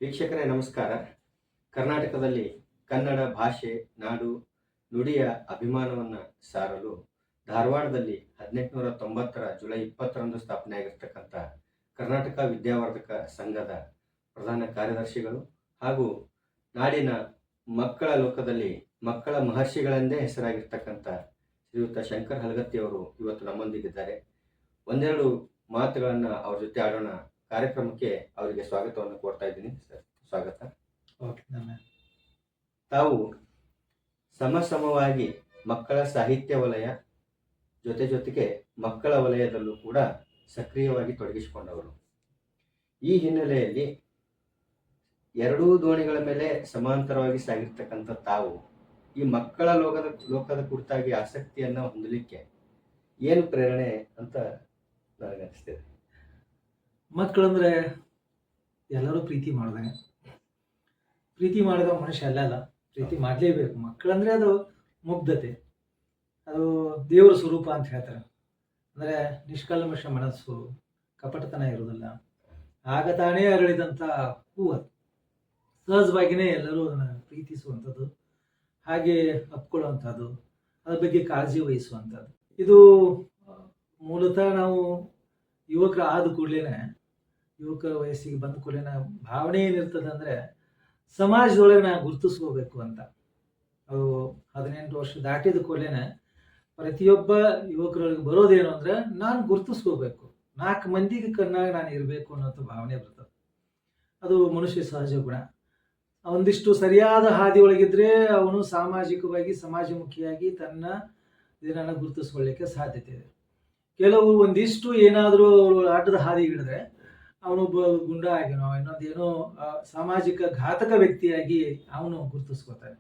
ವೀಕ್ಷಕರೇ ನಮಸ್ಕಾರ. ಕರ್ನಾಟಕದಲ್ಲಿ ಕನ್ನಡ ಭಾಷೆ, ನಾಡು, ನುಡಿಯ ಅಭಿಮಾನವನ್ನು ಸಾರಲು ಧಾರವಾಡದಲ್ಲಿ 1890ರ ಜುಲೈ 20ರಂದು ಸ್ಥಾಪನೆಯಾಗಿರ್ತಕ್ಕಂಥ ಕರ್ನಾಟಕ ವಿದ್ಯಾವರ್ಧಕ ಸಂಘದ ಪ್ರಧಾನ ಕಾರ್ಯದರ್ಶಿಗಳು ಹಾಗೂ ನಾಡಿನ ಮಕ್ಕಳ ಲೋಕದಲ್ಲಿ ಮಕ್ಕಳ ಮಹರ್ಷಿಗಳೆಂದೇ ಹೆಸರಾಗಿರ್ತಕ್ಕಂಥ ಶ್ರೀಯುತ ಶಂಕರ್ ಹಲಗತ್ತಿಯವರು ಇವತ್ತು ನಮ್ಮೊಂದಿಗಿದ್ದಾರೆ. ಒಂದೆರಡು ಮಾತುಗಳನ್ನು ಅವ್ರ ಜೊತೆ ಆಡೋಣ. ಕಾರ್ಯಕ್ರಮಕ್ಕೆ ಅವರಿಗೆ ಸ್ವಾಗತವನ್ನು ಕೋರ್ತಾ ಇದ್ದೀನಿ. ಸರ್, ಸ್ವಾಗತ. ತಾವು ಸಮಸಮವಾಗಿ ಮಕ್ಕಳ ಸಾಹಿತ್ಯ ವಲಯ ಜೊತೆಗೆ ಮಕ್ಕಳ ವಲಯದಲ್ಲೂ ಕೂಡ ಸಕ್ರಿಯವಾಗಿ ತೊಡಗಿಸಿಕೊಂಡವರು. ಈ ಹಿನ್ನೆಲೆಯಲ್ಲಿ ಎರಡೂ ದೋಣಿಗಳ ಮೇಲೆ ಸಮಾಂತರವಾಗಿ ಸಾಗಿರ್ತಕ್ಕಂಥ ತಾವು ಈ ಮಕ್ಕಳ ಲೋಕದ ಕುರಿತಾಗಿ ಆಸಕ್ತಿಯನ್ನು ಹೊಂದಲಿಕ್ಕೆ ಏನು ಪ್ರೇರಣೆ ಅಂತ ನನಗನ್ನಿಸ್ತಿದೆ. ಮಕ್ಕಳಂದ್ರೆ ಎಲ್ಲರೂ ಪ್ರೀತಿ ಮಾಡಿದಾಗ ಪ್ರೀತಿ ಮಾಡಿದ ಮನುಷ್ಯ ಅಲ್ಲ, ಪ್ರೀತಿ ಮಾಡಲೇಬೇಕು. ಮಕ್ಕಳಂದ್ರೆ ಅದು ಮುಗ್ಧತೆ, ಅದು ದೇವರ ಸ್ವರೂಪ ಅಂತ ಹೇಳ್ತಾರೆ. ಅಂದರೆ ನಿಷ್ಕಲ್ಮಶ ಮನಸ್ಸು, ಕಪಟತನ ಇರೋದಿಲ್ಲ. ಆಗ ತಾನೇ ಅರಳಿದಂಥ ಹೂವು, ಸಹಜವಾಗಿಯೇ ಎಲ್ಲರೂ ಅದನ್ನು ಪ್ರೀತಿಸುವಂಥದ್ದು, ಹಾಗೆ ಅಪ್ಕೊಳ್ಳುವಂಥದ್ದು, ಅದ್ರ ಬಗ್ಗೆ ಕಾಳಜಿ ವಹಿಸುವಂಥದ್ದು. ಇದು ಮೂಲತಃ ನಾವು ಯುವಕರು ಆದ ಕೂಡಲೇ, ಯುವಕ ವಯಸ್ಸಿಗೆ ಬಂದ ಕೂಡಲೇ ಭಾವನೆ ಏನಿರ್ತದೆ ಅಂದರೆ ಸಮಾಜದೊಳಗೆ ನಾವು ಗುರುತಿಸ್ಕೋಬೇಕು ಅಂತ. ಅದು 18 ವರ್ಷ ದಾಟಿದ ಕೂಡಲೇ ಪ್ರತಿಯೊಬ್ಬ ಯುವಕರೊಳಗೆ ಬರೋದೇನು ಅಂದರೆ ನಾನು ಗುರುತಿಸ್ಕೋಬೇಕು, 4 ಮಂದಿಗೆ ಕಣ್ಣಾಗ ನಾನು ಇರಬೇಕು ಅನ್ನೋಂಥ ಭಾವನೆ ಬರ್ತದೆ. ಅದು ಮನುಷ್ಯ ಸಹಜ ಗುಣ. ಒಂದಿಷ್ಟು ಸರಿಯಾದ ಹಾದಿ ಒಳಗಿದ್ರೆ ಅವನು ಸಾಮಾಜಿಕವಾಗಿ ಸಮಾಜಮುಖಿಯಾಗಿ ತನ್ನ ಇದನ್ನು ಗುರುತಿಸ್ಕೊಳ್ಳಿಕ್ಕೆ ಸಾಧ್ಯತೆ ಇದೆ. ಕೆಲವು ಒಂದಿಷ್ಟು ಏನಾದರೂ ಅಡ್ಡದ ಹಾದಿ ಹಿಡಿದ್ರೆ ಅವನೊಬ್ಬ ಗುಂಡ ಆಗಿನೋ ಇನ್ನೊಂದೇನೋ ಸಾಮಾಜಿಕ ಘಾತಕ ವ್ಯಕ್ತಿಯಾಗಿ ಅವನು ಗುರುತಿಸ್ಕೋತಾನೆ.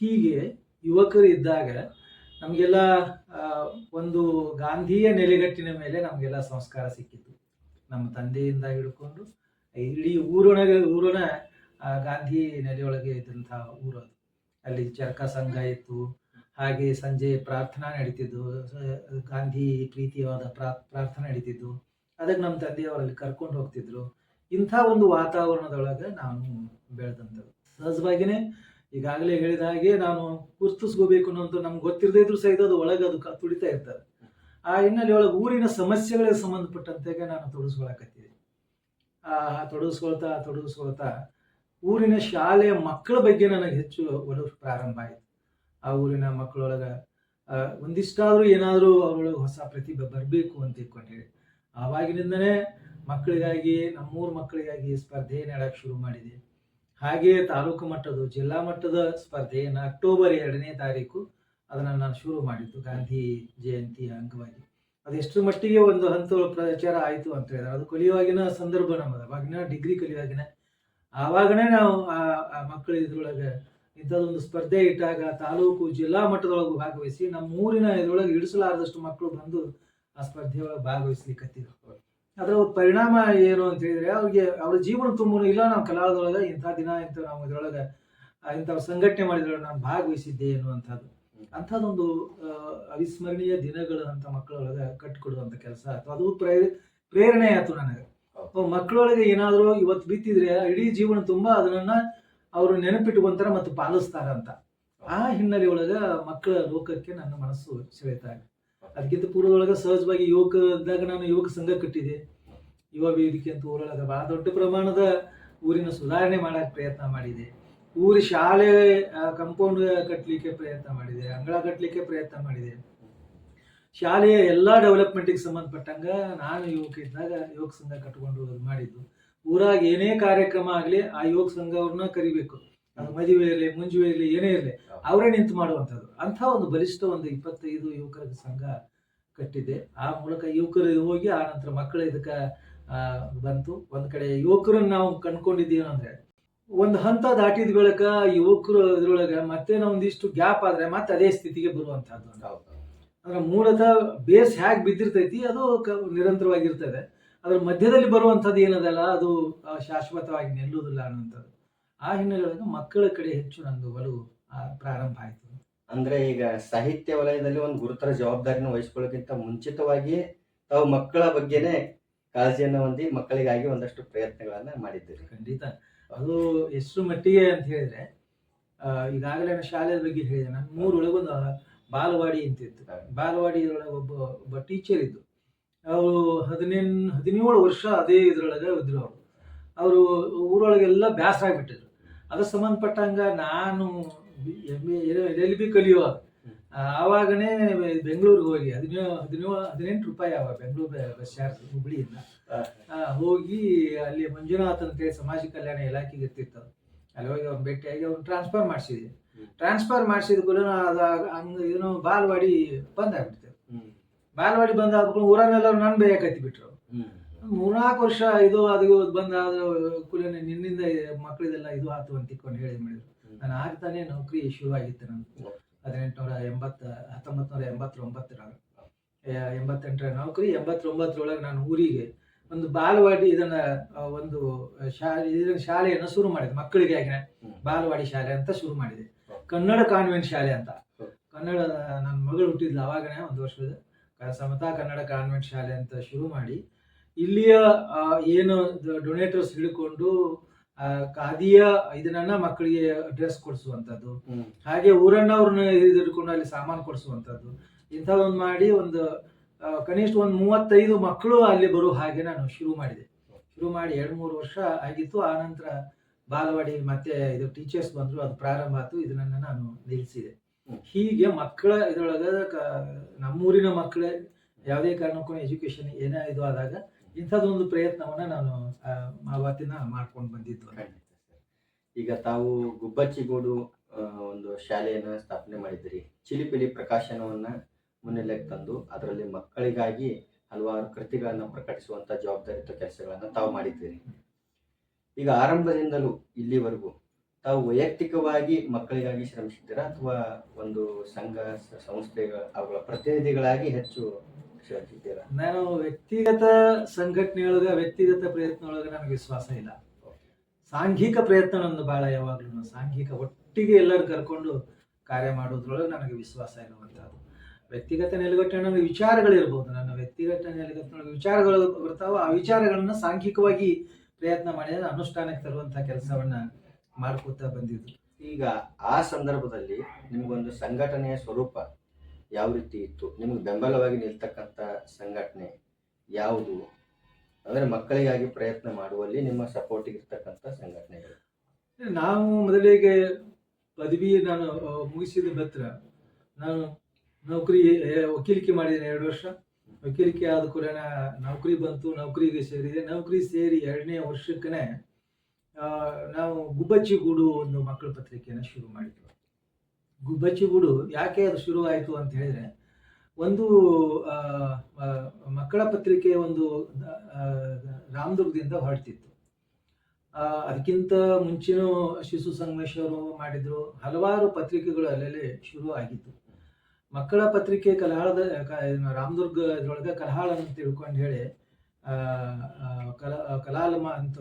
ಹೀಗೆ ಯುವಕರು ಇದ್ದಾಗ ನಮಗೆಲ್ಲ ಒಂದು ಗಾಂಧಿಯ ನೆಲೆಗಟ್ಟಿನ ಮೇಲೆ ನಮಗೆಲ್ಲ ಸಂಸ್ಕಾರ ಸಿಕ್ಕಿತ್ತು. ನಮ್ಮ ತಂದೆಯಿಂದ ಹಿಡ್ಕೊಂಡು ಇಡೀ ಊರಿನ ಗಾಂಧಿ ನೆಲೆಯೊಳಗೆ ಇದ್ದಂಥ ಊರು ಅದು. ಅಲ್ಲಿ ಚರಕ ಸಂಘ ಇತ್ತು, ಹಾಗೆ ಸಂಜೆ ಪ್ರಾರ್ಥನಾ ನಡೀತಿದ್ದು, ಗಾಂಧಿ ಪ್ರೀತಿಯಾದ ಪ್ರಾರ್ಥನೆ ನಡೀತಿದ್ದು. ಅದಕ್ಕೆ ನಮ್ಮ ತಂದೆಯವರಲ್ಲಿ ಕರ್ಕೊಂಡು ಹೋಗ್ತಿದ್ರು. ಇಂಥ ಒಂದು ವಾತಾವರಣದೊಳಗೆ ನಾನು ಬೆಳೆದಂಥದ್ದು. ಸಹಜವಾಗಿಯೇ ಈಗಾಗಲೇ ಹೇಳಿದ ಹಾಗೆ ನಾನು ಗುರುತಿಸ್ಕೋಬೇಕು ಅನ್ನೋದು ನಮ್ಗೆ ಗೊತ್ತಿರದೇ ಇದ್ರು ಸಹಿತ ಅದು ಒಳಗೆ ಅದು ತುಡಿತಾ ಇರ್ತದೆ. ಆ ಹಿನ್ನೆಲೆ ಒಳಗೆ ಊರಿನ ಸಮಸ್ಯೆಗಳಿಗೆ ಸಂಬಂಧಪಟ್ಟಂತೆ ನಾನು ತೊಡಗಿಸ್ಕೊಳಕತ್ತೀನಿ. ತೊಡಗಿಸ್ಕೊಳ್ತಾ ಊರಿನ ಶಾಲೆಯ ಮಕ್ಕಳ ಬಗ್ಗೆ ನನಗೆ ಹೆಚ್ಚು ಒಲವು ಪ್ರಾರಂಭ ಆಯಿತು. ಆ ಊರಿನ ಮಕ್ಕಳೊಳಗೆ ಒಂದಿಷ್ಟಾದರೂ ಏನಾದರೂ ಅವರೊಳಗೆ ಹೊಸ ಪ್ರತಿಭೆ ಬರಬೇಕು ಅಂತ ಇಟ್ಕೊಂಡಿರಿ. ಆವಾಗಿನಿಂದನೇ ಮಕ್ಕಳಿಗಾಗಿ, ನಮ್ಮೂರ ಮಕ್ಕಳಿಗಾಗಿ ಸ್ಪರ್ಧೆ ನಡೆಯಕ್ಕೆ ಶುರು ಮಾಡಿದೆ. ಹಾಗೆಯೇ ತಾಲೂಕು ಮಟ್ಟದ, ಜಿಲ್ಲಾ ಮಟ್ಟದ ಸ್ಪರ್ಧೆಯನ್ನು ಅಕ್ಟೋಬರ್ 2ನೇ ತಾರೀಕು ಅದನ್ನು ನಾನು ಶುರು ಮಾಡಿದ್ದು, ಗಾಂಧಿ ಜಯಂತಿಯ ಅಂಗವಾಗಿ. ಅದೆಷ್ಟರ ಮಟ್ಟಿಗೆ ಒಂದು ಹಂತ ಪ್ರಚಾರ ಆಯಿತು ಅಂತ ಹೇಳಿದ್ರೆ, ಅದು ಕಲಿಯುವಾಗಿನ ಸಂದರ್ಭ ನಮ್ಮದು. ಅವಾಗಿನ ಡಿಗ್ರಿ ಕಲಿಯುವಾಗಿನ ಆವಾಗನೇ ನಾವು ಆ ಮಕ್ಕಳ ಇದ್ರೊಳಗೆ ಇಂಥದ್ದೊಂದು ಸ್ಪರ್ಧೆ ಇಟ್ಟಾಗ ತಾಲೂಕು ಜಿಲ್ಲಾ ಮಟ್ಟದೊಳಗೆ ಭಾಗವಹಿಸಿ ನಮ್ಮೂರಿನ ಇದ್ರೊಳಗೆ ಇಡಿಸಲಾರದಷ್ಟು ಮಕ್ಕಳು ಬಂದು ಆ ಸ್ಪರ್ಧೆಯೊಳಗೆ ಭಾಗವಹಿಸ್ಲಿಕ್ಕತ್ತಿದ್ರು. ಅದರ ಪರಿಣಾಮ ಏನು ಅಂತ ಹೇಳಿದ್ರೆ, ಅವ್ರ ಜೀವನ ತುಂಬನು ಇಲ್ಲ ನಾವು ಕಲಾವಿದೊಳಗೆ ಇಂಥ ದಿನ ಇಂಥ ನಾವು ಇದರೊಳಗೆ ಇಂಥ ಸಂಘಟನೆ ಮಾಡಿದ್ರೊಳಗೆ ನಾನು ಭಾಗವಹಿಸಿದ್ದೆ ಅನ್ನುವಂಥದ್ದು. ಅಂಥದ್ದೊಂದು ಅವಿಸ್ಮರಣೀಯ ದಿನಗಳು ಅಂತ ಮಕ್ಕಳೊಳಗೆ ಕಟ್ಟಿಕೊಡುವಂಥ ಕೆಲಸ ಆಯ್ತು. ಅದು ಪ್ರೇರಣೆ ಆಯ್ತು ನನಗೆ. ಮಕ್ಕಳೊಳಗೆ ಏನಾದರೂ ಇವತ್ತು ಬಿತ್ತಿದ್ರೆ ಇಡೀ ಜೀವನ ತುಂಬ ಅದನ್ನ ಅವರು ನೆನಪಿಟ್ಟುಕೊಂತಾರ ಮತ್ತು ಪಾಲಿಸ್ತಾರಂತ. ಆ ಹಿನ್ನೆಲೆ ಒಳಗೆ ಮಕ್ಕಳ ಲೋಕಕ್ಕೆ ನನ್ನ ಮನಸ್ಸು ಸೆಳೆತಾ ಇದೆ. ಅದಕ್ಕಿಂತ ಪೂರ್ವದೊಳಗೆ ಸಹಜವಾಗಿ ಯುವಕ ಇದ್ದಾಗ ನಾನು ಯುವಕ ಸಂಘ ಕಟ್ಟಿದೆ. ಯುವ ವೇದಿಕೆ ಅಂತ ಊರೊಳಗೆ ಬಹಳ ದೊಡ್ಡ ಪ್ರಮಾಣದ ಊರಿನ ಸುಧಾರಣೆ ಮಾಡಕ್ಕೆ ಪ್ರಯತ್ನ ಮಾಡಿದೆ. ಊರಿ ಶಾಲೆ ಕಂಪೌಂಡ್ ಕಟ್ಟಲಿಕ್ಕೆ ಪ್ರಯತ್ನ ಮಾಡಿದೆ, ಅಂಗಳ ಕಟ್ಟಲಿಕ್ಕೆ ಪ್ರಯತ್ನ ಮಾಡಿದೆ. ಶಾಲೆಯ ಎಲ್ಲ ಡೆವಲಪ್ಮೆಂಟಿಗೆ ಸಂಬಂಧಪಟ್ಟಂಗ ನಾನು ಯುವಕ ಇದ್ದಾಗ ಯುವಕ ಸಂಘ ಕಟ್ಕೊಂಡು ಮಾಡಿದ್ದು. ಊರಾಗ ಏನೇ ಕಾರ್ಯಕ್ರಮ ಆಗಲಿ ಆ ಯುವಕ ಸಂಘ ಅವ್ರನ್ನ ಕರಿಬೇಕು. ಅದು ಮದುವೆ ಇರಲಿ, ಮುಂಜುವೆ ಇರಲಿ, ಏನೇ ಇರಲಿ ಅವರೇ ನಿಂತು ಮಾಡುವಂಥದ್ದು. ಅಂಥ ಒಂದು ಬಲಿಷ್ಠ ಒಂದು 25 ಯುವಕರ ಸಂಘ ಕಟ್ಟಿದ್ದೆ. ಆ ಮೂಲಕ ಯುವಕರು ಹೋಗಿ ಆ ನಂತರ ಮಕ್ಕಳು ಇದಕ್ಕೆ ಬಂತು. ಒಂದು ಕಡೆ ಯುವಕರನ್ನು ನಾವು ಕಂಡ್ಕೊಂಡಿದ್ದೀವಿ ಅಂದರೆ ಒಂದು ಹಂತ ದಾಟಿದ ಬಳಿಕ ಯುವಕರು ಇದ್ರೊಳಗೆ ಮತ್ತೆ ನಾವು ಒಂದಿಷ್ಟು ಗ್ಯಾಪ್ ಆದರೆ ಮತ್ತೆ ಅದೇ ಸ್ಥಿತಿಗೆ ಬರುವಂಥದ್ದು. ಅಂದ್ರೆ ಮೂಲತಃ ಬೇಸ್ ಹೇಗೆ ಬಿದ್ದಿರ್ತೈತಿ ಅದು ನಿರಂತರವಾಗಿರ್ತದೆ. ಅದ್ರ ಮಧ್ಯದಲ್ಲಿ ಬರುವಂಥದ್ದು ಏನದಲ್ಲ ಅದು ಶಾಶ್ವತವಾಗಿ ನಿಲ್ಲುವುದಿಲ್ಲ ಅನ್ನುವಂಥದ್ದು. ಆ ಹಿನ್ನೆಲೆಯೊಳಗೆ ಮಕ್ಕಳ ಕಡೆ ಹೆಚ್ಚು ನಂದು ಒಲವು ಪ್ರಾರಂಭ ಆಯಿತು. ಅಂದ್ರೆ ಈಗ ಸಾಹಿತ್ಯ ವಲಯದಲ್ಲಿ ಒಂದು ಗುರುತರ ಜವಾಬ್ದಾರಿನ ವಹಿಸ್ಕೊಳ್ಳೋಕ್ಕಿಂತ ಮುಂಚಿತವಾಗಿಯೇ ತಾವು ಮಕ್ಕಳ ಬಗ್ಗೆನೇ ಕಾಳಜಿಯನ್ನು ಹೊಂದಿ ಮಕ್ಕಳಿಗಾಗಿ ಒಂದಷ್ಟು ಪ್ರಯತ್ನಗಳನ್ನ ಮಾಡಿದ್ದೀರಿ. ಖಂಡಿತ ಅದು ಎಷ್ಟು ಮಟ್ಟಿಗೆ ಅಂತ ಹೇಳಿದ್ರೆ ಈಗಾಗಲೇ ನಾನು ಶಾಲೆ ಬಗ್ಗೆ ಹೇಳಿದೆ. ನಾನು ಮೂರೊಳಗೆ ಒಂದು ಬಾಲವಾಡಿ ಅಂತಿತ್ತು. ಬಾಲವಾಡಿಯೊಳಗೆ ಒಬ್ಬ ಟೀಚರ್ ಇದ್ದು. ಅವರು 17 ವರ್ಷ ಅದೇ ಇದ್ರೊಳಗೆ ಇದ್ರು ಅವರು. ಅವರು ಊರೊಳಗೆಲ್ಲ ಬ್ಯಾಸರ ಆಗ್ಬಿಟ್ಟಿದ್ರು. ಅದಕ್ಕೆ ಸಂಬಂಧಪಟ್ಟಂಗ ನಾನು LLB ಕಲಿಯುವಾಗ ಆವಾಗನೇ ಬೆಂಗಳೂರಿಗೆ ಹೋಗಿ 18 ರೂಪಾಯಿ ಅವಾಗ ಬೆಂಗಳೂರು ಬಸ್ ಚಾರ್ಜ್ ಹುಬ್ಳಿಯಿಂದ ಹೋಗಿ ಅಲ್ಲಿ ಮಂಜುನಾಥ್ ಅಂತೇಳಿ ಸಮಾಜ ಕಲ್ಯಾಣ ಇಲಾಖೆಗೆ ಇರ್ತಿತ್ತು. ಅಲ್ಲಿ ಹೋಗಿ ಅವ್ನು ಭೇಟಿಯಾಗಿ ಅವ್ನು ಟ್ರಾನ್ಸ್ಫರ್ ಮಾಡಿಸಿದೆ. ಟ್ರಾನ್ಸ್ಫರ್ ಮಾಡಿಸಿದ ಕೂಡ ಹಂಗೆ ಏನೋ ಬಾಲವಾಡಿ ಬಂದ್ ಆಗ್ಬಿಡ್ತೇವೆ. ಬಾಲವಾಡಿ ಬಂದ್ ಆದ್ಕೊಂಡು ಊರನ್ನೆಲ್ಲರೂ ನಾನು ಬೇಯಕತ್ತಿ ಬಿಟ್ರು. 3-4 ವರ್ಷ ಇದು ಅದು ಬಂದಾದ ಕೂಡಲೇ ನಿನ್ನಿಂದ ಮಕ್ಕಳಿದೆಲ್ಲ ಇದು ಆತು ಅಂತ ತಿಳ್ಕೊಂಡು ಹೇಳಿ ಮಾಡಿದ್ರು. ನಾನು ಆಗ್ತಾನೆ ನೌಕರಿ ಶುರು ಆಗಿತ್ತು. ನಾನು 1988ರ ನೌಕರಿ. 89ರೊಳಗೆ ನಾನು ಊರಿಗೆ ಒಂದು ಬಾಲವಾಡಿ ಒಂದು ಶಾಲೆಯನ್ನು ಶುರು ಮಾಡಿದೆ. ಮಕ್ಕಳಿಗಾಗಿ ಬಾಲವಾಡಿ ಶಾಲೆ ಅಂತ ಶುರು ಮಾಡಿದೆ. ಕನ್ನಡ ಕಾನ್ವೆಂಟ್ ಶಾಲೆ ಅಂತ. ಕನ್ನಡ ನನ್ನ ಮಗಳು ಹುಟ್ಟಿದ್ಲು ಅವಾಗನೇ 1 ವರ್ಷದ. ಸಮತಾ ಕನ್ನಡ ಕಾನ್ವೆಂಟ್ ಶಾಲೆ ಅಂತ ಶುರು ಮಾಡಿ ಇಲ್ಲಿಯ ಏನು ಡೊನೇಟರ್ಸ್ ಹಿಡ್ಕೊಂಡು ಖಾದಿಯ ಇದನ್ನ ಮಕ್ಕಳಿಗೆ ಡ್ರೆಸ್ ಕೊಡಿಸುವಂಥದ್ದು, ಹಾಗೆ ಊರನ್ನವ್ರನ್ನ ಹಿಡ್ಕೊಂಡು ಅಲ್ಲಿ ಸಾಮಾನು ಕೊಡಿಸುವಂಥದ್ದು, ಇಂಥದ್ದೊಂದು ಮಾಡಿ ಒಂದು ಕನಿಷ್ಠ ಒಂದು 35 ಮಕ್ಕಳು ಅಲ್ಲಿ ಬರೋ ಹಾಗೆ ನಾನು ಶುರು ಮಾಡಿದೆ. ಶುರು ಮಾಡಿ 2-3 ವರ್ಷ ಆಗಿತ್ತು. ಆ ನಂತರ ಬಾಲವಾಡಿ ಮತ್ತೆ ಇದು ಟೀಚರ್ಸ್ ಬಂದ್ರು, ಅದು ಪ್ರಾರಂಭ ಆಯ್ತು. ಇದನ್ನ ನಾನು ನಿಲ್ಲಿಸಿದೆ. ಹೀಗೆ ಮಕ್ಕಳ ಇದ್ರೊಳಗ ನಮ್ಮೂರಿನ ಮಕ್ಕಳ ಯಾವುದೇ ಕಾರಣಕ್ಕೂ ಎಜುಕೇಶನ್ ಏನೇ ಇದು ಆದಾಗ ಇಂಥದ್ದೊಂದು ಪ್ರಯತ್ನವನ್ನ ನಾನು ಆವತ್ತಿನ ಮಾಡ್ಕೊಂಡು ಬಂದಿದ್ದು. ಈಗ ತಾವು ಗುಬ್ಬಚ್ಚಿಗೂಡು ಒಂದು ಶಾಲೆಯನ್ನ ಸ್ಥಾಪನೆ ಮಾಡಿದ್ದೀರಿ. ಚಿಲಿಪಿಲಿ ಪ್ರಕಾಶನವನ್ನ ಮುನ್ನೆಲೆಗೆ ತಂದು ಅದರಲ್ಲಿ ಮಕ್ಕಳಿಗಾಗಿ ಹಲವಾರು ಕೃತಿಗಳನ್ನ ಪ್ರಕಟಿಸುವಂತ ಜವಾಬ್ದಾರಿಯುತ ಕೆಲಸಗಳನ್ನ ತಾವು ಮಾಡಿದ್ದೀರಿ. ಈಗ ಆರಂಭದಿಂದಲೂ ಇಲ್ಲಿವರೆಗೂ ತಾವು ವೈಯಕ್ತಿಕವಾಗಿ ಮಕ್ಕಳಿಗಾಗಿ ಶ್ರಮಿಸಿದ್ದೀರಾ ಅಥವಾ ಒಂದು ಸಂಘ ಸಂಸ್ಥೆಗಳ ಅವುಗಳ ಪ್ರತಿನಿಧಿಗಳಾಗಿ ಹೆಚ್ಚು ಶ್ರಮಿಸಿದ್ದೀರಾ? ನಾನು ವ್ಯಕ್ತಿಗತ ಸಂಘಟನೆಯೊಳಗ ವ್ಯಕ್ತಿಗತ ಪ್ರಯತ್ನ ಒಳಗೆ ನನಗೆ ವಿಶ್ವಾಸ ಇಲ್ಲ. ಸಾಂಘಿಕ ಪ್ರಯತ್ನ ನಂದು ಬಹಳ. ಯಾವಾಗ್ಲೂ ಸಾಂಘಿಕ ಒಟ್ಟಿಗೆ ಎಲ್ಲರೂ ಕರ್ಕೊಂಡು ಕಾರ್ಯ ಮಾಡೋದ್ರೊಳಗೆ ನನಗೆ ವಿಶ್ವಾಸ ಇರುವಂತಹದ್ದು. ವ್ಯಕ್ತಿಗತ ನೆಲೆಗಟ್ಟಿನ ವಿಚಾರಗಳಿರ್ಬೋದು. ನನ್ನ ವ್ಯಕ್ತಿಗತ ನೆಲೆಗಟ್ಟಿನೊಳಗೆ ವಿಚಾರಗಳು ಬರ್ತಾವ. ಆ ವಿಚಾರಗಳನ್ನ ಸಾಂಘಿಕವಾಗಿ ಪ್ರಯತ್ನ ಮಾಡಿದ್ರೆ ಅನುಷ್ಠಾನಕ್ಕೆ ತರುವಂತಹ ಕೆಲಸವನ್ನ ಮಾಡ್ಕೋತಾ ಬಂದಿದ್ರು. ಈಗ ಆ ಸಂದರ್ಭದಲ್ಲಿ ನಿಮ್ಗೊಂದು ಸಂಘಟನೆಯ ಸ್ವರೂಪ ಯಾವ ರೀತಿ ಇತ್ತು? ನಿಮ್ಗೆ ಬೆಂಬಲವಾಗಿ ನಿಲ್ತಕ್ಕಂಥ ಸಂಘಟನೆ ಯಾವುದು? ಅಂದ್ರೆ ಮಕ್ಕಳಿಗಾಗಿ ಪ್ರಯತ್ನ ಮಾಡುವಲ್ಲಿ ನಿಮ್ಮ ಸಪೋರ್ಟಿಗೆ ಇರ್ತಕ್ಕಂಥ ಸಂಘಟನೆಗಳು. ನಾವು ಮೊದಲಿಗೆ ಪದವಿ ನಾನು ಮುಗಿಸಿದ ನಂತರ ನಾನು ವಕೀಲಿಕೆ ಮಾಡಿದ್ದೇನೆ 2 ವರ್ಷ. ವಕೀಲಿಕೆ ಆದ ಕೂಡ ನೌಕರಿ ಬಂತು. ನೌಕರಿಗೆ ಸೇರಿದೆ. ನೌಕರಿ ಸೇರಿ 2ನೇ ವರ್ಷಕ್ಕೇ ನಾವು ಗುಬ್ಬಚ್ಚಿಗೂಡು ಒಂದು ಮಕ್ಕಳ ಪತ್ರಿಕೆಯನ್ನು ಶುರು ಮಾಡಿದ್ವಿ. ಗುಬ್ಬಚ್ಚಿಗೂಡು ಯಾಕೆ ಅದು ಶುರು ಆಯಿತು ಅಂತ ಹೇಳಿದ್ರೆ, ಒಂದು ಮಕ್ಕಳ ಪತ್ರಿಕೆ ಒಂದು ರಾಮದುರ್ಗದಿಂದ ಹೊರಡ್ತಿತ್ತು. ಅದಕ್ಕಿಂತ ಮುಂಚೆನೂ ಶಿಶು ಸಂಗಮೇಶ್ವರು ಮಾಡಿದ್ರು. ಹಲವಾರು ಪತ್ರಿಕೆಗಳು ಅಲ್ಲೇ ಶುರು ಆಗಿತ್ತು. ಮಕ್ಕಳ ಪತ್ರಿಕೆ ರಾಮದುರ್ಗ ಇದ್ರೊಳಗೆ ಕಲಹಾಳ ಅಂತ ತಿಳ್ಕೊಂಡು ಹೇಳಿ ಕಲಾಲಮ ಅಂತ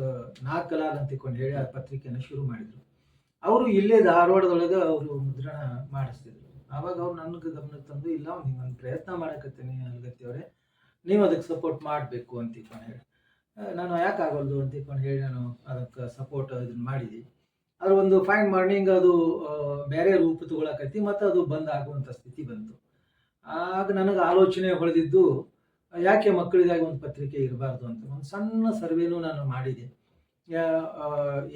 ಕಲಾಲ್ ಅಂತ ತಿಳ್ಕೊಂಡು ಹೇಳಿ ಆ ಪತ್ರಿಕೆಯನ್ನು ಶುರು ಮಾಡಿದ್ರು. ಅವರು ಇಲ್ಲೇ ಧಾರವಾಡದೊಳಗೆ ಅವರು ಮುದ್ರಣ ಮಾಡಿಸ್ತಿದ್ರು. ಆವಾಗ ಅವ್ರು ನನಗೆ ಗಮನಕ್ಕೆ ತಂದು, ಇಲ್ಲ ಹಿಂಗೊಂದು ಪ್ರಯತ್ನ ಮಾಡಕತ್ತೀನಿ ಅಲ್ಗತ್ತಿಯವ್ರೆ, ನೀವು ಅದಕ್ಕೆ ಸಪೋರ್ಟ್ ಮಾಡಬೇಕು ಅಂತ ತಿಳ್ಕೊಂಡು ಹೇಳಿ, ನಾನು ಯಾಕೆ ಆಗೋಲ್ದು ಅಂತ ತಿಳ್ಕೊಂಡು ಹೇಳಿ ನಾನು ಅದಕ್ಕೆ ಸಪೋರ್ಟ್ ಇದನ್ನು ಮಾಡಿದ್ವಿ. ಅದ್ರ ಒಂದು ಫೈನ್ ಮಾರ್ನಿಂಗ್ ಅದು ಬೇರೆ ರೂಪ ತಗೊಳಕತ್ತಿ ಮತ್ತು ಅದು ಬಂದ್ ಆಗುವಂಥ ಸ್ಥಿತಿ ಬಂತು. ಆಗ ನನಗೆ ಆಲೋಚನೆ ಹೊಳೆದಿದ್ದು, ಯಾಕೆ ಮಕ್ಕಳಿಗಾಗಿ ಒಂದು ಪತ್ರಿಕೆ ಇರಬಾರ್ದು ಅಂತ ಒಂದು ಸಣ್ಣ ಸರ್ವೇನೂ ನಾನು ಮಾಡಿದೆ.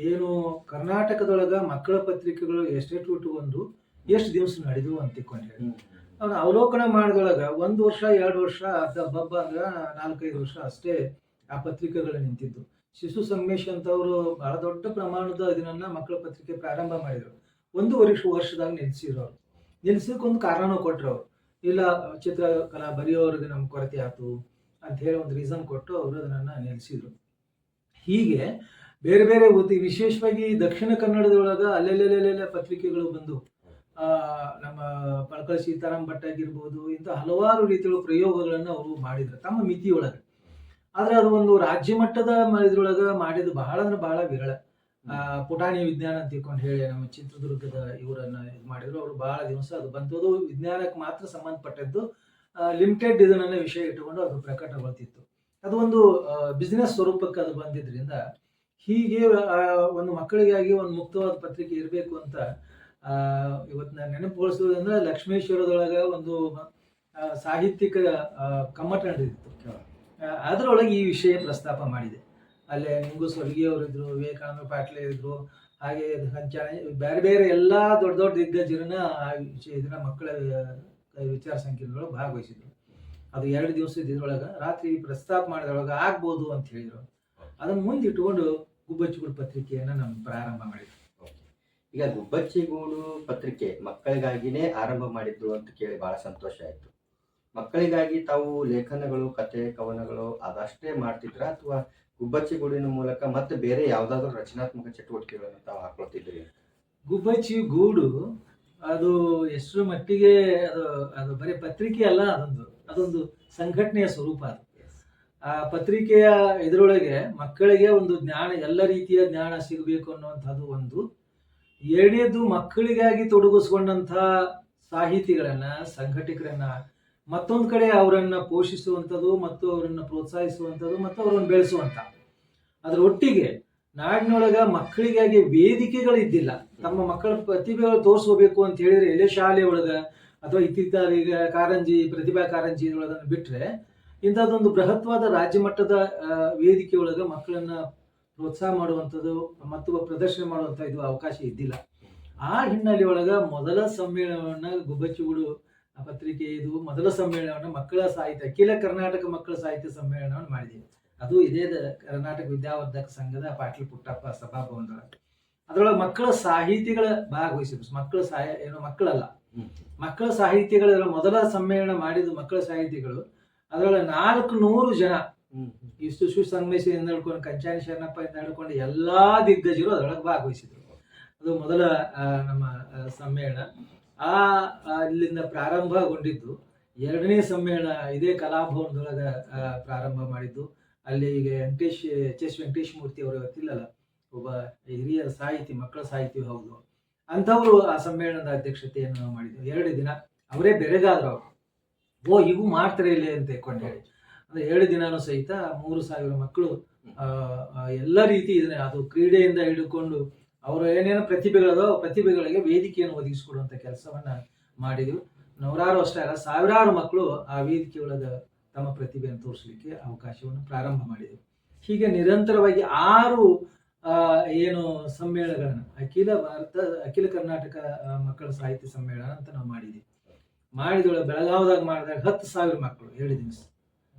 ಏನು ಕರ್ನಾಟಕದೊಳಗೆ ಮಕ್ಕಳ ಪತ್ರಿಕೆಗಳು ಎಷ್ಟೆಷ್ಟು ಎಷ್ಟು ದಿವಸ ನಡೆದವು ಅಂತ ತಿಳ್ಕೊಂಡು ಹೇಳಿ ಅವನು ಅವಲೋಕನ ಮಾಡಿದೊಳಗೆ 1 ವರ್ಷ 2 ವರ್ಷ ಹಬ್ಬ ಅಂದ್ರೆ 4-5 ವರ್ಷ ಅಷ್ಟೇ ಆ ಪತ್ರಿಕೆಗಳು ನಿಂತಿದ್ದು. ಶಿಶು ಸಂಗಮೇಶ್ ಅಂತವರು ಬಹಳ ದೊಡ್ಡ ಪ್ರಮಾಣದ ಇದನ್ನ ಮಕ್ಕಳ ಪತ್ರಿಕೆ ಪ್ರಾರಂಭ ಮಾಡಿದ್ರು. 1 ವರ್ಷದಾಗ ನಿಲ್ಸಿರೋರು. ನಿಲ್ಸಕ್ಕೊಂದು ಕಾರಣನೂ ಕೊಟ್ಟರು ಅವರು. ಇಲ್ಲ, ಚಿತ್ರಕಲಾ ಬರೆಯೋರಿಗೆ ನಮ್ಗೆ ಕೊರತೆ ಆಯ್ತು ಅಂತ ಹೇಳಿ ಒಂದು ರೀಸನ್ ಕೊಟ್ಟು ಅವರು ಅದನ್ನ ನಿಲ್ಲಿಸಿದ್ರು. ಹೀಗೆ ಬೇರೆ ಬೇರೆ ವಿಶೇಷವಾಗಿ ದಕ್ಷಿಣ ಕನ್ನಡದೊಳಗೆ ಅಲ್ಲೆಲ್ಲೆಲ್ಲೆಲ್ಲ ಪತ್ರಿಕೆಗಳು ಬಂದು ನಮ್ಮ ಪಳಕಳ ಸೀತಾರಾಮ್ ಭಟ್ ಆಗಿರ್ಬೋದು, ಇಂಥ ಹಲವಾರು ರೀತಿಯ ಪ್ರಯೋಗಗಳನ್ನು ಅವರು ಮಾಡಿದ್ರು ತಮ್ಮ ಮಿತಿಯೊಳಗೆ. ಆದ್ರೆ ಅದು ಒಂದು ರಾಜ್ಯ ಮಟ್ಟದ ಇದ್ರೊಳಗೆ ಮಾಡಿದ್ದು ಬಹಳ ಅಂದ್ರೆ ಬಹಳ ವಿರಳ. ಪುಟಾಣಿ ವಿಜ್ಞಾನ ಅಂತ ತಿಳ್ಕೊಂಡು ಹೇಳಿ ನಮ್ಮ ಚಿತ್ರದುರ್ಗದ ಇವರನ್ನ ಇದು ಮಾಡಿದ್ರು. ಅವರು ಬಹಳ ದಿವಸ ಅದು ಬಂತದ್ದು ವಿಜ್ಞಾನಕ್ಕೆ ಮಾತ್ರ ಸಂಬಂಧಪಟ್ಟದ್ದು. ಲಿಮಿಟೆಡ್ ಇದನ್ನ ವಿಷಯ ಇಟ್ಟುಕೊಂಡು ಅದು ಪ್ರಕಟಗೊಳ್ತಿತ್ತು. ಅದು ಒಂದು ಬಿಸ್ನೆಸ್ ಸ್ವರೂಪಕ್ಕೆ ಅದು ಬಂದಿದ್ರಿಂದ ಹೀಗೆ ಒಂದು ಮಕ್ಕಳಿಗಾಗಿ ಒಂದು ಮುಕ್ತವಾದ ಪತ್ರಿಕೆ ಇರಬೇಕು ಅಂತ ಇವತ್ತು ನಾನು ನೆನಪುಗೊಳಿಸುವುದಂದ್ರೆ ಲಕ್ಷ್ಮೇಶ್ವರದೊಳಗೆ ಒಂದು ಸಾಹಿತ್ಯಿಕ ಕಮ್ಮಟ ನಡೆದಿತ್ತು. ಅದರೊಳಗೆ ಈ ವಿಷಯ ಪ್ರಸ್ತಾಪ ಮಾಡಿದೆ. ಅಲ್ಲೇ ನಿಂಗು ಸ್ವರ್ಗೀಯವರಿದ್ರು, ವಿವೇಕಾನಂದ ಪಾಟ್ಲೆ ಇದ್ರು, ಹಾಗೆ ಬೇರೆ ಬೇರೆ ಎಲ್ಲಾ ದೊಡ್ಡ ದೊಡ್ಡ ದಿಗ್ಗಜರನ್ನ ಆ ಇದನ್ನ ಮಕ್ಕಳ ವಿಚಾರ ಸಂಕಿರಣದೊಳಗೆ ಭಾಗವಹಿಸಿದ್ರು. ಅದು 2 ದಿವಸದ ಇದ್ರೊಳಗೆ ರಾತ್ರಿ ಪ್ರಸ್ತಾಪ ಮಾಡಿದ್ರೊಳಗೆ ಆಗ್ಬೋದು ಅಂತ ಹೇಳಿದ್ರು. ಅದನ್ನ ಮುಂದಿಟ್ಟುಕೊಂಡು ಗುಬ್ಬಚ್ಚಿಗೂಡು ಪತ್ರಿಕೆಯನ್ನ ನಾವು ಪ್ರಾರಂಭ ಮಾಡಿದ್ವಿ. ಈಗ ಗುಬ್ಬಚ್ಚಿಗೂಡು ಪತ್ರಿಕೆ ಮಕ್ಕಳಿಗಾಗಿನೇ ಆರಂಭ ಮಾಡಿದ್ರು ಅಂತ ಕೇಳಿ ಬಹಳ ಸಂತೋಷ ಆಯ್ತು. ಮಕ್ಕಳಿಗಾಗಿ ತಾವು ಲೇಖನಗಳು, ಕತೆ, ಕವನಗಳು ಅದಷ್ಟೇ ಮಾಡ್ತಿದ್ರ ಅಥವಾ ಗುಬ್ಬಚ್ಚಿಗೂಡಿನ ಮೂಲಕ ಮತ್ತೆ ಬೇರೆ ಯಾವ್ದಾದ್ರು ರಚನಾತ್ಮಕ ಚಟುವಟಿಕೆಗಳನ್ನು ತಾವು ಹಾಕೊಳ್ತಿದ್ರಿ? ಗುಬ್ಬಚ್ಚಿ ಗೂಡು ಅದು ಎಷ್ಟರ ಮಟ್ಟಿಗೆ ಅದು ಬರೀ ಪತ್ರಿಕೆ ಅಲ್ಲ, ಅದೊಂದು ಸಂಘಟನೆಯ ಸ್ವರೂಪ. ಅದು ಆ ಪತ್ರಿಕೆಯ ಇದರೊಳಗೆ ಮಕ್ಕಳಿಗೆ ಒಂದು ಜ್ಞಾನ, ಎಲ್ಲ ರೀತಿಯ ಜ್ಞಾನ ಸಿಗಬೇಕು ಅನ್ನುವಂಥದ್ದು ಒಂದು. ಎರಡನೇದು, ಮಕ್ಕಳಿಗಾಗಿ ತೊಡಗಿಸ್ಕೊಂಡಂತಹ ಸಾಹಿತಿಗಳನ್ನ, ಸಂಘಟಕರನ್ನ ಮತ್ತೊಂದು ಕಡೆ ಅವರನ್ನ ಪೋಷಿಸುವಂಥದ್ದು ಮತ್ತು ಅವರನ್ನ ಪ್ರೋತ್ಸಾಹಿಸುವಂಥದ್ದು ಮತ್ತು ಅವರನ್ನು ಬೆಳೆಸುವಂಥ. ಅದರ ಒಟ್ಟಿಗೆ ನಾಡಿನೊಳಗ ಮಕ್ಕಳಿಗಾಗಿ ವೇದಿಕೆಗಳು ಇದ್ದಿಲ್ಲ. ತಮ್ಮ ಮಕ್ಕಳ ಪ್ರತಿಭೆಗಳು ತೋರಿಸ್ಕೋಬೇಕು ಅಂತ ಹೇಳಿದ್ರೆ ಎಲ್ಲೇ ಶಾಲೆ ಒಳಗ ಅಥವಾ ಇತ್ತೀಚೆಗೆ ಕಾರಂಜಿ, ಪ್ರತಿಭಾ ಕಾರಂಜಿ ಒಳಗನ್ನು ಬಿಟ್ರೆ ಇಂಥದ್ದೊಂದು ಬೃಹತ್ವಾದ ರಾಜ್ಯ ಮಟ್ಟದ ವೇದಿಕೆ ಒಳಗ ಮಕ್ಕಳನ್ನ ಪ್ರೋತ್ಸಾಹ ಮಾಡುವಂಥದ್ದು ಮತ್ತು ಪ್ರದರ್ಶನ ಮಾಡುವಂಥ ಇದು ಅವಕಾಶ ಇದ್ದಿಲ್ಲ. ಆ ಹಿನ್ನೆಲೆ ಒಳಗ ಮೊದಲ ಸಮ್ಮೇಳನವನ್ನ ಗುಬ್ಬಚ್ಚಿಗೂಡು ಪತ್ರಿಕೆ ಇದು ಮೊದಲ ಸಮ್ಮೇಳನವನ್ನ ಮಕ್ಕಳ ಸಾಹಿತ್ಯ, ಅಖಿಲ ಕರ್ನಾಟಕ ಮಕ್ಕಳ ಸಾಹಿತ್ಯ ಸಮ್ಮೇಳನವನ್ನು ಮಾಡಿದ್ದೀವಿ. ಅದು ಇದೇ ಕರ್ನಾಟಕ ವಿದ್ಯಾವರ್ಧಕ ಸಂಘದ ಪಾಟೀಲ್ ಪುಟ್ಟಪ್ಪ ಸಭಾಭವನದೊಳಗೆ. ಅದರೊಳಗೆ ಮಕ್ಕಳ ಸಾಹಿತಿಗಳ ಭಾಗವಹಿಸಿದ್ರು. ಮಕ್ಕಳಲ್ಲ, ಮಕ್ಕಳ ಸಾಹಿತಿಗಳ ಮೊದಲ ಸಮ್ಮೇಳನ ಮಾಡಿದ್ದು ಮಕ್ಕಳ ಸಾಹಿತಿಗಳು. ಅದರೊಳಗೆ 400 ಜನ, ಇಷ್ಟು ಸಂಗಮೇಶಿಯಿಂದ ಹಿಡ್ಕೊಂಡು ಕಂಚಾನಿ ಶರಣಪ್ಪ ಇಂದ ಹಿಡ್ಕೊಂಡು ಎಲ್ಲಾ ದಿಗ್ಗಜರು ಅದರೊಳಗೆ ಭಾಗವಹಿಸಿದ್ರು. ಅದು ಮೊದಲ ನಮ್ಮ ಸಮ್ಮೇಳನ. ಅಲ್ಲಿಂದ ಪ್ರಾರಂಭಗೊಂಡಿದ್ದು. ಎರಡನೇ ಸಮ್ಮೇಳನ ಇದೇ ಕಲಾಭವನದೊಳಗ ಪ್ರಾರಂಭ ಮಾಡಿದ್ದು. ಅಲ್ಲಿ ಈಗ ಎಚ್.ಎಸ್. ವೆಂಕಟೇಶ್ ಮೂರ್ತಿ ಅವರು ಗೊತ್ತಿಲ್ಲಲ್ಲ, ಒಬ್ಬ ಹಿರಿಯ ಸಾಹಿತಿ, ಮಕ್ಕಳ ಸಾಹಿತಿ ಹೌದು, ಅಂಥವರು ಆ ಸಮ್ಮೇಳನದ ಅಧ್ಯಕ್ಷತೆಯನ್ನು ನಾವು ಮಾಡಿದ್ವಿ. 2 ದಿನ ಅವರೇ ಬೆರೆಗಾದ್ರು. ಅವರು ಇವು ಮಾಡ್ತಾರೆ ಇಲ್ಲಿ ಅಂತ ಹೇಳಿ ಅಂದ್ರೆ 2 ದಿನಾನು ಸಹಿತ 3000 ಮಕ್ಕಳು ಎಲ್ಲ ರೀತಿ ಇದನ್ನ, ಅದು ಕ್ರೀಡೆಯಿಂದ ಹಿಡ್ಕೊಂಡು ಅವರು ಏನೇನೋ ಪ್ರತಿಭೆಗಳದೋ ಪ್ರತಿಭೆಗಳಿಗೆ ವೇದಿಕೆಯನ್ನು ಒದಗಿಸಿಕೊಡುವಂತ ಕೆಲಸವನ್ನ ಮಾಡಿದ್ವಿ. ನೂರಾರು ಅಷ್ಟೇ ಅಲ್ಲ, ಸಾವಿರಾರು ಮಕ್ಕಳು ಆ ವೇದಿಕೆ ಒಳಗ ತಮ್ಮ ಪ್ರತಿಭೆಯನ್ನು ತೋರಿಸಲಿಕ್ಕೆ ಅವಕಾಶವನ್ನು ಪ್ರಾರಂಭ ಮಾಡಿದೆವು. ಹೀಗೆ ನಿರಂತರವಾಗಿ 6 ಏನು ಸಮ್ಮೇಳನಗಳನ್ನ ಅಖಿಲ ಕರ್ನಾಟಕ ಮಕ್ಕಳ ಸಾಹಿತ್ಯ ಸಮ್ಮೇಳನ ಅಂತ ನಾವು ಮಾಡಿದೊಳಗೆ ಬೆಳಗಾವದಾಗ ಮಾಡಿದಾಗ 10,000 ಮಕ್ಕಳು 2 ದಿವಸ,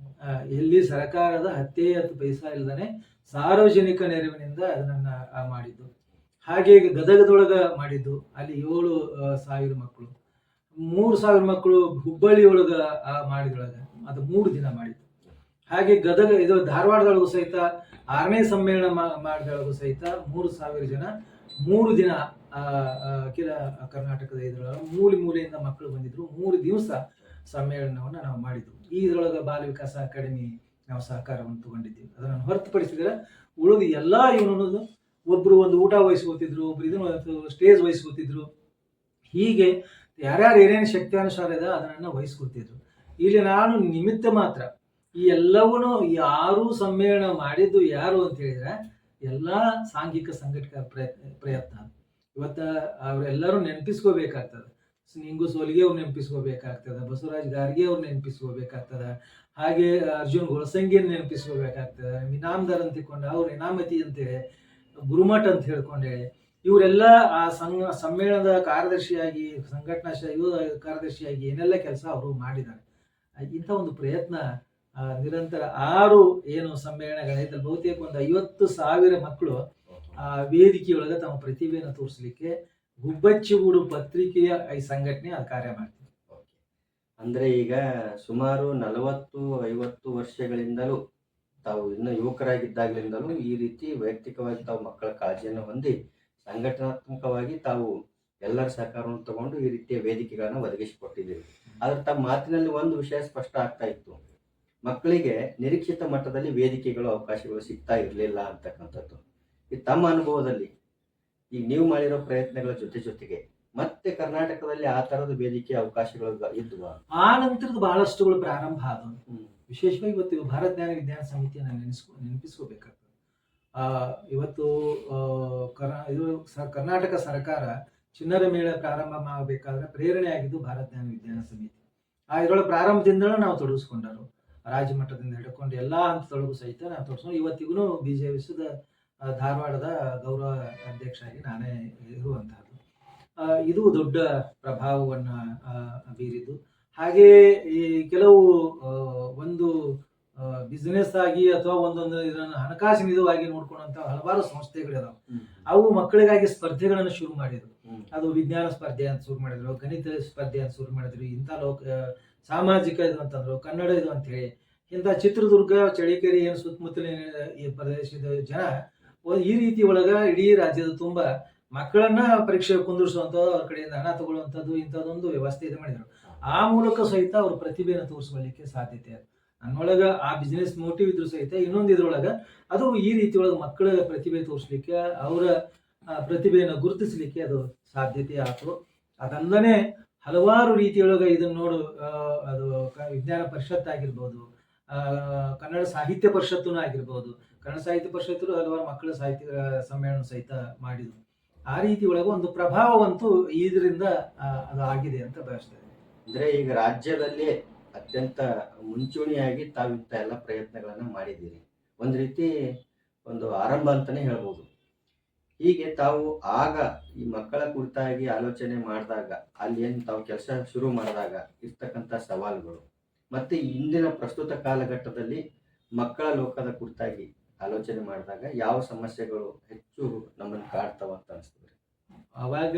ಎಲ್ಲಿ ಸರ್ಕಾರದ 10 ಪೈಸಾ ಇಲ್ಲದೇ ಸಾರ್ವಜನಿಕ ನೆರವಿನಿಂದ ಅದನ್ನ ಮಾಡಿದ್ದು. ಹಾಗೆ ಗದಗದೊಳಗ ಮಾಡಿದ್ದು, ಅಲ್ಲಿ 7,000 ಮಕ್ಕಳು, 3,000 ಮಕ್ಕಳು ಹುಬ್ಬಳ್ಳಿ ಒಳಗ ಮಾಡಿದೊಳಗ ಅದು 3 ದಿನ ಮಾಡಿದ್ದು. ಹಾಗೆ ಇದು ಧಾರವಾಡದೊಳಗೂ ಸಹಿತ 6ನೇ ಸಮ್ಮೇಳನ ಮಾಡಿದೊಳಗೂ ಸಹಿತ 3,000 ಜನ 3 ದಿನ ಅಖಿಲ ಕರ್ನಾಟಕದ ಇದರೊಳಗೆ ಮೂಲೆಯಿಂದ ಮಕ್ಕಳು ಬಂದಿದ್ರು. 3 ದಿವಸ ಸಮ್ಮೇಳನವನ್ನು ನಾವು ಮಾಡಿದ್ವು. ಇದರೊಳಗೆ ಬಾಲ ವಿಕಾಸ ಅಕಾಡೆಮಿ ನಾವು ಸಹಕಾರವನ್ನು ತಗೊಂಡಿದ್ದೀವಿ. ಅದನ್ನು ಹೊರತುಪಡಿಸಿದ್ರೆ ಉಳಿದು ಎಲ್ಲಾ ಇವನು ಒಬ್ರು ಒಂದು ಊಟ ವಹಿಸ್ಕೋತಿದ್ರು, ಒಬ್ರು ಇದನ್ನು ಸ್ಟೇಜ್ ವಹಿಸ್ಕೋತಿದ್ರು. ಹೀಗೆ ಯಾರ್ಯಾರು ಏನೇನು ಶಕ್ತಿಯಾನುಸಾರ ಇದೆ ಅದನ್ನ ವಹಿಸ್ಕೊತಿದ್ರು. ಇಲ್ಲಿ ನಾನು ನಿಮಿತ್ತ ಮಾತ್ರ. ಈ ಎಲ್ಲವನ್ನೂ 6 ಸಮ್ಮೇಳನ ಮಾಡಿದ್ದು ಯಾರು ಅಂತ ಹೇಳಿದ್ರೆ ಎಲ್ಲಾ ಸಾಂಘಿಕ ಸಂಘಟಕರ ಪ್ರಯತ್ನ. ಇವತ್ತ ಅವರೆಲ್ಲರೂ ನೆನಪಿಸ್ಕೋಬೇಕಾಗ್ತದೆ. ನಿಂಗು ಸೋಲಿಗೆ ಅವ್ರು ನೆನಪಿಸ್ಕೋಬೇಕಾಗ್ತದೆ, ಬಸವರಾಜ್ ಗಾರ್ಗೆ ಅವ್ರು ನೆನಪಿಸ್ಕೋಬೇಕಾಗ್ತದೆ, ಹಾಗೆ ಅರ್ಜುನ್ ಗೊಳಸಂಗಿಯನ್ನು ನೆನಪಿಸ್ಕೋಬೇಕಾಗ್ತದೆ, ಇನಾಮದಾರ್ ಅಂತ ತಿಳ್ಕೊಂಡು ಅವ್ರು ಇನಾಮತಿ ಅಂತೇಳಿ, ಗುರುಮಠ್ ಅಂತ ಹೇಳ್ಕೊಂಡೇಳಿ ಇವರೆಲ್ಲ ಆ ಸಮ್ಮೇಳನದ ಕಾರ್ಯದರ್ಶಿಯಾಗಿ, ಸಂಘಟನಾ ಕಾರ್ಯದರ್ಶಿಯಾಗಿ ಏನೆಲ್ಲ ಕೆಲಸ ಅವರು ಮಾಡಿದ್ದಾರೆ. ಇಂಥ ಒಂದು ಪ್ರಯತ್ನ ನಿರಂತರ 6 ಏನು ಸಮ್ಮೇಳನಗಳೈತೆ ಬಹುತೇಕ ಒಂದು 50,000 ಮಕ್ಕಳು ಆ ವೇದಿಕೆಯೊಳಗೆ ತಮ್ಮ ಪ್ರತಿಭೆಯನ್ನು ತೋರಿಸಲಿಕ್ಕೆ ಗುಬ್ಬಚ್ಚಿಗೂಡು ಪತ್ರಿಕೆಯ ಈ ಸಂಘಟನೆ ಅದು ಕಾರ್ಯ ಮಾಡ್ತೀವಿ. ಅಂದ್ರೆ ಈಗ ಸುಮಾರು 40-50 ವರ್ಷಗಳಿಂದಲೂ ತಾವು ಇನ್ನು ಯುವಕರಾಗಿದ್ದಾಗಲಿಂದಲೂ ಈ ರೀತಿ ವೈಯಕ್ತಿಕವಾಗಿ ತಾವು ಮಕ್ಕಳ ಕಾಳಜಿಯನ್ನು ಹೊಂದಿ ಸಂಘಟನಾತ್ಮಕವಾಗಿ ತಾವು ಎಲ್ಲರ ಸಹಕಾರವನ್ನು ತಗೊಂಡು ಈ ರೀತಿಯ ವೇದಿಕೆಗಳನ್ನು ಒದಗಿಸಿಕೊಟ್ಟಿದ್ದೀರಿ. ಆದ್ರೆ ತಮ್ಮ ಮಾತಿನಲ್ಲಿ ಒಂದು ವಿಷಯ ಸ್ಪಷ್ಟ ಆಗ್ತಾ ಇತ್ತು, ಮಕ್ಕಳಿಗೆ ನಿರೀಕ್ಷಿತ ಮಟ್ಟದಲ್ಲಿ ವೇದಿಕೆಗಳು, ಅವಕಾಶಗಳು ಸಿಗ್ತಾ ಇರಲಿಲ್ಲ ಅಂತಕ್ಕಂಥದ್ದು. ಈ ತಮ್ಮ ಅನುಭವದಲ್ಲಿ ಈಗ ನೀವು ಮಾಡಿರೋ ಪ್ರಯತ್ನಗಳ ಜೊತೆಗೆ ಮತ್ತೆ ಕರ್ನಾಟಕದಲ್ಲಿ ಆ ತರದ ವೇದಿಕೆ ಅವಕಾಶಗಳು ಇದ್ವಾ? ಆ ನಂತರದ ಬಹಳಷ್ಟುಗಳು ಪ್ರಾರಂಭ ಆದವು. ವಿಶೇಷವಾಗಿ ಇವತ್ತು ಭಾರತ ಜ್ಞಾನ ವಿಜ್ಞಾನ ಸಮಿತಿಯನ್ನು ನೆನಪಿಸ್ಕೋಬೇಕಾಗ್ತದೆ. ಇವತ್ತು ಇದು ಕರ್ನಾಟಕ ಸರ್ಕಾರ ಚಿನ್ನರ ಮೇಳ ಪ್ರಾರಂಭ ಮಾಡಬೇಕಾದ್ರೆ ಪ್ರೇರಣೆ ಆಗಿದ್ದು ಭಾರತ ಜ್ಞಾನ ವಿಜ್ಞಾನ ಸಮಿತಿ. ಇದರೊಳಗೆ ಪ್ರಾರಂಭದಿಂದಲೂ ನಾವು ತೊಡಗಿಸ್ಕೊಂಡರು. ರಾಜ್ಯ ಮಟ್ಟದಿಂದ ಹಿಡ್ಕೊಂಡು ಎಲ್ಲ ಹಂತದೊಳಗೂ ಸಹಿತ ನಾವು ತೊಡಗಿಸ್ಕೊಂಡು ಇವತ್ತಿಗೂ BJVSದ ಧಾರವಾಡದ ಗೌರವ ಅಧ್ಯಕ್ಷರಾಗಿ ನಾನೇ ಇರುವಂತಹದ್ದು. ಇದು ದೊಡ್ಡ ಪ್ರಭಾವವನ್ನು ಬೀರಿದ್ದು. ಹಾಗೆಯೇ ಈ ಕೆಲವು ಒಂದು ಬಿಸ್ನೆಸ್ ಆಗಿ ಅಥವಾ ಒಂದೊಂದು ಇದನ್ನು ಹಣಕಾಸಿನ ಇದವಾಗಿ ನೋಡ್ಕೊಳ್ಳುವಂತ ಹಲವಾರು ಸಂಸ್ಥೆಗಳಿದಾವೆ. ಅವು ಮಕ್ಕಳಿಗಾಗಿ ಸ್ಪರ್ಧೆಗಳನ್ನು ಶುರು ಮಾಡಿದ್ರು. ಅದು ವಿಜ್ಞಾನ ಸ್ಪರ್ಧೆ ಅಂತ ಶುರು ಮಾಡಿದ್ರು, ಗಣಿತ ಸ್ಪರ್ಧೆ ಅಂತ ಶುರು ಮಾಡಿದ್ರು, ಇಂಥ ಸಾಮಾಜಿಕ ಇದು ಅಂತಂದ್ರು, ಕನ್ನಡ ಇದು ಅಂತ ಹೇಳಿ. ಇಂಥ ಚಿತ್ರದುರ್ಗ, ಚಳ್ಳಕೆರೆ ಏನು ಸುತ್ತಮುತ್ತಲಿನ ಈ ಪ್ರದೇಶದ ಜನ ಈ ರೀತಿ ಒಳಗ ಇಡೀ ರಾಜ್ಯದ ತುಂಬ ಮಕ್ಕಳನ್ನ ಪರೀಕ್ಷೆ ಕುಂದಿರಿಸುವಂಥದ್ದು, ಅವ್ರ ಕಡೆಯಿಂದ ಹಣ ತಗೊಳ್ಳುವಂಥದ್ದು, ಇಂಥದ್ದೊಂದು ವ್ಯವಸ್ಥೆ ಇದು ಮಾಡಿದ್ರು. ಆ ಮೂಲಕ ಸಹಿತ ಅವ್ರ ಪ್ರತಿಭೆಯನ್ನು ತೋರಿಸ್ಕೊಳ್ಳಿಕ್ಕೆ ಸಾಧ್ಯತೆ ಇದೆ. ನನ್ನೊಳಗ ಆ ಬಿಸ್ನೆಸ್ ಮೋಟಿವ್ ಇದ್ರು ಸಹಿತ ಇನ್ನೊಂದು ಇದ್ರೊಳಗ ಅದು ಈ ರೀತಿ ಒಳಗೆ ಮಕ್ಕಳ ಪ್ರತಿಭೆ ತೋರಿಸ್ಲಿಕ್ಕೆ, ಅವರ ಪ್ರತಿಭೆಯನ್ನು ಗುರುತಿಸ್ಲಿಕ್ಕೆ ಅದು ಸಾಧ್ಯತೆ ಆಯ್ತು. ಅದಲ್ಲದೆ ಹಲವಾರು ರೀತಿಯೊಳಗೆ ಇದನ್ನ ನೋಡು, ಅದು ವಿಜ್ಞಾನ ಪರಿಷತ್ ಆಗಿರ್ಬೋದು, ಕನ್ನಡ ಸಾಹಿತ್ಯ ಪರಿಷತ್ತು ಆಗಿರ್ಬೋದು. ಕನ್ನಡ ಸಾಹಿತ್ಯ ಪರಿಷತ್ತು ಹಲವಾರು ಮಕ್ಕಳ ಸಾಹಿತ್ಯ ಸಮ್ಮೇಳನ ಸಹಿತ ಮಾಡಿದ್ರು. ಆ ರೀತಿ ಒಳಗೆ ಒಂದು ಪ್ರಭಾವವಂತೂ ಇದರಿಂದ ಅದು ಆಗಿದೆ ಅಂತ ಭಾವಿಸ್ತೇನೆ. ಅಂದ್ರೆ ಈಗ ರಾಜ್ಯದಲ್ಲಿ ಅತ್ಯಂತ ಮುಂಚೂಣಿಯಾಗಿ ತಾವಿಂತ ಎಲ್ಲ ಪ್ರಯತ್ನಗಳನ್ನ ಮಾಡಿದ್ದೀರಿ. ಒಂದ್ ರೀತಿ ಒಂದು ಆರಂಭ ಅಂತಾನೆ ಹೇಳ್ಬೋದು. ಹೀಗೆ ತಾವು ಆಗ ಈ ಮಕ್ಕಳ ಕುರಿತಾಗಿ ಆಲೋಚನೆ ಮಾಡಿದಾಗ, ಅಲ್ಲಿ ಏನು ತಾವು ಕೆಲಸ ಶುರು ಮಾಡಿದಾಗ ಇರ್ತಕ್ಕಂಥ ಸವಾಲುಗಳು, ಮತ್ತೆ ಇಂದಿನ ಪ್ರಸ್ತುತ ಕಾಲಘಟ್ಟದಲ್ಲಿ ಮಕ್ಕಳ ಲೋಕದ ಕುರಿತಾಗಿ ಆಲೋಚನೆ ಮಾಡಿದಾಗ ಯಾವ ಸಮಸ್ಯೆಗಳು ಹೆಚ್ಚು ನಮ್ಮನ್ನು ಕಾಡ್ತಾವ ಅಂತ ಅನಿಸ್ತದೆ? ಅವಾಗ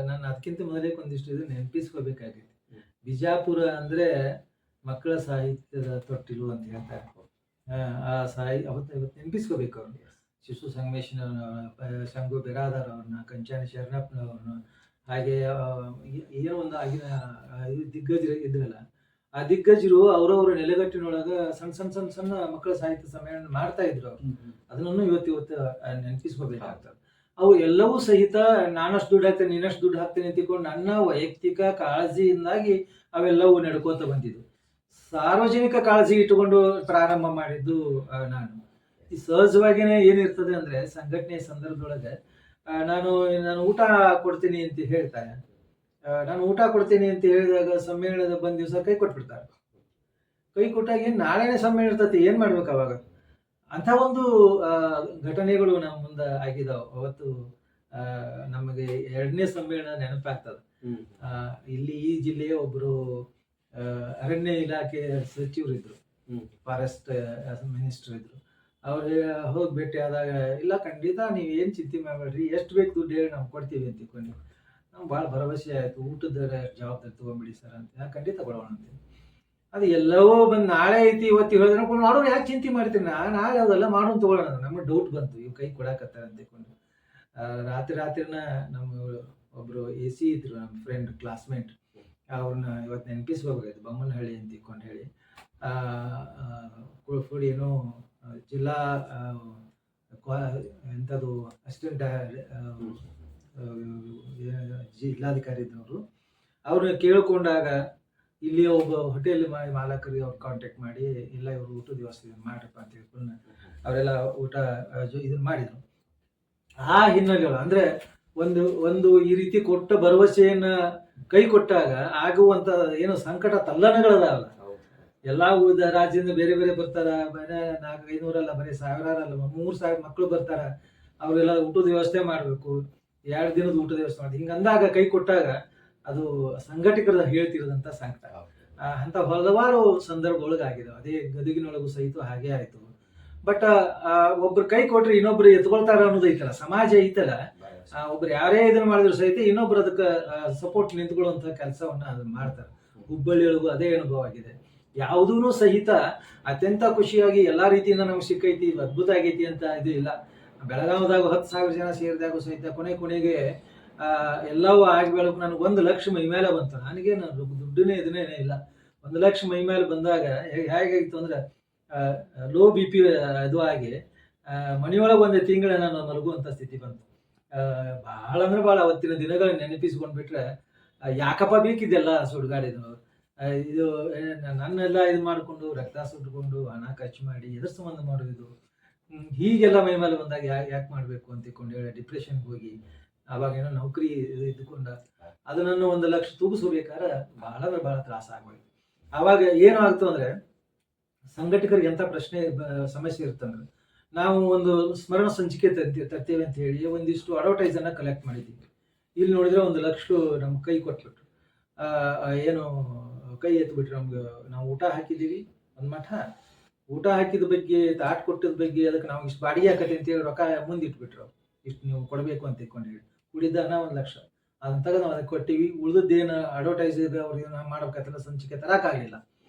ನಾನು ಅದಕ್ಕಿಂತ ಮೊದಲೇ ಒಂದಿಷ್ಟು ಇದು ನೆನಪಿಸ್ಕೋಬೇಕಾಗಿತ್ತು. ಬಿಜಾಪುರ ಅಂದ್ರೆ ಮಕ್ಕಳ ಸಾಹಿತ್ಯದ ತೊಟ್ಟಿಲು ಅಂತ ಹೇಳ್ತಾರೆ. ಅವತ್ತು ನೆನಪಿಸ್ಕೋಬೇಕು ಅವ್ರನ್ನ. ಶಿಶು ಸಂಗಮೇಶನ, ಶಂಭು ಬಿರಾದಾರ್ ಅವ್ರನ್ನ, ಕಂಚಾಣಿ ಶರಣಪ್ಪನವ್ರನ್ನ, ಹಾಗೆ ಏನೋ ಒಂದು ಆಗಿನ ದಿಗ್ಗಜರು ಇದ್ರಲ್ಲ, ಆ ದಿಗ್ಗಜರು ಅವರವರ ನೆಲೆಗಟ್ಟಿನೊಳಗ ಸಣ್ಣ ಸಣ್ಣ ಸಣ್ಣ ಸಣ್ಣ ಮಕ್ಕಳ ಸಾಹಿತ್ಯ ಸಮ್ಮೇಳನ ಮಾಡ್ತಾ ಇದ್ರು ಅವ್ರು. ಅದನ್ನು ಇವತ್ತು ನೆನಪಿಸ್ಕೋಬೇಕಾಗ್ತದೆ. ಅವು ಎಲ್ಲವೂ ಸಹಿತ ನಾನಷ್ಟು ದುಡ್ಡು ಹಾಕ್ತೇನೆ, ನೀನಷ್ಟು ದುಡ್ಡು ಹಾಕ್ತೇನೆ ಅಂತಿಕೊಂಡು ನನ್ನ ವೈಯಕ್ತಿಕ ಕಾಳಜಿಯಿಂದಾಗಿ ಅವೆಲ್ಲವೂ ನಡ್ಕೋತ ಬಂದಿದ್ದು. ಸಾರ್ವಜನಿಕ ಕಾಳಜಿ ಇಟ್ಟುಕೊಂಡು ಪ್ರಾರಂಭ ಮಾಡಿದ್ದು ನಾನು. ಈ ಸಹಜವಾಗಿನೇ ಏನಿರ್ತದೆ ಅಂದ್ರೆ, ಸಂಘಟನೆ ಸಂದರ್ಭದೊಳಗೆ ನಾನು ಊಟ ಕೊಡ್ತೀನಿ ಅಂತ ಹೇಳ್ತಾರೆ. ನಾನು ಊಟ ಕೊಡ್ತೀನಿ ಅಂತ ಹೇಳಿದಾಗ ಸಮ್ಮೇಳನದ ಬಂದ ದಿವಸ ಕೈ ಕೊಟ್ಬಿಡ್ತಾರೆ. ಕೈ ಕೊಟ್ಟಾಗ ನಾಳೆನೇ ಸಮ್ಮೇಳನ ಇರ್ತತಿ, ಏನ್ ಮಾಡ್ಬೇಕು ಅವಾಗ? ಅಂತ ಒಂದು ಘಟನೆಗಳು ನಮ್ಮ ಮುಂದೆ ಆಗಿದಾವ. ಅವತ್ತು ನಮಗೆ 2ನೇ ಸಮ್ಮೇಳನ ನೆನಪಾಗ್ತದೆ. ಇಲ್ಲಿ ಈ ಜಿಲ್ಲೆಯ ಒಬ್ರು ಅರಣ್ಯ ಇಲಾಖೆ ಸಚಿವರಿದ್ರು, ಫಾರೆಸ್ಟ್ ಮಿನಿಸ್ಟರ್ ಇದ್ರು. ಅವ್ರಿಗೆ ಹೋಗಿ ಭೇಟಿ ಆದಾಗ, ಇಲ್ಲ ಖಂಡಿತ ನೀವು ಏನ್ ಚಿಂತೆ ಮಾಡಬೇಡ್ರಿ, ಎಷ್ಟು ಬೇಕು ದುಡ್ಡು ಹೇಳಿ ನಾವು ಕೊಡ್ತೀವಿ ಅಂತ ತಿಳ್ಕೊಂಡು ನಮ್ಗೆ ಭಾಳ ಭರವಸೆ ಆಯ್ತು. ಊಟದ ಜವಾಬ್ದಾರಿ ತಗೊಂಡ್ಬಿಡಿ ಸರ್ ಅಂತ. ಖಂಡಿತ ಕೊಡೋಣ ಅಂತೀನಿ. ಅದು ಎಲ್ಲವೋ ಬಂದು ನಾಳೆ ಐತಿ ಇವತ್ತು ಹೇಳಿದ್ರೆ ಮಾಡೋರು ಯಾಕೆ ಚಿಂತೆ ಮಾಡ್ತೀನಿ, ನಾಳೆ ಯಾವುದೆಲ್ಲ ಮಾಡೋಣ ತಗೊಳ್ಳೋಣ. ನಮಗೆ ಡೌಟ್ ಬಂತು, ಇವ್ ಕೈ ಕೊಡಾಕತ್ತಾರೆ ಅಂತ ತಿಳ್ಕೊಂಡು. ರಾತ್ರಿನ ನಮ್ಮ ಒಬ್ರು AC ಇದ್ರು, ನಮ್ಮ ಫ್ರೆಂಡ್ ಕ್ಲಾಸ್ಮೇಟ್, ಅವ್ರನ್ನ ಇವತ್ತು ನೆನಪಿಸ್ಕೋಬೇಕಾಯ್ತು. ಬೊಮ್ಮನಹಳ್ಳಿ ಅಂತ ತಿಳ್ಕೊಂಡು ಹೇಳಿ, ಏನೋ ಜಿಲ್ಲಾ ಎಂಥದ್ದು ಅಸಿಸ್ಟೆಂಟ್ ಜಿಲ್ಲಾಧಿಕಾರಿ ಇದ್ದವರು. ಅವ್ರನ್ನ ಕೇಳ್ಕೊಂಡಾಗ ಇಲ್ಲಿ ಒಬ್ಬ ಹೋಟೆಲ್ ಮಾಲಕರಿಗೆ ಅವ್ರು ಕಾಂಟ್ಯಾಕ್ಟ್ ಮಾಡಿ, ಇಲ್ಲ ಇವರು ಊಟದ ವ್ಯವಸ್ಥೆ ಮಾಡ್ರಪ್ಪ ಅಂತ ಹೇಳ್ಕೊಂಡು ಅವರೆಲ್ಲ ಊಟ ಇದನ್ನ ಮಾಡಿದ್ರು. ಆ ಹಿನ್ನೆಲೆ ಅಂದ್ರೆ ಒಂದು ಈ ರೀತಿ ಕೊಟ್ಟ ಭರವಸೆಯನ್ನ ಕೈ ಕೊಟ್ಟಾಗ ಆಗುವಂತ ಏನು ಸಂಕಟ ತಲ್ಲಣಗಳದಾವಲ್ಲ, ಎಲ್ಲಾ ರಾಜ್ಯದಿಂದ ಬೇರೆ ಬೇರೆ ಬರ್ತಾರ. ಬರೀ 400-500 ಅಲ್ಲ, ಬರೀ 1000 ಅಲ್ಲ, 3000 ಮಕ್ಕಳು ಬರ್ತಾರ. ಅವರೆಲ್ಲ ಊಟದ ವ್ಯವಸ್ಥೆ ಮಾಡ್ಬೇಕು, 2 ದಿನದ ಊಟದ ವ್ಯವಸ್ಥೆ ಮಾಡಿ. ಹಿಂಗಂದಾಗ ಕೈ ಕೊಟ್ಟಾಗ ಅದು ಸಂಘಟಕರ ಹೇಳ್ತಿರೋದಂತ ಸಂಕಟ. ಅಂತ ಹಲವಾರು ಸಂದರ್ಭದೊಳಗಾಗಿದೆ. ಅದೇ ಗದಗಿನೊಳಗೂ ಸಹಿತ ಹಾಗೆ ಆಯ್ತು. ಬಟ್ ಒಬ್ರು ಕೈ ಕೊಟ್ರೆ ಇನ್ನೊಬ್ರು ಎತ್ಕೊಳ್ತಾರ ಅನ್ನೋದು ಐತಲ್ಲ, ಸಮಾಜ ಐತಲ್ಲ. ಒಬ್ರು ಯಾರೇ ಇದನ್ನ ಮಾಡಿದ್ರು ಸಹಿತ ಇನ್ನೊಬ್ರು ಅದಕ್ಕೆ ಸಪೋರ್ಟ್ ನಿಂತ್ಕೊಳ್ಳುವಂತ ಕೆಲಸವನ್ನ ಅದನ್ನ ಮಾಡ್ತಾರೆ. ಹುಬ್ಬಳ್ಳಿಯೊಳಗೂ ಅದೇ ಅನುಭವ ಆಗಿದೆ. ಯಾವುದೂ ಸಹಿತ ಅತ್ಯಂತ ಖುಷಿಯಾಗಿ ಎಲ್ಲಾ ರೀತಿಯಿಂದ ನಮ್ಗೆ ಸಿಕ್ಕೈತಿ, ಇದು ಅದ್ಭುತ ಆಗೈತಿ ಅಂತ ಇದು ಇಲ್ಲ. ಬೆಳಗಾವದಾಗ 10,000 ಜನ ಸೇರಿದಾಗ ಸಹಿತ ಕೊನೆಗೆ ಎಲ್ಲವೂ ಆಗಿ ಬೆಳಕು ನನಗೆ 1 ಲಕ್ಷ ಮೈ ಮೇಲೆ ಬಂತು. ನನಗೆ ದುಡ್ಡನೇ ಇದನ್ನೇನೇ ಇಲ್ಲ. 1 ಲಕ್ಷ ಮೈ ಮೇಲೆ ಬಂದಾಗ ಹೇಗಾಗಿತ್ತು ಅಂದ್ರೆ, ಲೋ BP ಇದು ಆಗಿ ಮನೆಯೊಳಗೆ 1 ತಿಂಗಳ ನಾನು ಮಲಗುವಂತ ಸ್ಥಿತಿ ಬಂತು. ಬಹಳ ಅಂದ್ರೆ ಬಹಳ ಅವತ್ತಿನ ದಿನಗಳನ್ನ ನೆನಪಿಸ್ಕೊಂಡ್ಬಿಟ್ರೆ ಯಾಕಪ್ಪ ಬೇಕಿದ್ದೆಲ್ಲ ಸುಡುಗಾಡಿದು. ಇದು ನನ್ನೆಲ್ಲ ಇದು ಮಾಡಿಕೊಂಡು ರಕ್ತ ಸುಟ್ಕೊಂಡು ಹಣ ಖರ್ಚು ಮಾಡಿ ಎದ್ರ ಸಂಬಂಧ ಮಾಡೋದು. ಹೀಗೆಲ್ಲ ಮೈ ಮೇಲೆ ಬಂದಾಗ ಯಾಕೆ ಮಾಡಬೇಕು ಅಂತ ತಿಳ್ಕೊಂಡು ಹೇಳಿ ಡಿಪ್ರೆಷನ್ಗೆ ಹೋಗಿ ಅವಾಗ ಏನೋ ನೌಕರಿ ಇದ್ದುಕೊಂಡ ಅದನ್ನು 1 ಲಕ್ಷ ತೂಗಿಸ್ಬೇಕಾದ್ರೆ ಬಹಳ ಅಂದ್ರೆ ಬಹಳ ತ್ರಾಸ ಆಗೋಯ್ತು. ಆವಾಗ ಏನು ಆಗ್ತು ಅಂದ್ರೆ ಸಂಘಟಕರಿಗೆ ಎಂಥ ಸಮಸ್ಯೆ ಇರ್ತಂದ್ರೆ ನಾವು ಒಂದು ಸ್ಮರಣ ಸಂಚಿಕೆ ತರ್ತೇವೆ ಅಂತ ಹೇಳಿ ಒಂದಿಷ್ಟು ಅಡ್ವರ್ಟೈಸನ್ನು ಕಲೆಕ್ಟ್ ಮಾಡಿದ್ದೀವಿ. ಇಲ್ಲಿ ನೋಡಿದ್ರೆ 1 ಲಕ್ಷ ನಮ್ಗೆ ಕೈ ಕೊಟ್ಬಿಟ್ರು. ಏನು ಕೈ ಎತ್ಬಿಟ್ರು ನಮ್ಗೆ. ನಾವು ಊಟ ಹಾಕಿದ್ದೀವಿ ಒಂದು ಮಠ, ಊಟ ಹಾಕಿದ ಬಗ್ಗೆ ತಾಟ್ ಕೊಟ್ಟದ ಬಗ್ಗೆ ಅದಕ್ಕೆ ನಾವು ಇಷ್ಟು ಬಾಡಿಗೆ ಹಾಕತ್ತೆ ಅಂತೇಳಿ ರೊಕ್ಕ ಮುಂದಿಟ್ಬಿಟ್ರು. ಇಷ್ಟು ನೀವು ಕೊಡಬೇಕು ಅಂತ ತಿಳ್ಕೊಂಡು ಹೇಳಿ ಉಳಿದ 1 ಲಕ್ಷ ಅದನ್ನ ತೆಗೆದು ನಾವು ಅದಕ್ಕೆ ಕೊಟ್ಟಿವಿ. ಉಳಿದದ್ದೇನು ಅಡ್ವರ್ಟೈಸ್ ಇದೆ ಅವ್ರಿಗೆ ಮಾಡ್ಬೇಕಂತೆಲ್ಲ ಸಂಚಿಕೆ ತರಕ್ಕಾಗಲಿಲ್ಲ.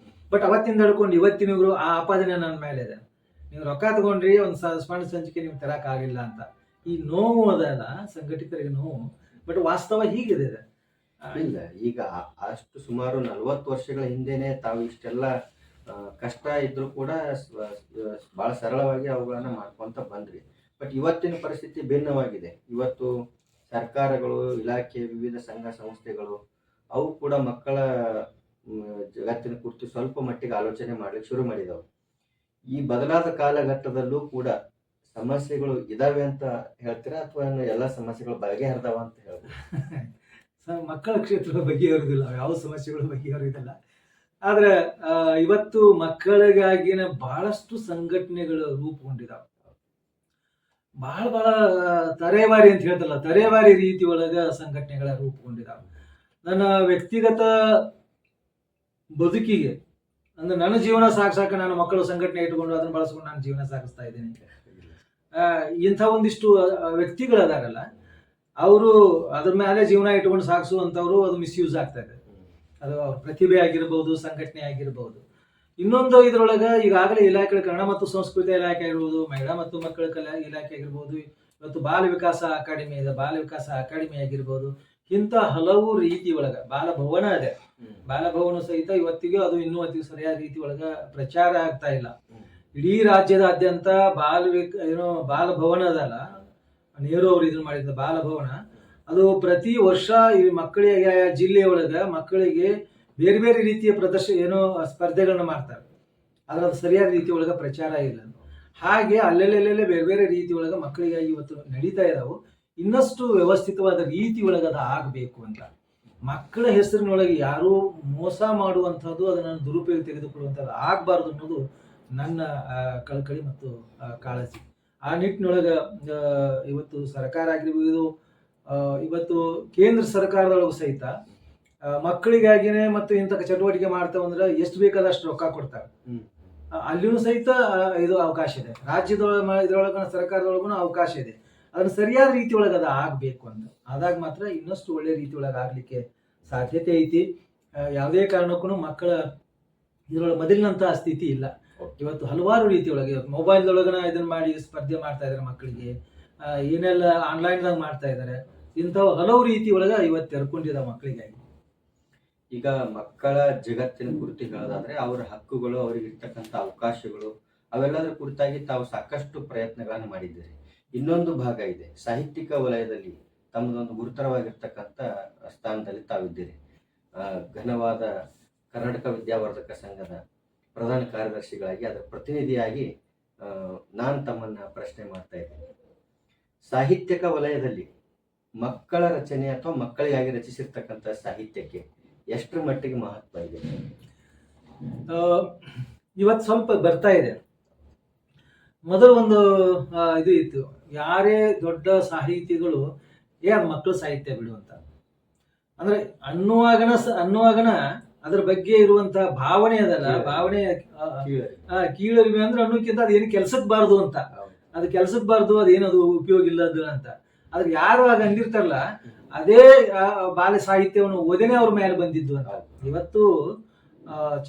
ಬಟ್ ಅವತ್ತಿಂದ ಹಿಡ್ಕೊಂಡು ಇವತ್ತಿನವರು ಆ ಆಪಾದನೆ ನನ್ನ ಮೇಲೆ ಇದೆ. ನೀವು ರೊಕ್ಕ ತಗೊಂಡ್ರಿ ಒಂದು ಸ್ಮರಣ ಸಂಚಿಕೆ ನೀವು ತರಕ್ಕಾಗಿಲ್ಲ ಅಂತ. ಈ ನೋವು ಅದಲ್ಲ ಸಂಘಟಕರಿಗೆ ನೋವು, ಬಟ್ ವಾಸ್ತವ ಹೀಗಿದೆ. ಇಲ್ಲ, ಈಗ ಅಷ್ಟು ಸುಮಾರು 40 ವರ್ಷಗಳ ಹಿಂದೆನೆ ತಾವು ಇಷ್ಟೆಲ್ಲ ಕಷ್ಟ ಇದ್ರೂ ಕೂಡ ಬಹಳ ಸರಳವಾಗಿ ಅವುಗಳನ್ನ ಮಾಡ್ಕೊಂತ ಬಂದ್ರಿ. ಬಟ್ ಇವತ್ತಿನ ಪರಿಸ್ಥಿತಿ ಭಿನ್ನವಾಗಿದೆ. ಇವತ್ತು ಸರ್ಕಾರಗಳು, ಇಲಾಖೆ, ವಿವಿಧ ಸಂಘ ಸಂಸ್ಥೆಗಳು ಅವು ಕೂಡ ಮಕ್ಕಳ ಜಗತ್ತಿನ ಕುರಿತು ಸ್ವಲ್ಪ ಮಟ್ಟಿಗೆ ಆಲೋಚನೆ ಮಾಡ್ಲಿಕ್ಕೆ ಶುರು ಮಾಡಿದವು. ಈ ಬದಲಾದ ಕಾಲಘಟ್ಟದಲ್ಲೂ ಕೂಡ ಸಮಸ್ಯೆಗಳು ಇದಾವೆ ಅಂತ ಹೇಳ್ತೀರಾ ಅಥವಾ ಎಲ್ಲ ಸಮಸ್ಯೆಗಳು ಬಗೆಹರಿದವ ಅಂತ ಹೇಳ್ಬೋದು? ಮಕ್ಕಳ ಕ್ಷೇತ್ರದ ಬಗೆಹರಿದಿಲ್ಲ, ಯಾವ ಸಮಸ್ಯೆಗಳು ಬಗೆಹರಿದಿಲ್ಲ. ಆದ್ರೆ ಇವತ್ತು ಮಕ್ಕಳಿಗಾಗಿನ ಬಹಳಷ್ಟು ಸಂಘಟನೆಗಳು ರೂಪುಗೊಂಡಿದಾವೆ. ಬಹಳ ತರೇವಾರಿ ಅಂತ ಹೇಳ್ತಲ್ಲ, ತರೇವಾರಿ ರೀತಿ ಒಳಗ ಸಂಘಟನೆಗಳ ರೂಪುಗೊಂಡಿದಾವೆ. ನನ್ನ ವ್ಯಕ್ತಿಗತ ಬದುಕಿಗೆ ಅಂದ್ರೆ ನನ್ನ ಜೀವನ ಸಾಗಿಸಾಕ ನಾನು ಮಕ್ಕಳು ಸಂಘಟನೆ ಇಟ್ಕೊಂಡು ಅದನ್ನ ಬಳಸ್ಕೊಂಡು ನಾನು ಜೀವನ ಸಾಗಿಸ್ತಾ ಇದ್ದೀನಿ. ಇಂಥ ಒಂದಿಷ್ಟು ವ್ಯಕ್ತಿಗಳದಾಗಲ್ಲ, ಅವರು ಅದ್ರ ಮೇಲೆ ಜೀವನ ಇಟ್ಕೊಂಡು ಸಾಗಿಸುವಂಥವ್ರು ಅದು ಮಿಸ್ಯೂಸ್ ಆಗ್ತಾ ಇದೆ. ಅದು ಅವ್ರ ಪ್ರತಿಭೆ ಆಗಿರ್ಬೋದು, ಸಂಘಟನೆ ಆಗಿರ್ಬೋದು. ಇನ್ನೊಂದು ಇದ್ರೊಳಗ ಈಗಾಗಲೇ ಇಲಾಖೆಗಳು ಕನ್ನಡ ಮತ್ತು ಸಂಸ್ಕೃತಿ ಇಲಾಖೆ ಆಗಿರ್ಬೋದು, ಮಹಿಳಾ ಮತ್ತು ಮಕ್ಕಳ ಇಲಾಖೆ ಆಗಿರ್ಬೋದು, ಇವತ್ತು ಬಾಲ ವಿಕಾಸ ಅಕಾಡೆಮಿ ಇದೆ, ಬಾಲ ವಿಕಾಸ ಅಕಾಡೆಮಿ ಆಗಿರ್ಬೋದು, ಇಂಥ ಹಲವು ರೀತಿ ಒಳಗ ಬಾಲಭವನ ಇದೆ. ಬಾಲಭವನ ಸಹಿತ ಇವತ್ತಿಗೂ ಅದು ಇನ್ನೂ ಅತಿ ಸರಿಯಾದ ರೀತಿ ಒಳಗ ಪ್ರಚಾರ ಆಗ್ತಾ ಇಲ್ಲ. ಇಡೀ ರಾಜ್ಯದಾದ್ಯಂತ ಬಾಲಭವನ ಅದಲ್ಲ, ನೆಹರು ಅವರು ಇದನ್ನ ಮಾಡಿದ ಬಾಲಭವನ, ಅದು ಪ್ರತಿ ವರ್ಷ ಈ ಮಕ್ಕಳಿಗೆ ಜಿಲ್ಲೆಯ ಒಳಗ ಮಕ್ಕಳಿಗೆ ಬೇರೆ ಬೇರೆ ರೀತಿಯ ಸ್ಪರ್ಧೆಗಳನ್ನ ಮಾಡ್ತಾರೆ. ಆದ್ರೆ ಅದು ಸರಿಯಾದ ರೀತಿ ಒಳಗ ಪ್ರಚಾರ ಇಲ್ಲ. ಹಾಗೆ ಅಲ್ಲೆಲ್ಲೆಲ್ಲೆಲ್ಲೇ ಬೇರೆ ಬೇರೆ ರೀತಿ ಒಳಗ ಮಕ್ಕಳಿಗಾಗಿ ಇವತ್ತು ನಡೀತಾ ಇದಾವು. ಇನ್ನಷ್ಟು ವ್ಯವಸ್ಥಿತವಾದ ರೀತಿ ಒಳಗೆ ಅದು ಆಗಬೇಕು ಅಂತ. ಮಕ್ಕಳ ಹೆಸರಿನೊಳಗೆ ಯಾರೂ ಮೋಸ ಮಾಡುವಂಥದ್ದು, ಅದನ್ನು ದುರುಪಯೋಗ ತೆಗೆದುಕೊಳ್ಳುವಂಥದ್ದು ಆಗಬಾರ್ದು ಅನ್ನೋದು ನನ್ನ ಕಳಕಳಿ ಮತ್ತು ಕಾಳಜಿ. ಆ ನಿಟ್ಟಿನೊಳಗೆ ಇವತ್ತು ಸರ್ಕಾರ ಆಗಿರ್ಬೋದು, ಇವತ್ತು ಕೇಂದ್ರ ಸರ್ಕಾರದೊಳಗೂ ಸಹಿತ ಮಕ್ಕಳಿಗಾಗಿನೇ ಮತ್ತು ಇಂಥ ಚಟುವಟಿಕೆ ಮಾಡ್ತಾವಂದ್ರೆ ಎಷ್ಟು ಬೇಕಾದಷ್ಟು ರೊಕ್ಕ ಕೊಡ್ತಾರೆ. ಅಲ್ಲಿಯೂ ಸಹಿತ ಇದು ಅವಕಾಶ ಇದೆ. ಇದ್ರೊಳಗ ಸರ್ಕಾರದೊಳಗೂ ಅವಕಾಶ ಇದೆ. ಅದನ್ನ ಸರಿಯಾದ ರೀತಿ ಒಳಗೆ ಅದು ಆಗಬೇಕು ಅಂತ ಆದಾಗ ಮಾತ್ರ ಇನ್ನಷ್ಟು ಒಳ್ಳೆ ರೀತಿ ಒಳಗೆ ಆಗ್ಲಿಕ್ಕೆ ಸಾಧ್ಯತೆ ಐತಿ. ಯಾವುದೇ ಕಾರಣಕ್ಕೂ ಮಕ್ಕಳ ಇದ್ರೊಳಗೆ ಮೊದಲಿನಂತಹ ಸ್ಥಿತಿ ಇಲ್ಲ. ಇವತ್ತು ಹಲವಾರು ರೀತಿ ಒಳಗೆ ಮೊಬೈಲ್ದೊಳಗನ ಇದನ್ನ ಮಾಡಿ ಸ್ಪರ್ಧೆ ಮಾಡ್ತಾ ಇದ್ದಾರೆ ಮಕ್ಕಳಿಗೆ, ಏನೆಲ್ಲ ಆನ್ಲೈನ್ದಾಗ ಮಾಡ್ತಾ ಇದ್ದಾರೆ. ಇಂಥವು ಹಲವು ರೀತಿ ಒಳಗೆ ಇವತ್ತು ತೆರ್ಕೊಂಡಿದ್ದಾವೆ ಮಕ್ಕಳಿಗಾಗಿ. ಈಗ ಮಕ್ಕಳ ಜಗತ್ತಿನ ಕುರಿತು ಹೇಳೋದಾದ್ರೆ ಅವರ ಹಕ್ಕುಗಳು, ಅವರಿಗೆ ಇರ್ತಕ್ಕಂಥ ಅವಕಾಶಗಳು, ಅವೆಲ್ಲದರ ಕುರಿತಾಗಿ ತಾವು ಸಾಕಷ್ಟು ಪ್ರಯತ್ನಗಳನ್ನು ಮಾಡಿದ್ದೀರಿ. ಇನ್ನೊಂದು ಭಾಗ ಇದೆ, ಸಾಹಿತ್ಯಿಕ ವಲಯದಲ್ಲಿ ತಮ್ಮದೊಂದು ಗುರುತರವಾಗಿರ್ತಕ್ಕಂಥ ಸ್ಥಾನದಲ್ಲಿ ತಾವಿದ್ದೀರಿ. ಘನವಾದ ಕರ್ನಾಟಕ ವಿದ್ಯಾವರ್ಧಕ ಸಂಘದ ಪ್ರಧಾನ ಕಾರ್ಯದರ್ಶಿಗಳಾಗಿ, ಅದರ ಪ್ರತಿನಿಧಿಯಾಗಿ ನಾನು ತಮ್ಮನ್ನ ಪ್ರಶ್ನೆ ಮಾಡ್ತಾ ಇದ್ದೀನಿ. ಸಾಹಿತ್ಯಿಕ ವಲಯದಲ್ಲಿ ಮಕ್ಕಳ ರಚನೆ ಅಥವಾ ಮಕ್ಕಳಿಗಾಗಿ ರಚಿಸಿರ್ತಕ್ಕಂಥ ಸಾಹಿತ್ಯಕ್ಕೆ ಎಷ್ಟರ ಮಟ್ಟಿಗೆ ಮಹತ್ವ ಇದೆ? ಇವತ್ತು ಸ್ವಲ್ಪ ಬರ್ತಾ ಇದೆ. ಮೊದಲು ಒಂದು ಇದು ಇತ್ತು, ಯಾರೇ ದೊಡ್ಡ ಸಾಹಿತಿಗಳು ಮಕ್ಕಳು ಸಾಹಿತ್ಯ ಬಿಡು ಅಂತ ಅಂದ್ರೆ ಅನ್ನುವಾಗನ ಅದ್ರ ಬಗ್ಗೆ ಇರುವಂತಹ ಭಾವನೆ ಅದಲ್ಲ, ಭಾವನೆ ಕೀಳರಿಮೆ ಅಂದ್ರೆ ಅನ್ನೋಕ್ಕಿಂತ ಅದೇನು ಕೆಲ್ಸಕ್ಕೆ ಬಾರದು ಅಂತ, ಅದು ಕೆಲ್ಸಕ್ಕೆ ಬಾರದು, ಅದೇನದು ಉಪಯೋಗ ಇಲ್ಲದ ಅಂತ. ಆದ್ರೆ ಯಾರು ಆಗ ಅಂದಿರ್ತಾರಲ್ಲ, ಅದೇ ಬಾಲ ಸಾಹಿತ್ಯವನ್ನು ಓದೇನೆ ಅವ್ರ ಮೇಲೆ ಬಂದಿದ್ದು ಅಂತ. ಇವತ್ತು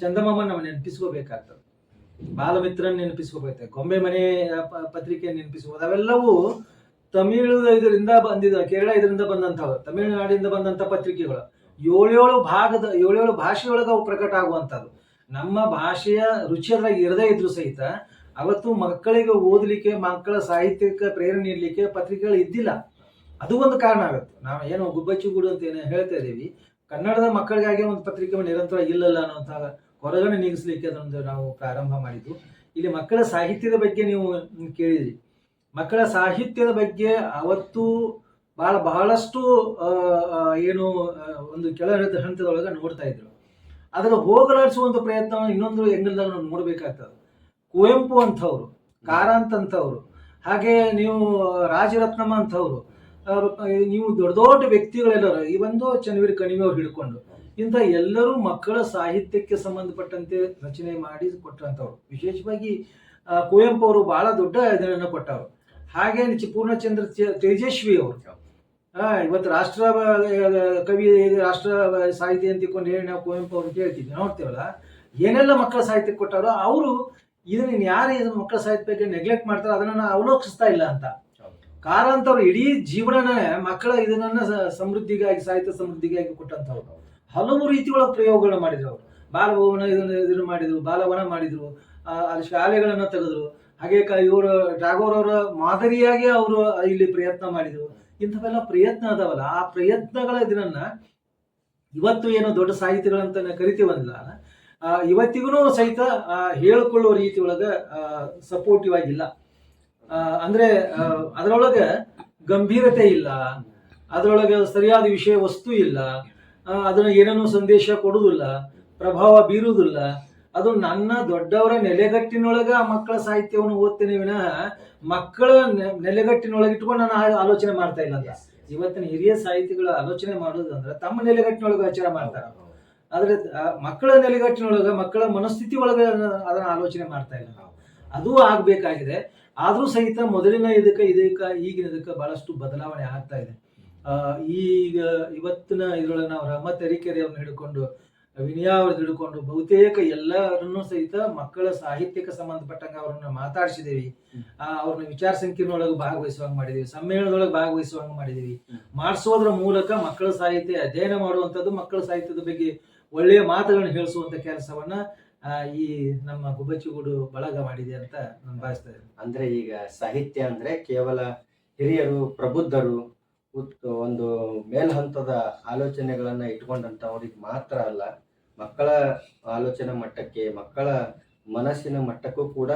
ಚಂದಮಾಮ ನಾವು ನೆನಪಿಸ್ಕೋಬೇಕಾಗ್ತದೆ, ಬಾಲಮಿತ್ರನ್ ನೆನಪಿಸ್ಕೋಬೇಕು, ಗೊಂಬೆ ಮನೆ ಪತ್ರಿಕೆ ನೆನಪಿಸ್ಕೋಬಹುದು. ಅವೆಲ್ಲವೂ ತಮಿಳು ಇದರಿಂದ ಬಂದಿದ್ದ, ಕೇರಳ ಇದರಿಂದ ಬಂದಂಥವು, ತಮಿಳುನಾಡಿಂದ ಬಂದಂಥ ಪತ್ರಿಕೆಗಳು. 7 ಭಾಷೆಯೊಳಗೆ ಅವು ಪ್ರಕಟ ಆಗುವಂಥದ್ದು. ನಮ್ಮ ಭಾಷೆಯ ರುಚಿ ಅದ್ರಾಗ ಇರದೇ ಇದ್ರು ಸಹಿತ ಅವತ್ತು ಮಕ್ಕಳಿಗೆ ಓದಲಿಕ್ಕೆ, ಮಕ್ಕಳ ಸಾಹಿತ್ಯಕ್ಕೆ ಪ್ರೇರಣೆ ನೀಡಲಿಕ್ಕೆ ಪತ್ರಿಕೆಗಳು ಇದ್ದಿಲ್ಲ. ಅದು ಒಂದು ಕಾರಣ ಆಗುತ್ತೆ. ನಾವು ಏನೋ ಗುಬ್ಬಚ್ಚಿಗೂಡು ಅಂತ ಏನೋ ಹೇಳ್ತಾ ಇದ್ದೀವಿ, ಕನ್ನಡದ ಮಕ್ಕಳಿಗಾಗಿ ಒಂದು ಪತ್ರಿಕೆ ನಿರಂತರ ಇಲ್ಲಲ್ಲ ಅನ್ನೋಂಥ ಹೊರಗಡೆ ನೀಗಿಸ್ಲಿಕ್ಕೆ ಅದೊಂದು ನಾವು ಪ್ರಾರಂಭ ಮಾಡಿದ್ದು. ಇಲ್ಲಿ ಮಕ್ಕಳ ಸಾಹಿತ್ಯದ ಬಗ್ಗೆ ನೀವು ಕೇಳಿದ್ರಿ. ಮಕ್ಕಳ ಸಾಹಿತ್ಯದ ಬಗ್ಗೆ ಅವತ್ತು ಬಹಳಷ್ಟು ಏನು ಒಂದು ಕೆಳ ಹಂತದೊಳಗೆ ನೋಡ್ತಾ ಇದ್ರು. ಅದನ್ನು ಹೋಗಲಾಡಿಸುವಂತ ಪ್ರಯತ್ನವನ್ನು ಇನ್ನೊಂದು ಎಂಗಲ್ದಾಗ ನಾವು ನೋಡ್ಬೇಕಾಗ್ತದೆ. ಕುವೆಂಪು ಅಂಥವ್ರು, ಕಾರಂತ್ ಅಂಥವ್ರು, ಹಾಗೆ ನೀವು ರಾಜರತ್ನಮ್ಮ ಅಂಥವ್ರು, ನೀವು ದೊಡ್ಡ ದೊಡ್ಡ ವ್ಯಕ್ತಿಗಳೆಲ್ಲರೂ, ಈ ಒಂದು ಚನ್ನವೀರ ಕಣಿವೆ ಅವ್ರು ಹಿಡ್ಕೊಂಡು ಇಂಥ ಎಲ್ಲರೂ ಮಕ್ಕಳ ಸಾಹಿತ್ಯಕ್ಕೆ ಸಂಬಂಧಪಟ್ಟಂತೆ ರಚನೆ ಮಾಡಿ ಕೊಟ್ಟಂಥವ್ರು. ವಿಶೇಷವಾಗಿ ಕುವೆಂಪು ಅವರು ಬಹಳ ದೊಡ್ಡ ಇದನ್ನು ಕೊಟ್ಟವರು. ಹಾಗೆ ಪೂರ್ಣಚಂದ್ರ ತೇಜಸ್ವಿ ಅವರು ಇವತ್ತು ರಾಷ್ಟ್ರ ಕವಿ, ರಾಷ್ಟ್ರ ಸಾಹಿತಿ ಅಂತ ತಿಳ್ಕೊಂಡು ಹೇಳಿ ನಾವು ಕುವೆಂಪು ಅವ್ರು ಕೇಳ್ತಿದ್ವಿ, ನೋಡ್ತೇವಲ್ಲ ಏನೆಲ್ಲ ಮಕ್ಕಳ ಸಾಹಿತ್ಯ ಕೊಟ್ಟಾರೋ. ಅವರು ಇದನ್ನ ಯಾರು ಮಕ್ಕಳ ಸಾಹಿತ್ಯ ಬಗ್ಗೆ ನೆಗ್ಲೆಕ್ಟ್ ಮಾಡ್ತಾರೋ ಅದನ್ನ ಅವಲೋಕಿಸ್ತಾ ಇಲ್ಲ ಅಂತ. ಕಾರಂತ್ ಅವರು ಇಡೀ ಜೀವನನೇ ಮಕ್ಕಳ ಇದನ್ನ ಸಮೃದ್ಧಿಗಾಗಿ, ಸಾಹಿತ್ಯ ಸಮೃದ್ಧಿಗಾಗಿ ಕೊಟ್ಟಂತವ್ರು. ಹಲವು ರೀತಿಯೊಳಗ ಪ್ರಯೋಗಗಳನ್ನ ಮಾಡಿದ್ರು. ಅವರು ಬಾಲಭವನ ಇದನ್ನು ಮಾಡಿದ್ರು, ಬಾಲವನ ಮಾಡಿದ್ರು, ಅಲ್ಲಿ ಶಾಲೆಗಳನ್ನ ತೆಗೆದ್ರು. ಹಾಗೆ ಇವರು ಟಾಗೋರ್ ಅವರ ಮಾದರಿಯಾಗಿ ಅವರು ಇಲ್ಲಿ ಪ್ರಯತ್ನ ಮಾಡಿದ್ರು. ಇಂಥವೆಲ್ಲ ಪ್ರಯತ್ನ ಅದಾವಲ್ಲ, ಆ ಪ್ರಯತ್ನಗಳ ಇದನ್ನ ಇವತ್ತು ಏನೋ ದೊಡ್ಡ ಸಾಹಿತ್ಯಗಳಂತ ಕರಿತೀವಲ್ಲ, ಇವತ್ತಿಗೂ ಸಹಿತ ಹೇಳಿಕೊಳ್ಳುವ ರೀತಿ ಒಳಗ ಸಪೋರ್ಟಿವ್ ಆಗಿಲ್ಲ. ಅಂದ್ರೆ ಅದರೊಳಗೆ ಗಂಭೀರತೆ ಇಲ್ಲ, ಅದರೊಳಗೆ ಸರಿಯಾದ ವಿಷಯ ವಸ್ತು ಇಲ್ಲ, ಅದನ್ನ ಏನೇನೋ ಸಂದೇಶ ಕೊಡುವುದಿಲ್ಲ, ಪ್ರಭಾವ ಬೀರುವುದಿಲ್ಲ. ಅದು ನನ್ನ ದೊಡ್ಡವರ ನೆಲೆಗಟ್ಟಿನೊಳಗ ಆ ಮಕ್ಕಳ ಸಾಹಿತ್ಯವನ್ನು ಓದ್ತೇನೆ ವಿನಃ ಮಕ್ಕಳ ನೆಲೆಗಟ್ಟಿನೊಳಗೆ ಇಟ್ಕೊಂಡು ನಾನು ಆಲೋಚನೆ ಮಾಡ್ತಾ ಇಲ್ಲ ಅಂತ. ಇವತ್ತಿನ ಹಿರಿಯ ಸಾಹಿತಿಗಳ ಆಲೋಚನೆ ಮಾಡೋದಂದ್ರೆ ತಮ್ಮ ನೆಲೆಗಟ್ಟಿನೊಳಗೆ ವಿಚಾರ ಮಾಡ್ತಾರೆ. ಆದ್ರೆ ಮಕ್ಕಳ ನೆಲೆಗಟ್ಟಿನೊಳಗ, ಮಕ್ಕಳ ಮನಸ್ಥಿತಿ ಒಳಗೆ ಅದನ್ನ ಆಲೋಚನೆ ಮಾಡ್ತಾ ಇಲ್ಲ. ಅದು ಆಗ್ಬೇಕಾಗಿದೆ. ಆದ್ರೂ ಸಹಿತ ಮೊದಲಿನ ಇದಕ್ಕೆ ಈಗಿನ ಇದಕ್ಕೆ ಬಹಳಷ್ಟು ಬದಲಾವಣೆ ಆಗ್ತಾ ಇದೆ. ಈಗ ಇವತ್ತಿನ ಇದ್ರೊಳಗೆ ನಾವು ರಹಮತ್ ತರೀಕೆರೆ ಅವ್ರನ್ನ ಹಿಡ್ಕೊಂಡು, ವಿನಯ ಅವ್ರನ್ನ ಹಿಡ್ಕೊಂಡು ಬಹುತೇಕ ಎಲ್ಲರನ್ನೂ ಸಹಿತ ಮಕ್ಕಳ ಸಾಹಿತ್ಯಕ್ಕೆ ಸಂಬಂಧಪಟ್ಟಂಗ ಅವ್ರನ್ನ ಮಾತಾಡಿಸಿದೇವಿ. ಅವ್ರನ್ನ ವಿಚಾರ ಸಂಕಿರಣೊಳಗೆ ಭಾಗವಹಿಸುವಂಗ ಮಾಡಿದೀವಿ, ಸಮ್ಮೇಳನದೊಳಗೆ ಭಾಗವಹಿಸುವಂಗ ಮಾಡಿದೀವಿ. ಮಾಡಿಸೋದ್ರ ಮೂಲಕ ಮಕ್ಕಳ ಸಾಹಿತ್ಯ ಅಧ್ಯಯನ ಮಾಡುವಂಥದ್ದು, ಮಕ್ಕಳ ಸಾಹಿತ್ಯದ ಬಗ್ಗೆ ಒಳ್ಳೆಯ ಮಾತುಗಳನ್ನ ಹೇಳಿಸುವಂತ ಕೆಲಸವನ್ನ ಈ ನಮ್ಮ ಗುಬ್ಬಚ್ಚಿಗೂಡು ಬಳಗ ಮಾಡಿದೆ ಅಂತ ನಾನು ಭಾವಿಸ್ತಾ ಇದ್ದೀನಿ. ಅಂದ್ರೆ ಈಗ ಸಾಹಿತ್ಯ ಅಂದ್ರೆ ಕೇವಲ ಹಿರಿಯರು, ಪ್ರಬುದ್ಧರು, ಒಂದು ಮೇಲ್ಹಂತದ ಆಲೋಚನೆಗಳನ್ನ ಇಟ್ಕೊಂಡಂತವ್ರಿಗೆ ಮಾತ್ರ ಅಲ್ಲ, ಮಕ್ಕಳ ಆಲೋಚನೆ ಮಟ್ಟಕ್ಕೆ, ಮಕ್ಕಳ ಮನಸ್ಸಿನ ಮಟ್ಟಕ್ಕೂ ಕೂಡ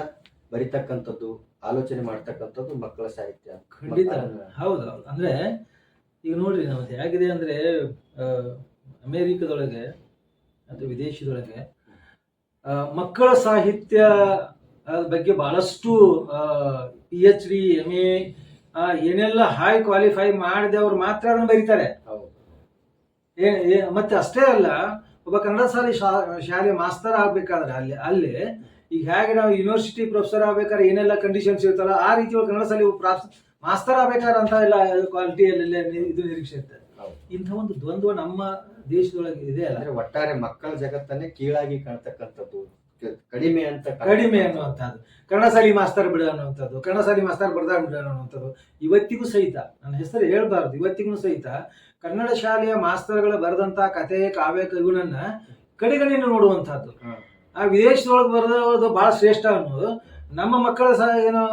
ಬರಿತಕ್ಕಂಥದ್ದು, ಆಲೋಚನೆ ಮಾಡ್ತಕ್ಕಂಥದ್ದು ಮಕ್ಕಳ ಸಾಹಿತ್ಯ. ಖಂಡಿತ ಹೌದೌದು. ಅಂದ್ರೆ ಈಗ ನೋಡ್ರಿ, ನಮ್ದು ಹೇಗಿದೆ ಅಂದ್ರೆ ಅಮೇರಿಕದೊಳಗೆ ಅಥವಾ ವಿದೇಶದೊಳಗೆ ಮಕ್ಕಳ ಸಾಹಿತ್ಯ ಬಗ್ಗೆ ಬಹಳಷ್ಟು PhD MA ಏನೆಲ್ಲ ಹೈ ಕ್ವಾಲಿಫೈ ಮಾಡಿದವ್ರು ಮಾತ್ರ ಅದನ್ನ ಬರೀತಾರೆ. ಮತ್ತೆ ಅಷ್ಟೇ ಅಲ್ಲ, ಒಬ್ಬ ಕನ್ನಡ ಶಾಲೆ ಮಾಸ್ತರ್ ಆಗ್ಬೇಕಾದ್ರೆ ಅಲ್ಲಿ ಈಗ ಹೇಗೆ ನಾವು ಯೂನಿವರ್ಸಿಟಿ ಪ್ರೊಫೆಸರ್ ಆಗ್ಬೇಕಾದ್ರೆ ಏನೆಲ್ಲ ಕಂಡೀಷನ್ಸ್ ಇರ್ತಲ್ಲ, ಆ ರೀತಿ ಕನ್ನಡ ಶಾಲೆ ಮಾಸ್ತರ್ ಆಗ್ಬೇಕಾದ್ರೆ ಅಂತ ಎಲ್ಲ ಕ್ವಾಲಿಟಿಯಲ್ಲಿ ಇದು ನಿರೀಕ್ಷೆ ಇರ್ತದೆ. ಇಂಥ ಒಂದು ದ್ವಂದ್ವ ನಮ್ಮ ದೇಶದೊಳಗೆ ಇದೆ ಅಲ್ಲ. ಅಂದ್ರೆ ಒಟ್ಟಾರೆ ಮಕ್ಕಳ ಜಗತ್ತನ್ನೇ ಕೀಳಾಗಿ ಕಾಣ್ತಕ್ಕಂಥದ್ದು, ಕಡಿಮೆ ಅನ್ನುವಂಥದ್ದು, ಕನ್ನಡ ಶಾಲೆ ಮಾಸ್ತರ್ ಬಿಡ ಅನ್ನುವಂಥದ್ದು, ಕನ್ನಡ ಶಾಲೆ ಮಾಸ್ತರ್ ಬರ್ದಾಗ ಬಿಡ ಅನ್ನುವಂಥದ್ದು. ಇವತ್ತಿಗೂ ಸಹಿತ, ನನ್ನ ಹೆಸರು ಹೇಳ್ಬಾರ್ದು, ಇವತ್ತಿಗೂ ಸಹಿತ ಕನ್ನಡ ಶಾಲೆಯ ಮಾಸ್ತರ್ಗಳ ಬರೆದಂತ ಕಥೆ, ಕಾವ್ಯ, ಕವಿಗಳನ್ನ ಕಡೆಗಣಿಯನ್ನು ನೋಡುವಂತಹದ್ದು. ಆ ವಿದೇಶದೊಳಗೆ ಬರೆದವರು ಬಹಳ ಶ್ರೇಷ್ಠ ಅನ್ನೋದು, ನಮ್ಮ ಮಕ್ಕಳ ಏನೋ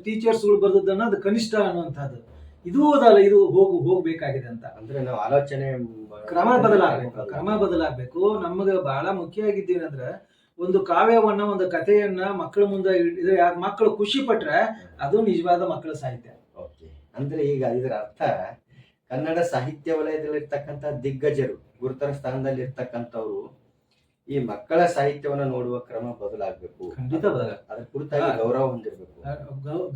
ಟೀಚರ್ಸ್ಗಳು ಬರೆದದ್ದನ್ನ ಅದು ಕನಿಷ್ಠ ಅನ್ನುವಂಥದ್ದು. ಇದು ಅದಲ್ಲ, ಇದು ಹೋಗ್ಬೇಕಾಗಿದೆ ಅಂತ. ಅಂದ್ರೆ ನಾವು ಆಲೋಚನೆ ಕ್ರಮ ಬದಲಾಗಬೇಕು. ನಮಗೆ ಬಹಳ ಮುಖ್ಯ ಆಗಿದ್ದೇನಂದ್ರೆ, ಒಂದು ಕಾವ್ಯವನ್ನ, ಒಂದು ಕಥೆಯನ್ನ ಮಕ್ಕಳ ಮುಂದೆ ಇದ್ರೆ ಮಕ್ಕಳು ಖುಷಿ ಪಟ್ರೆ ಅದು ನಿಜವಾದ ಮಕ್ಕಳ ಸಾಹಿತ್ಯ. ಅಂದ್ರೆ ಈಗ ಇದರ ಅರ್ಥ, ಕನ್ನಡ ಸಾಹಿತ್ಯ ವಲಯದಲ್ಲಿರ್ತಕ್ಕಂಥ ದಿಗ್ಗಜರು, ಗುರುತರ ಸ್ಥಾನದಲ್ಲಿ ಇರ್ತಕ್ಕಂಥವ್ರು ಈ ಮಕ್ಕಳ ಸಾಹಿತ್ಯವನ್ನ ನೋಡುವ ಕ್ರಮ ಬದಲಾಗಬೇಕು. ಖಂಡಿತ ಅದ್ರ ಕುರಿತಾಗಿ ಗೌರವ ಹೊಂದಿರಬೇಕು.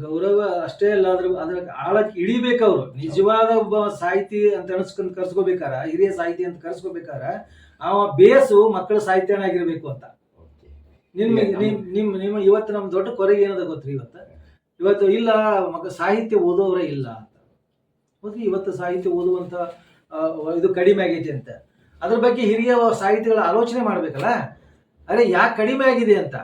ಗೌರವ ಅಷ್ಟೇ ಅಲ್ಲ, ಅದ್ರ ಆಳಕ್ಕೆ ಇಳಿಬೇಕು. ಅವರು ನಿಜವಾದ ಒಬ್ಬ ಸಾಹಿತಿ ಅಂತ ಅನ್ಸ್ಕೊಂಡ್ ಕರ್ಸ್ಕೋಬೇಕಾರ, ಹಿರಿಯ ಸಾಹಿತಿ ಅಂತ ಕರ್ಸ್ಕೋಬೇಕಾರ ಅವ ಬೇಸು ಮಕ್ಕಳ ಸಾಹಿತ್ಯನಾಗಿರ್ಬೇಕು ಅಂತ. ನಿಮ್ಮ ಇವತ್ತು ನಮ್ ದೊಡ್ಡ ಕೊರಗೆ ಏನದ ಗೊತ್ತ್ರಿ, ಇವತ್ತು ಇಲ್ಲ ಮಕ್ಕಳ ಸಾಹಿತ್ಯ ಓದೋರೇ ಇಲ್ಲ ಅಂತ. ಇವತ್ತು ಸಾಹಿತ್ಯ ಓದುವಂತ ಇದು ಕಡಿಮೆ ಆಗೈತೆ ಅಂತ. ಅದ್ರ ಬಗ್ಗೆ ಹಿರಿಯ ಸಾಹಿತ್ಯಗಳ ಆಲೋಚನೆ ಮಾಡ್ಬೇಕಲ್ಲ. ಅರೆ ಯಾಕೆ ಕಡಿಮೆ ಆಗಿದೆ ಅಂತ.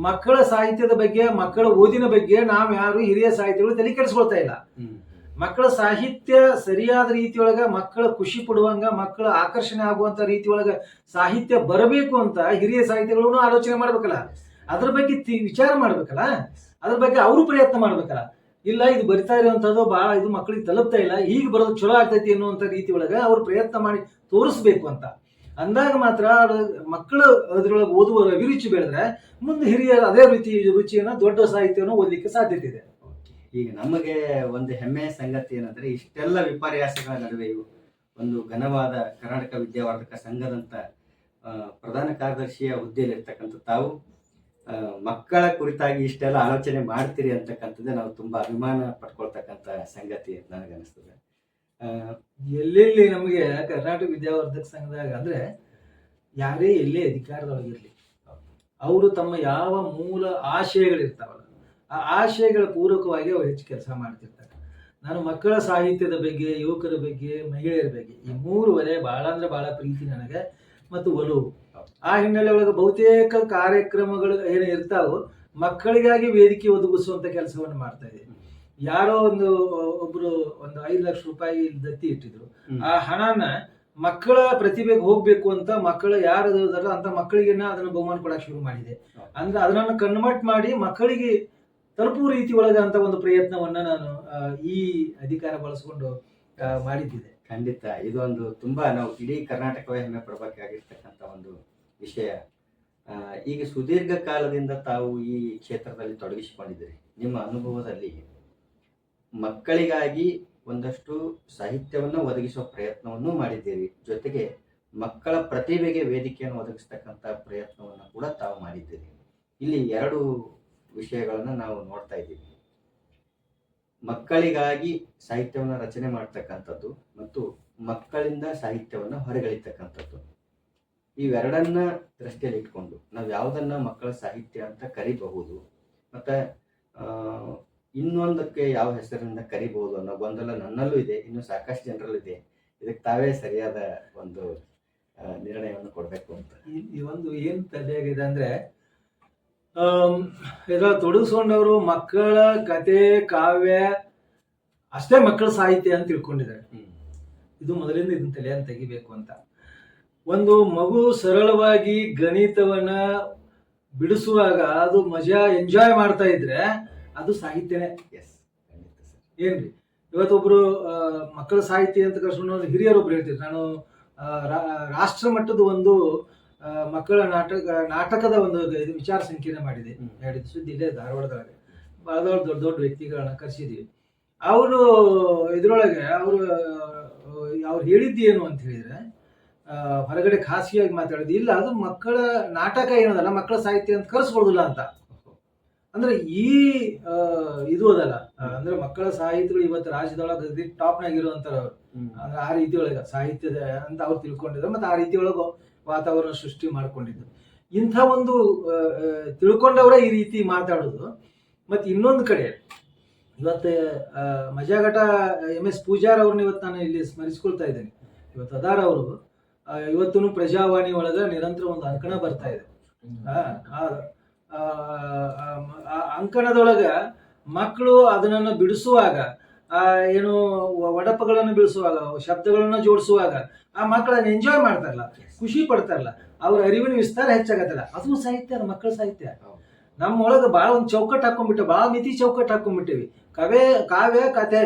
ಮಕ್ಕಳ ಸಾಹಿತ್ಯದ ಬಗ್ಗೆ, ಮಕ್ಕಳ ಓದಿನ ಬಗ್ಗೆ ನಾವ್ ಯಾರು ಹಿರಿಯ ಸಾಹಿತ್ಯಗಳು ತಲೆ ಕೆಡಿಸ್ಕೊಳ್ತಾ ಇಲ್ಲ. ಮಕ್ಕಳ ಸಾಹಿತ್ಯ ಸರಿಯಾದ ರೀತಿಯೊಳಗ, ಮಕ್ಕಳ ಖುಷಿ ಪಡುವಂಗ, ಮಕ್ಕಳ ಆಕರ್ಷಣೆ ಆಗುವಂತ ರೀತಿಯೊಳಗ ಸಾಹಿತ್ಯ ಬರಬೇಕು ಅಂತ ಹಿರಿಯ ಸಾಹಿತ್ಯಗಳನ್ನು ಆಲೋಚನೆ ಮಾಡ್ಬೇಕಲ್ಲ. ಅದ್ರ ಬಗ್ಗೆ ವಿಚಾರ ಮಾಡ್ಬೇಕಲ್ಲ, ಅದ್ರ ಬಗ್ಗೆ ಅವರು ಪ್ರಯತ್ನ ಮಾಡ್ಬೇಕಲ್ಲ. ಇಲ್ಲ ಇದು ಬರಿತಾ ಇರುವಂತದ್ದು ಬಹಳ ಇದು ಮಕ್ಕಳಿಗೆ ತಲುಪ್ತಾ ಇಲ್ಲ, ಈಗ ಬರೋದು ಚಲೋ ಆಗ್ತೈತಿ ಅನ್ನುವಂಥ ರೀತಿ ಒಳಗ ಅವ್ರು ಪ್ರಯತ್ನ ಮಾಡಿ ತೋರಿಸ್ಬೇಕು ಅಂತ. ಅಂದಾಗ ಮಾತ್ರ ಮಕ್ಕಳು ಅದ್ರೊಳಗೆ ಓದುವ ಅಭಿರುಚಿ ಬೆಳೆದ್ರೆ ಮುಂದೆ ಹಿರಿಯರು ಅದೇ ರುಚಿಯನ್ನ ದೊಡ್ಡ ಸಾಹಿತ್ಯವನ್ನು ಓದಲಿಕ್ಕೆ ಸಾಧ್ಯತೆ ಇದೆ. ಈಗ ನಮಗೆ ಒಂದು ಹೆಮ್ಮೆಯ ಸಂಗತಿ ಏನಂದ್ರೆ ಇಷ್ಟೆಲ್ಲ ವಿಪರ್ಯಾಸಗಳ ನಡುವೆಯೂ ಒಂದು ಘನವಾದ ಕರ್ನಾಟಕ ವಿದ್ಯಾವರ್ಧಕ ಸಂಘದಂತ ಪ್ರಧಾನ ಕಾರ್ಯದರ್ಶಿಯ ಹುದ್ದೆಯಲ್ಲಿರ್ತಕ್ಕಂಥ ತಾವು ಮಕ್ಕಳ ಕುರಿತಾಗಿ ಇಷ್ಟೆಲ್ಲ ಆಲೋಚನೆ ಮಾಡ್ತೀರಿ ಅಂತಕ್ಕಂಥದ್ದೇ ನಾವು ತುಂಬಾ ಅಭಿಮಾನ ಪಡ್ಕೊಳ್ತಕ್ಕಂಥ ಸಂಗತಿ ನನಗನ್ನಿಸ್ತದೆ. ಎಲ್ಲೆಲ್ಲಿ ನಮಗೆ ಕರ್ನಾಟಕ ವಿದ್ಯಾವರ್ಧಕ ಸಂಘದಾಗ ಅಂದ್ರೆ ಯಾರೇ ಎಲ್ಲೇ ಅಧಿಕಾರದೊಳಗಿರ್ಲಿ ಅವರು ತಮ್ಮ ಯಾವ ಮೂಲ ಆಶಯಗಳಿರ್ತಾವಲ್ಲ ಆ ಆಶಯಗಳ ಪೂರಕವಾಗಿ ಅವ್ರು ಹೆಚ್ಚು ಕೆಲಸ ಮಾಡ್ತಿರ್ತಾರೆ. ನಾನು ಮಕ್ಕಳ ಸಾಹಿತ್ಯದ ಬಗ್ಗೆ, ಯುವಕರ ಬಗ್ಗೆ, ಮಹಿಳೆಯರ ಬಗ್ಗೆ ಈ ಮೂರು ವಲಯ ಬಹಳ ಅಂದ್ರೆ ಬಹಳ ಪ್ರೀತಿ ನನಗೆ ಮತ್ತು ಒಲವು. ಆ ಹಿನ್ನೆಲೆ ಒಳಗೆ ಬಹುತೇಕ ಕಾರ್ಯಕ್ರಮಗಳು ಏನು ಇರ್ತಾವೋ ಮಕ್ಕಳಿಗಾಗಿ ವೇದಿಕೆ ಒದಗಿಸುವಂತ ಕೆಲಸವನ್ನು ಮಾಡ್ತಾ ಇದೆ. ಯಾರೋ ಒಬ್ರು 5 ಲಕ್ಷ ರೂಪಾಯಿ ದತ್ತಿ ಇಟ್ಟಿದ್ರು. ಆ ಹಣನ ಮಕ್ಕಳ ಪ್ರತಿಭೆಗೆ ಹೋಗ್ಬೇಕು ಅಂತ ಮಕ್ಕಳು ಯಾರು ಅಂತ ಮಕ್ಕಳಿಗೆ ಅದನ್ನ ಬಹುಮಾನ ಕೊಡಕ್ಕೆ ಶುರು ಮಾಡಿದೆ. ಅಂದ್ರೆ ಅದನ್ನ ಕನ್ವರ್ಟ್ ಮಾಡಿ ಮಕ್ಕಳಿಗೆ ತಲುಪುವ ರೀತಿ ಒಳಗ ಅಂತ ಒಂದು ಪ್ರಯತ್ನವನ್ನ ನಾನು ಈ ಅಧಿಕಾರ ಬಳಸ್ಕೊಂಡು ಮಾಡಿದ್ದಿದೆ. ಖಂಡಿತ ಇದೊಂದು ತುಂಬಾ ನಾವು ಇಡೀ ಕರ್ನಾಟಕವೇ ಹೆಮ್ಮೆ ಪಡಬೇಕಾಗಿರ್ತಕ್ಕಂಥ ಒಂದು ವಿಷಯ. ಈಗ ಸುದೀರ್ಘ ಕಾಲದಿಂದ ತಾವು ಈ ಕ್ಷೇತ್ರದಲ್ಲಿ ತೊಡಗಿಸಿಕೊಂಡಿದ್ದೀರಿ. ನಿಮ್ಮ ಅನುಭವದಲ್ಲಿ ಮಕ್ಕಳಿಗಾಗಿ ಒಂದಷ್ಟು ಸಾಹಿತ್ಯವನ್ನು ಒದಗಿಸುವ ಪ್ರಯತ್ನವನ್ನು ಮಾಡಿದ್ದೀರಿ, ಜೊತೆಗೆ ಮಕ್ಕಳ ಪ್ರತಿಭೆಗೆ ವೇದಿಕೆಯನ್ನು ಒದಗಿಸ್ತಕ್ಕಂಥ ಪ್ರಯತ್ನವನ್ನು ಕೂಡ ತಾವು ಮಾಡಿದ್ದೀರಿ. ಇಲ್ಲಿ 2 ವಿಷಯಗಳನ್ನು ನಾವು ನೋಡ್ತಾ ಇದ್ದೀವಿ. ಮಕ್ಕಳಿಗಾಗಿ ಸಾಹಿತ್ಯವನ್ನು ರಚನೆ ಮಾಡ್ತಕ್ಕಂಥದ್ದು ಮತ್ತು ಮಕ್ಕಳಿಂದ ಸಾಹಿತ್ಯವನ್ನು ಹೊರಗಳಿರ್ತಕ್ಕಂಥದ್ದು. ಇವೆರಡನ್ನ ದೃಷ್ಟಿಯಲ್ಲಿ ಇಟ್ಕೊಂಡು ನಾವು ಯಾವುದನ್ನ ಮಕ್ಕಳ ಸಾಹಿತ್ಯ ಅಂತ ಕರಿಬಹುದು ಮತ್ತೆ ಇನ್ನೊಂದಕ್ಕೆ ಯಾವ ಹೆಸರಿನಿಂದ ಕರಿಬಹುದು ಅನ್ನೋ ಗೊಂದಲ ನನ್ನಲ್ಲೂ ಇದೆ, ಇನ್ನು ಸಾಕಷ್ಟು ಜನರಲ್ಲೂ ಇದೆ. ಇದಕ್ಕೆ ತಾವೇ ಸರಿಯಾದ ಒಂದು ನಿರ್ಣಯವನ್ನು ಕೊಡಬೇಕು ಅಂತ. ಈ ಒಂದು ಏನ್ ತಲೆಯಾಗಿದೆ ಅಂದ್ರೆ ಇದ್ರ ತೊಡಗಿಸ್ಕೊಂಡವರು ಮಕ್ಕಳ ಕತೆ ಕಾವ್ಯ ಅಷ್ಟೇ ಮಕ್ಕಳ ಸಾಹಿತ್ಯ ಅಂತ ತಿಳ್ಕೊಂಡಿದ್ದಾರೆ. ಇದು ಮೊದಲಿಂದ ಇದನ್ನ ತಲೆಯನ್ನು ತೆಗಿಬೇಕು ಅಂತ. ಒಂದು ಮಗು ಸರಳವಾಗಿ ಗಣಿತವನ್ನ ಬಿಡಿಸುವಾಗ ಅದು ಮಜಾ ಎಂಜಾಯ್ ಮಾಡ್ತಾ ಇದ್ರೆ ಅದು ಸಾಹಿತ್ಯನೇ. ಏನ್ರಿ ಇವತ್ತೊಬ್ರು ಮಕ್ಕಳ ಸಾಹಿತ್ಯ ಅಂತ ಕರ್ಸ್ಕೊಂಡು ಹಿರಿಯರೊಬ್ರು ಹೇಳ್ತಿದ್ರು, ನಾನು ರಾಷ್ಟ್ರ ಮಟ್ಟದ ಒಂದು ಮಕ್ಕಳ ನಾಟಕದ ಒಂದು ವಿಚಾರ ಸಂಕಿರಣ ಮಾಡಿದೆ. 2 ದಿವಸದ ಇಲ್ಲೇ ಧಾರವಾಡದೊಳಗೆ ಬಹಳ ದೊಡ್ಡ ವ್ಯಕ್ತಿಗಳನ್ನ ಕರೆಸಿದ್ವಿ. ಅವರು ಇದ್ರೊಳಗೆ ಅವ್ರು ಹೇಳಿದ್ದು ಏನು ಅಂತ ಹೇಳಿದ್ರೆ ಹೊರಗಡೆ ಖಾಸಗಿಯಾಗಿ ಮಾತಾಡೋದು ಇಲ್ಲ, ಅದು ಮಕ್ಕಳ ನಾಟಕ ಏನದಲ್ಲ ಮಕ್ಕಳ ಸಾಹಿತ್ಯ ಅಂತ ಕರೆಸ್ಕೊಡುದಿಲ್ಲ ಅಂತ. ಅಂದ್ರೆ ಈ ಇದು ಅದಲ್ಲ ಅಂದ್ರೆ ಮಕ್ಕಳ ಸಾಹಿತ್ಯಗಳು ಇವತ್ತು ರಾಜ್ಯದೊಳಗೆ ಟಾಪ್ನಾಗ ಇರುವಂತಾರ ಅವ್ರು. ಅಂದ್ರೆ ಆ ರೀತಿ ಒಳಗ ಸಾಹಿತ್ಯದ ಅಂತ ಅವ್ರು ತಿಳ್ಕೊಂಡಿದ್ರು ಮತ್ತೆ ಆ ರೀತಿ ಒಳಗ ವಾತಾವರಣ ಸೃಷ್ಟಿ ಮಾಡ್ಕೊಂಡಿದ್ರು. ಇಂಥ ಒಂದು ತಿಳ್ಕೊಂಡವರ ಈ ರೀತಿ ಮಾತಾಡೋದು. ಮತ್ತೆ ಇನ್ನೊಂದು ಕಡೆ ಇವತ್ತು ಮಜಾಘಟ MS ಪೂಜಾರ್ ಅವ್ರನ್ನ ಇವತ್ತು ನಾನು ಇಲ್ಲಿ ಸ್ಮರಿಸ್ಕೊಳ್ತಾ ಇದ್ದೇನೆ. ಇವತ್ತು ಅದಾರ ಅವರು ಇವತ್ತು ಪ್ರಜಾವಾಣಿ ಒಳಗ ನಿರಂತರ ಒಂದು ಅಂಕಣ ಬರ್ತಾ ಇದೆ. ಅಂಕಣದೊಳಗ ಮಕ್ಕಳು ಅದನ್ನ ಬಿಡಿಸುವಾಗ ಏನು ಒಡಪಗಳನ್ನು ಬಿಡಿಸುವಾಗ ಶಬ್ದಗಳನ್ನ ಜೋಡಿಸುವಾಗ ಆ ಮಕ್ಕಳನ್ನ ಎಂಜಾಯ್ ಮಾಡ್ತಾರಲ್ಲ, ಖುಷಿ ಪಡ್ತಾರಲ್ಲ, ಅವ್ರ ಅರಿವಿನ ವಿಸ್ತಾರ ಹೆಚ್ಚಾಗತ್ತಲ್ಲ, ಅದು ಸಾಹಿತ್ಯ, ಅದು ಮಕ್ಕಳ ಸಾಹಿತ್ಯ. ನಮ್ಮೊಳಗ ಭಾಳ ಒಂದು ಚೌಕಟ್ಟು ಹಾಕೊಂಡ್ಬಿಟ್ಟೆ, ಭಾಳ ಮಿತಿ ಚೌಕಟ್ಟು ಹಾಕೊಂಡ್ಬಿಟ್ಟೇವಿ. ಕಾವ್ಯ ಕಥೆ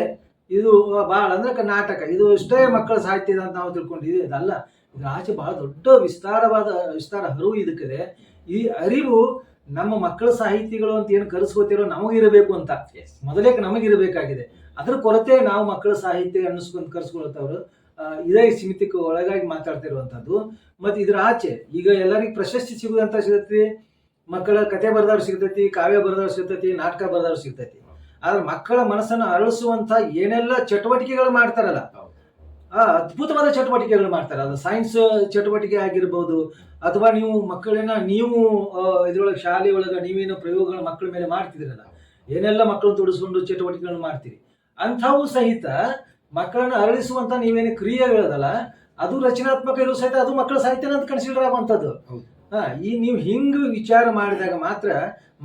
ಇದು ಭಾಳ ಅಂದ್ರೆ ನಾಟಕ ಇದು ಅಷ್ಟೇ ಮಕ್ಕಳ ಸಾಹಿತ್ಯದ ಅಂತ ನಾವು ತಿಳ್ಕೊಂಡಿದ್ವಿ. ಅದಲ್ಲ, ಇದು ಆಚೆ ಬಹಳ ದೊಡ್ಡ ವಿಸ್ತಾರ ಹರಿವು ಇದಕ್ಕಿದೆ. ಈ ಅರಿವು ನಮ್ಮ ಮಕ್ಕಳ ಸಾಹಿತಿಗಳು ಅಂತ ಏನು ಕರೆಸ್ಕೋತಿರೋ ನಮಗಿರಬೇಕು ಅಂತ ಮೊದಲೇ ನಮಗಿರಬೇಕಾಗಿದೆ. ಅದ್ರ ಕೊರತೆ ನಾವು ಮಕ್ಕಳ ಸಾಹಿತ್ಯ ಅನ್ನಿಸ್ಕೊಂಡು ಕರೆಸ್ಕೊಳ್ತವ್ರು ಇದೇ ಸೀಮಿತಕ್ಕೆ ಒಳಗಾಗಿ ಮಾತಾಡ್ತಾ ಇರುವಂತದ್ದು. ಮತ್ತೆ ಇದ್ರ ಆಚೆ ಈಗ ಎಲ್ಲರಿಗೂ ಪ್ರಶಸ್ತಿ ಸಿಗುದಂತ ಸಿಗತ್ತಿ, ಮಕ್ಕಳ ಕತೆ ಬರೆದವ್ರು ಸಿಗ್ತೈತಿ, ಕಾವ್ಯ ಬರೆದವ್ರು ಸಿಗ್ತೈತಿ, ನಾಟಕ ಬರೆದವ್ರು ಸಿಗ್ತೈತಿ. ಆದ್ರೆ ಮಕ್ಕಳ ಮನಸ್ಸನ್ನು ಅರಳಿಸುವಂತ ಏನೆಲ್ಲ ಚಟುವಟಿಕೆಗಳು ಮಾಡ್ತಾರಲ್ಲ, ಅದ್ಭುತವಾದ ಚಟುವಟಿಕೆಗಳು ಮಾಡ್ತಾರೆ. ಅದು ಸೈನ್ಸ್ ಚಟುವಟಿಕೆ ಆಗಿರ್ಬೋದು, ಅಥವಾ ನೀವು ಮಕ್ಕಳನ್ನ ನೀವು ಇದ್ರೊಳಗೆ ಶಾಲೆ ಒಳಗೆ ನೀವೇನೋ ಪ್ರಯೋಗಗಳು ಮಕ್ಕಳ ಮೇಲೆ ಮಾಡ್ತಿದ್ದೀರಲ್ಲ, ಏನೆಲ್ಲ ಮಕ್ಕಳನ್ನು ತೊಡಗಿಸ್ಕೊಂಡು ಚಟುವಟಿಕೆಗಳನ್ನು ಮಾಡ್ತೀರಿ, ಅಂಥವು ಸಹಿತ ಮಕ್ಕಳನ್ನ ಅರಳಿಸುವಂತ ನೀವೇನು ಕ್ರಿಯೆಗಳದಲ್ಲ ಅದು ರಚನಾತ್ಮಕ ಇರೋ ಸಹಿತ ಅದು ಮಕ್ಕಳ ಸಾಹಿತ್ಯನ ಅಂತ ಕನ್ಸಿಡರ್ ಆಗುವಂಥದ್ದು. ಈ ನೀವು ಹಿಂಗ್ ವಿಚಾರ ಮಾಡಿದಾಗ ಮಾತ್ರ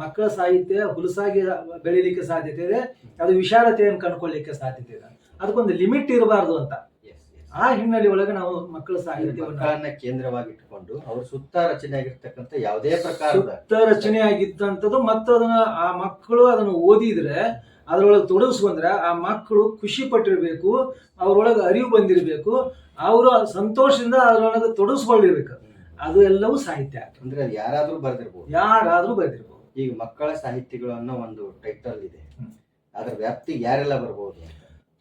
ಮಕ್ಕಳ ಸಾಹಿತ್ಯ ಹುಲಸಾಗಿ ಬೆಳಿಲಿಕ್ಕೆ ಸಾಧ್ಯತೆ ಇದೆ, ಅದು ವಿಶಾಲತೆಯನ್ನು ಕಂಡುಕೊಳ್ಳಿಕ್ಕೆ ಸಾಧ್ಯತೆ ಇದೆ. ಅದಕ್ಕೊಂದು ಲಿಮಿಟ್ ಇರಬಾರ್ದು ಅಂತ. ಆ ಹಿನ್ನೆಲೆ ಒಳಗೆ ನಾವು ಮಕ್ಕಳ ಸಾಹಿತ್ಯವನ್ನ ಕೇಂದ್ರವಾಗಿ ಇಟ್ಕೊಂಡು ಅವ್ರ ಸುತ್ತ ರಚನೆ ಆಗಿರ್ತಕ್ಕಂಥ ಯಾವುದೇ ಪ್ರಕಾರದ ರಚನೆ ಆಗಿದ್ದಂಥದ್ದು ಮತ್ತು ಅದನ್ನ ಆ ಮಕ್ಕಳು ಅದನ್ನು ಓದಿದ್ರೆ ಅದ್ರೊಳಗೆ ತೊಡಗಿಸ್ಕೊಂಡ್ರೆ ಆ ಮಕ್ಕಳು ಖುಷಿ ಪಟ್ಟಿರ್ಬೇಕು, ಅವ್ರೊಳಗೆ ಅರಿವು ಬಂದಿರಬೇಕು, ಅವರು ಸಂತೋಷದಿಂದ ಅದ್ರೊಳಗೆ ತೊಡಗಿಸ್ಕೊಂಡಿರ್ಬೇಕು. ಅದು ಎಲ್ಲವೂ ಸಾಹಿತ್ಯ. ಅಂದ್ರೆ ಅದು ಯಾರಾದ್ರೂ ಬರ್ದಿರ್ಬೋದು. ಯಾರಾದ್ರೂ ಬರ್ದಿರ್ಬೋದು. ಈಗ ಮಕ್ಕಳ ಸಾಹಿತ್ಯಗಳು ಅನ್ನೋ ಒಂದು ಟೈಟಲ್ ಇದೆ, ಅದ್ರ ವ್ಯಾಪ್ತಿಗೆ ಯಾರೆಲ್ಲ ಬರ್ಬೋದು?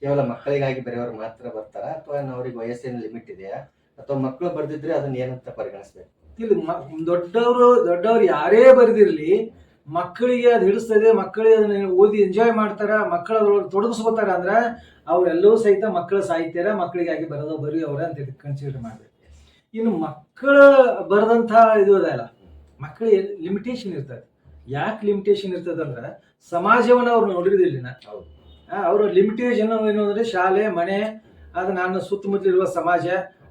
ಕೇವಲ ಮಕ್ಕಳಿಗಾಗಿ ಬರೆಯೋರು ಮಾತ್ರ ಬರ್ತಾರ, ಅಥವಾ ಅವ್ರಿಗೆ ವಯಸ್ಸಿನ ಲಿಮಿಟ್ ಇದೆಯಾ, ಅಥವಾ ಮಕ್ಕಳು ಬರ್ದಿದ್ರೆ ಅದನ್ನ ಏನಂತ ಪರಿಗಣಿಸ್ಬೇಕು? ಇಲ್ಲಿ ದೊಡ್ಡವರು ಯಾರೇ ಬರೆದಿರ್ಲಿ, ಮಕ್ಕಳಿಗೆ ಅದು ಹಿಡಿಸ್ತದೆ, ಮಕ್ಕಳಿಗೆ ಅದನ್ನ ಓದಿ ಎಂಜಾಯ್ ಮಾಡ್ತಾರ, ಮಕ್ಕಳ ತೊಡಗಿಸ್ಕೋತಾರ ಅಂದ್ರೆ ಅವರೆಲ್ಲವೂ ಸಹಿತ ಮಕ್ಕಳ ಸಾಹಿತ್ಯರ, ಮಕ್ಕಳಿಗಾಗಿ ಬರೆಯೋರ ಅಂತ ಕನ್ಸಿಡರ್ ಮಾಡ್ಬೇಕು. ಇನ್ನು ಮಕ್ಕಳ ಬರೆದಂಥ ಇದು ಅದಲ್ಲ, ಮಕ್ಕಳಿಗೆ ಲಿಮಿಟೇಷನ್ ಇರ್ತದೆ. ಯಾಕೆ ಲಿಮಿಟೇಷನ್ ಇರ್ತದೆ ಅಂದ್ರೆ ಸಮಾಜವನ್ನು ಅವ್ರು ನೋಡಿರೋದಿಲ್ಲ. ಅವ್ರ ಲಿಮಿಟೇಷನ್ ಏನು ಅಂದ್ರೆ ಶಾಲೆ, ಮನೆ, ಅದು ನನ್ನ ಸುತ್ತಮುತ್ತಲಿರುವ ಸಮಾಜ,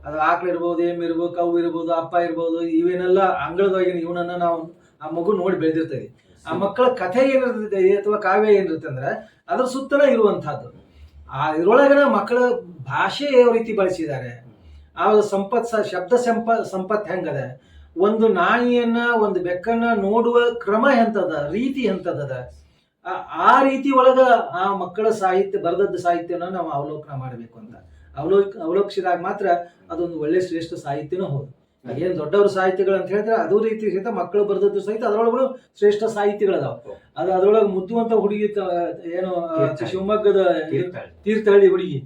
ಅದು ಆಕಳು ಇರ್ಬೋದು, ಎಮ್ಮೆ ಇರ್ಬೋದು, ಕವು ಇರ್ಬೋದು, ಅಪ್ಪ ಇರ್ಬೋದು, ಇವೇನೆಲ್ಲ ಅಂಗಳದೊಳಗಿನ ಇವನನ್ನ ನಾವು ಆ ಮಗು ನೋಡಿ ಬೆಳೆದಿರ್ತೇವೆ. ಆ ಮಕ್ಕಳ ಕಥೆ ಏನಿರ್ತದೆ ಅಥವಾ ಕಾವ್ಯ ಏನಿರುತ್ತೆ ಅಂದ್ರೆ ಅದ್ರ ಸುತ್ತಲೇ ಇರುವಂತಹದ್ದು. ಇದ್ರೊಳಗಿನ ಮಕ್ಕಳ ಭಾಷೆ ಯಾವ ರೀತಿ ಬಳಸಿದ್ದಾರೆ, ಆ ಶಬ್ದ ಸಂಪತ್ ಹೆಂಗದ, ಒಂದು ನಾಯಿಯನ್ನ ಒಂದು ಬೆಕ್ಕನ್ನ ನೋಡುವ ಕ್ರಮ ಎಂತದ, ರೀತಿ ಎಂತದ, ಆ ರೀತಿ ಒಳಗ ಆ ಮಕ್ಕಳ ಸಾಹಿತ್ಯ ಬರೆದದ್ದು ಸಾಹಿತ್ಯನ ನಾವು ಅವಲೋಕನ ಮಾಡಬೇಕು ಅಂತ ಅವಲೋಕಿಸಿದಾಗ ಮಾತ್ರ ಅದೊಂದು ಒಳ್ಳೆ ಶ್ರೇಷ್ಠ ಸಾಹಿತ್ಯನೂ ಹೌದು. ಏನ್ ದೊಡ್ಡವ್ರ ಸಾಹಿತ್ಯಗಳು ಅಂತ ಹೇಳಿದ್ರೆ ಅದು ರೀತಿ ಸಹಿತ ಮಕ್ಕಳು ಬರೆದದ್ದು ಸಹಿತ ಅದ್ರೊಳಗೂ ಶ್ರೇಷ್ಠ ಸಾಹಿತ್ಯಗಳದಾವ. ಅದು ಅದ್ರೊಳಗೆ ಮುದ್ದುವಂತ ಹುಡುಗಿ ಏನು ಶಿವಮೊಗ್ಗದ ತೀರ್ಥಹಳ್ಳಿ ಹುಡುಗಿ,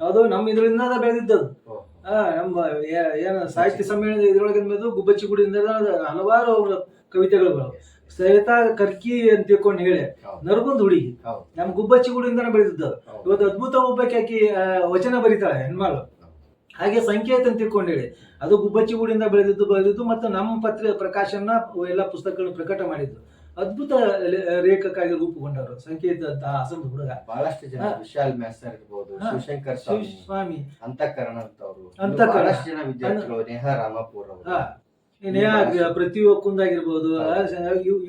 ಅದು ನಮ್ಮ ಇದರಿಂದ ಬೆಳೆದಿದ್ದದು. ನಮ್ಮ ಏನು ಸಾಹಿತ್ಯ ಸಮ್ಮೇಳನ ಇದ್ರೊಳಗೆ ಗುಬ್ಬಚ್ಚಿ ಗುಡಿಯಿಂದ ಹಲವಾರು ಕವಿತೆಗಳು ಸವಿತಾ ಕರ್ಕಿ ಅಂತ ತಿಳ್ಕೊಂಡು ಹೇಳಿ ನರಗುಂದ್ ಹುಡುಗಿ ನಮ್ ಗುಬ್ಬಚ್ಚಿ ಗುಡಿಯಿಂದಾನೆ ಬೆಳೆದಿದ್ದು. ಇವತ್ತು ಅದ್ಭುತ ಒಬ್ಬಕ್ಕೆ ಆಕಿ ವಚನ ಬರೀತಾಳೆ ಹೆಣ್ಮಾಳು. ಹಾಗೆ ಸಂಕೇತ ಅಂತ ತಿಳ್ಕೊಂಡು ಹೇಳಿ ಅದು ಗುಬ್ಬಚ್ಚಿ ಗುಡಿಯಿಂದ ಬೆಳೆದಿದ್ದು ಮತ್ತು ನಮ್ಮ ಪ್ರಕಾಶನ ಎಲ್ಲ ಪುಸ್ತಕಗಳನ್ನು ಪ್ರಕಟ ಮಾಡಿದ್ದು. ಅದ್ಭುತ ಲೇಖಕಾಗಿ ರೂಪುಗೊಂಡವರು ಸಂಕೇತ ಅಂತ ಹಾಸನದ ಹುಡುಗ. ಬಹಳಷ್ಟು ಜನ ವಿಶಾಲ್ ಮ್ಯಾಸರ್ ಇರ್ಬೋದು, ಶಿವಶಂಕರ್ ಸ್ವಾಮಿ, ಅಂತಃಕರಣ ಅಂತವ್ರು, ಅಂತಃಕರಣ ಬಹಳಷ್ಟು ಜನ ವಿದ್ಯಾರ್ಥಿಗಳು, ನೇಹಾ ರಾಮಾಪುರ್ ಅವರು, ಪ್ರತಿ ಒಕ್ಕುಂದಾಗಿರ್ಬೋದು,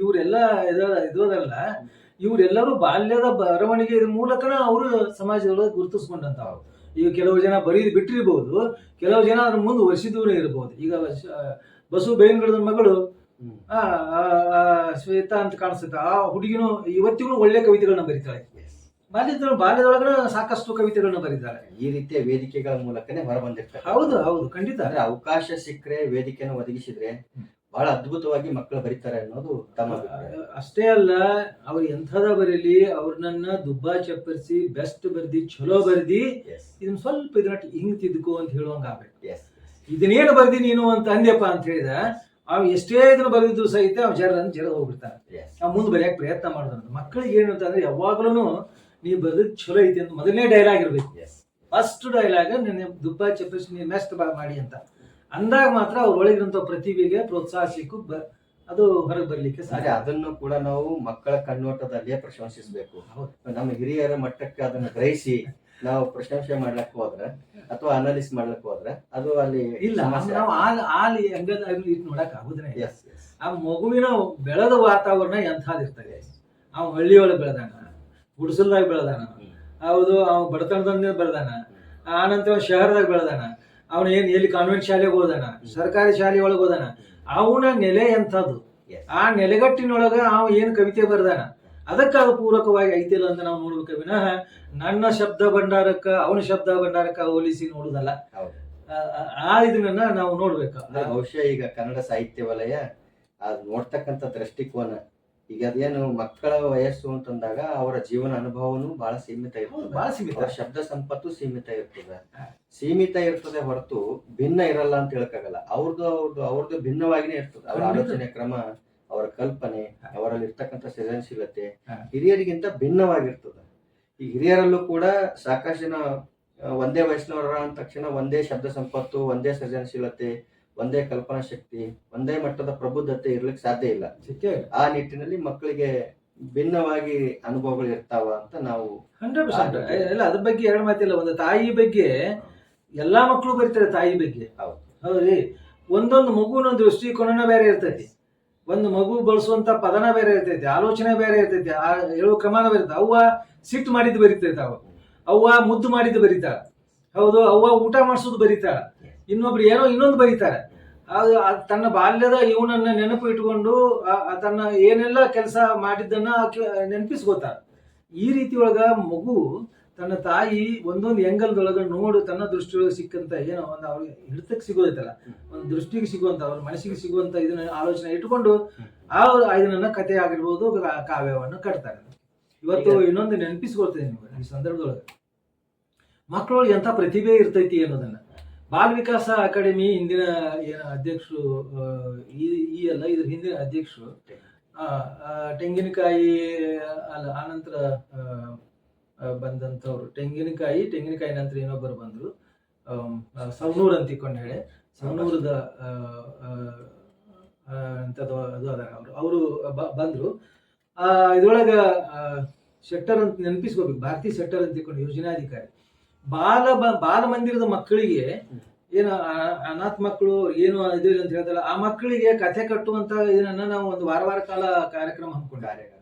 ಇವರೆಲ್ಲ ಇರೋದಲ್ಲ, ಇವರೆಲ್ಲರೂ ಬಾಲ್ಯದ ಬರವಣಿಗೆ ಮೂಲಕನ ಅವರು ಸಮಾಜದೊಳಗೆ ಗುರುತಿಸ್ಕೊಂಡಂತ. ಈಗ ಕೆಲವು ಜನ ಬಿಟ್ಟಿರ್ಬೋದು, ಕೆಲವು ಜನ ಅದ್ರ ಮುಂದೆ ವರ್ಷದೂರ ಇರ್ಬೋದು. ಈಗ ಬಸು ಬೇವಿನಗಿಡದ ಮಗಳು ಶ್ವೇತಾ ಅಂತ ಕಾಣಿಸುತ್ತೆ, ಆ ಹುಡುಗಿನೂ ಇವತ್ತಿಗೂ ಒಳ್ಳೆ ಕವಿತೆಗಳನ್ನ ಬರೀತಾಳೆ. ಬಾಲ್ಯದೊಳಗಡೆ ಸಾಕಷ್ಟು ಕವಿತೆಗಳನ್ನ ಬರೀತಾರೆ. ಈ ರೀತಿಯ ವೇದಿಕೆಗಳ ಮೂಲಕನೇ ಹೊರ ಬಂದಿರ್ತಾರೆ. ಹೌದು ಹೌದು, ಖಂಡಿತ. ಅಂದ್ರೆ ಅವಕಾಶ ಸಿಕ್ಕರೆ, ವೇದಿಕೆಯನ್ನು ಒದಗಿಸಿದ್ರೆ ಬಹಳ ಅದ್ಭುತವಾಗಿ ಮಕ್ಕಳು ಬರೀತಾರೆ ಅನ್ನೋದು ತಮ್ಮ ಅಷ್ಟೇ ಅಲ್ಲ, ಅವ್ರು ಎಂಥದ ಬರೀಲಿ, ಅವ್ರನ್ನ ದುಬ್ಬಾ ಚಪ್ಪರಿಸಿ ಬೆಸ್ಟ್ ಬರ್ದಿ, ಚಲೋ ಬರ್ದಿ, ಇದನ್ನ ಸ್ವಲ್ಪ ಇದನ್ನ ಹಿಂಗ್ ತಿದ್ಕೋ ಅಂತ ಹೇಳುವಂಗ ಆಗ್ಬೇಕು. ಇದನ್ನೇನು ಬರ್ದಿ ನೀನು ಅಂತ ಅಂದ್ಯಪ್ಪ ಅಂತ ಹೇಳಿದ ಅವ್ ಎಷ್ಟೇ ಇದನ್ನು ಬರೆದಿದ್ರು ಸಹಿತ ಅವ್ ಜರ ಹೋಗ್ಬಿಡ್ತಾನೆ. ನಾವು ಮುಂದೆ ಬರೆಯಕ್ಕೆ ಪ್ರಯತ್ನ ಮಾಡೋದು. ಮಕ್ಕಳಿಗೆ ಏನು ಅಂತಂದ್ರೆ ಯಾವಾಗ್ಲೂ ನೀವು ಬರೆದಿದ್ದು ಚಲೋ ಐತಿ ಅಂತ ಮೊದಲನೇ ಡೈಲಾಗ್ ಇರ್ಬೇಕು. ಫಸ್ಟ್ ಡೈಲಾಗ್ ನಿನ್ನೆ ದುಬ್ಬಾ ಚಪ್ಪರಿಸಿ ನೀವು ಬೆಸ್ಟ್ ಮಾಡಿ ಅಂತ ಅಂದಾಗ ಮಾತ್ರ ಅವ್ರ ಒಳಗಿರುವಂತ ಪ್ರತಿಭೆಗೆ ಪ್ರೋತ್ಸಾಹ ಸಿಕ್ಕು ಅದು ಹೊರಗೆ ಬರ್ಲಿಕ್ಕೆ ಸಾಧ್ಯ. ಅದನ್ನು ಕೂಡ ನಾವು ಮಕ್ಕಳ ಕಣ್ಣೋಟದಲ್ಲೇ ಪ್ರಶಂಸಿಸಬೇಕು. ನಮ್ಮ ಹಿರಿಯರ ಮಟ್ಟಕ್ಕೆ ಅದನ್ನು ಗ್ರಹಿಸಿ ನಾವು ಪ್ರಶಂಸೆ ಮಾಡ್ಲಕ್ ಹೋದ್ರೆ ಅಥವಾ ಅನಾಲಿಸ್ ಮಾಡ್ಲಕ್ ಹೋದ್ರೆ ಅದು ಅಲ್ಲಿ ಇಲ್ಲ. ನಾವು ನೋಡಕ್ ಆಗುದ್ರೆ ಆ ಮಗುವಿನ ಬೆಳೆದ ವಾತಾವರಣ ಎಂಥದಿರ್ತದೆ. ಅವ್ ಹಳ್ಳಿಯೊಳಗೆ ಬೆಳೆದಾನ, ಗುಡಿಸಲ್ದಾಗ ಬೆಳೆದಾನ, ಹೌದು, ಅವ್ ಬಡತನದಿಂದ ಬೆಳೆದಾನ, ಆನಂತರ ಶಹರದಾಗ ಬೆಳೆದಾನ, ಅವನ ಎಲ್ಲಿ ಕಾನ್ವೆಂಟ್ ಶಾಲೆಗೆ ಹೋದಾನ, ಸರ್ಕಾರಿ ಶಾಲೆ ಒಳಗೆ ಹೋದಾನ, ಅವನ ನೆಲೆ ಎಂಥದ್ದು, ಆ ನೆಲೆಗಟ್ಟಿನೊಳಗ ಅವ ಏನ್ ಕವಿತೆ ಬರ್ದಾನ ಅದಕ್ಕೆ ಅದು ಪೂರಕವಾಗಿ ಐತಿಲ್ಲ ಅಂತ ನಾವು ನೋಡ್ಬೇಕು ವಿನಃ ನನ್ನ ಶಬ್ದ ಭಂಡಾರಕ್ಕ ಅವನ ಶಬ್ದ ಭಂಡಾರಕ್ಕ ಹೋಲಿಸಿ ನೋಡುದಲ್ಲ. ಆ ಇದನ್ನ ನಾವು ನೋಡ್ಬೇಕು. ಬಹುಶಃ ಈಗ ಕನ್ನಡ ಸಾಹಿತ್ಯ ವಲಯ ಅದ್ ನೋಡ್ತಕ್ಕಂಥ ದೃಷ್ಟಿಕೋನ, ಈಗ ಅದೇನು ಮಕ್ಕಳ ವಯಸ್ಸು ಅಂತಂದಾಗ ಅವರ ಜೀವನ ಅನುಭವನು ಬಹಳ ಸೀಮಿತ ಇರ್ತದೆ, ಶಬ್ದ ಸಂಪತ್ತು ಸೀಮಿತ ಇರ್ತದೆ ಹೊರತು ಭಿನ್ನ ಇರಲ್ಲ ಅಂತ ಹೇಳಕ್ಕಾಗಲ್ಲ. ಅವ್ರದ್ದು ಭಿನ್ನವಾಗಿನೇ ಇರ್ತದೆ. ಅವರ ಆಲೋಚನೆ ಕ್ರಮ, ಅವರ ಕಲ್ಪನೆ, ಅವರಲ್ಲಿ ಇರ್ತಕ್ಕಂಥ ಸೃಜನಶೀಲತೆ ಹಿರಿಯರಿಗಿಂತ ಭಿನ್ನವಾಗಿರ್ತದೆ. ಈ ಹಿರಿಯರಲ್ಲೂ ಕೂಡ ಸಾಕಷ್ಟು ಜನ ಒಂದೇ ವಯಸ್ಸಿನವರ ಅಂದ ತಕ್ಷಣ ಒಂದೇ ಶಬ್ದ ಸಂಪತ್ತು, ಒಂದೇ ಸೃಜನಶೀಲತೆ, ಒಂದೇ ಕಲ್ಪನಾ ಶಕ್ತಿ, ಒಂದೇ ಮಟ್ಟದ ಪ್ರಬುದ್ಧತೆ ಇರ್ಲಿಕ್ಕೆ ಸಾಧ್ಯ ಇಲ್ಲ. ಆ ನಿಟ್ಟಿನಲ್ಲಿ ಮಕ್ಕಳಿಗೆ ಭಿನ್ನವಾಗಿ ಅನುಭವಗಳು ಇರ್ತಾವ ಅಂತ ನಾವು 100% ಅದ್ರ ಬಗ್ಗೆ ಎರಡು ಮಾತಿಲ್ಲ. ಒಂದು ತಾಯಿ ಬಗ್ಗೆ ಎಲ್ಲಾ ಮಕ್ಕಳು ಬರೀತಾರೆ. ತಾಯಿ ಬಗ್ಗೆ ಹೌದ್ರಿ, ಒಂದೊಂದು ಮಗುವಿನ ದೃಷ್ಟಿಕೋನ ಬೇರೆ ಇರ್ತೈತಿ, ಒಂದು ಮಗು ಬಳಸುವಂತ ಪದನ ಬೇರೆ ಇರ್ತೈತಿ, ಆಲೋಚನೆ ಬೇರೆ ಇರ್ತೈತಿ, ಹೇಳುವ ಕ್ರಮನ ಬೇರೆ ಇರ್ತೈತಿ. ಅವ್ವ ಸಿಟ್ಟು ಮಾಡಿದ್ದು ಬರೀತೈತ, ಅವ್ವ ಮುದ್ದು ಮಾಡಿದ್ದು ಬರೀತಾಳ, ಹೌದು, ಅವ್ವ ಊಟ ಮಾಡಿಸೋದು ಬರೀತಾಳ, ಇನ್ನೊಬ್ರು ಏನೋ ಇನ್ನೊಂದು ಬರೀತಾರೆ. ಅದು ತನ್ನ ಬಾಲ್ಯದ ಇವನನ್ನ ನೆನಪು ಇಟ್ಕೊಂಡು ತನ್ನ ಏನೆಲ್ಲ ಕೆಲಸ ಮಾಡಿದ್ದನ್ನ ನೆನಪಿಸ್ಕೋತಾರ. ಈ ರೀತಿ ಒಳಗ ಮಗು ತನ್ನ ತಾಯಿ ಒಂದೊಂದು ಎಂಗಲ್ದೊಳಗ ನೋಡು ತನ್ನ ದೃಷ್ಟಿಯೊಳಗೆ ಸಿಕ್ಕಂತ ಏನೋ ಒಂದು ಅವ್ರಿಗೆ ಹಿಡಿತಕ್ಕೆ ಸಿಗೋದೈತಲ್ಲ, ಒಂದು ದೃಷ್ಟಿಗೆ ಸಿಗುವಂತ ಅವ್ರ ಮನಸ್ಸಿಗೆ ಸಿಗುವಂತ ಇದನ್ನ ಆಲೋಚನೆ ಇಟ್ಕೊಂಡು ಇದನ್ನ ಕಥೆ ಆಗಿರ್ಬೋದು, ಕಾವ್ಯವನ್ನು ಕಟ್ತಾರೆ. ಇವತ್ತು ಇನ್ನೊಂದು ನೆನಪಿಸ್ಕೊಳ್ತೇನೆ ನೀವು ಈ ಸಂದರ್ಭದೊಳಗೆ, ಮಕ್ಕಳೊಳಗೆ ಎಂಥ ಪ್ರತಿಭೆ ಇರ್ತೈತಿ ಅನ್ನೋದನ್ನ ಬಾಲ ವಿಕಾಸ ಅಕಾಡೆಮಿ ಹಿಂದಿನ ಅಧ್ಯಕ್ಷರು ಇದ್ರ ಹಿಂದಿನ ಅಧ್ಯಕ್ಷರು ತೆಂಗಿನಕಾಯಿ ಅಲ್ಲ ಆನಂತರ ಬಂದಂಥವ್ರು ತೆಂಗಿನಕಾಯಿ ನಂತರ ಇನ್ನೊಬ್ಬರು ಬಂದರು, ಸವಣೂರು ಅಂತ ಇಟ್ಕೊಂಡು ಹೇಳಿ ಸವಣೂರದ ಅಂತದ್ದು ಅದು ಅದ ಅವರು ಬಂದರು. ಇದ್ರೊಳಗೆ ಶೆಟ್ಟರ್ ಅಂತ ನೆನಪಿಸ್ಕೋಬೇಕು, ಭಾರತಿ ಶೆಟ್ಟರ್ ಅಂತ ಇಟ್ಕೊಂಡು ಯೋಜನಾಧಿಕಾರಿ. ಬಾಲ ಮಂದಿರದ ಮಕ್ಕಳಿಗೆ ಏನು ಅನಾಥ ಮಕ್ಕಳು ಏನು ಇದು ಅಂತ ಹೇಳ್ತಾರಲ್ಲ, ಆ ಮಕ್ಕಳಿಗೆ ಕಥೆ ಕಟ್ಟುವಂತ ಇದನ್ನ ನಾವು ಒಂದು ವಾರ ಕಾಲ ಕಾರ್ಯಕ್ರಮ ಹಮ್ಮಿಕೊಂಡು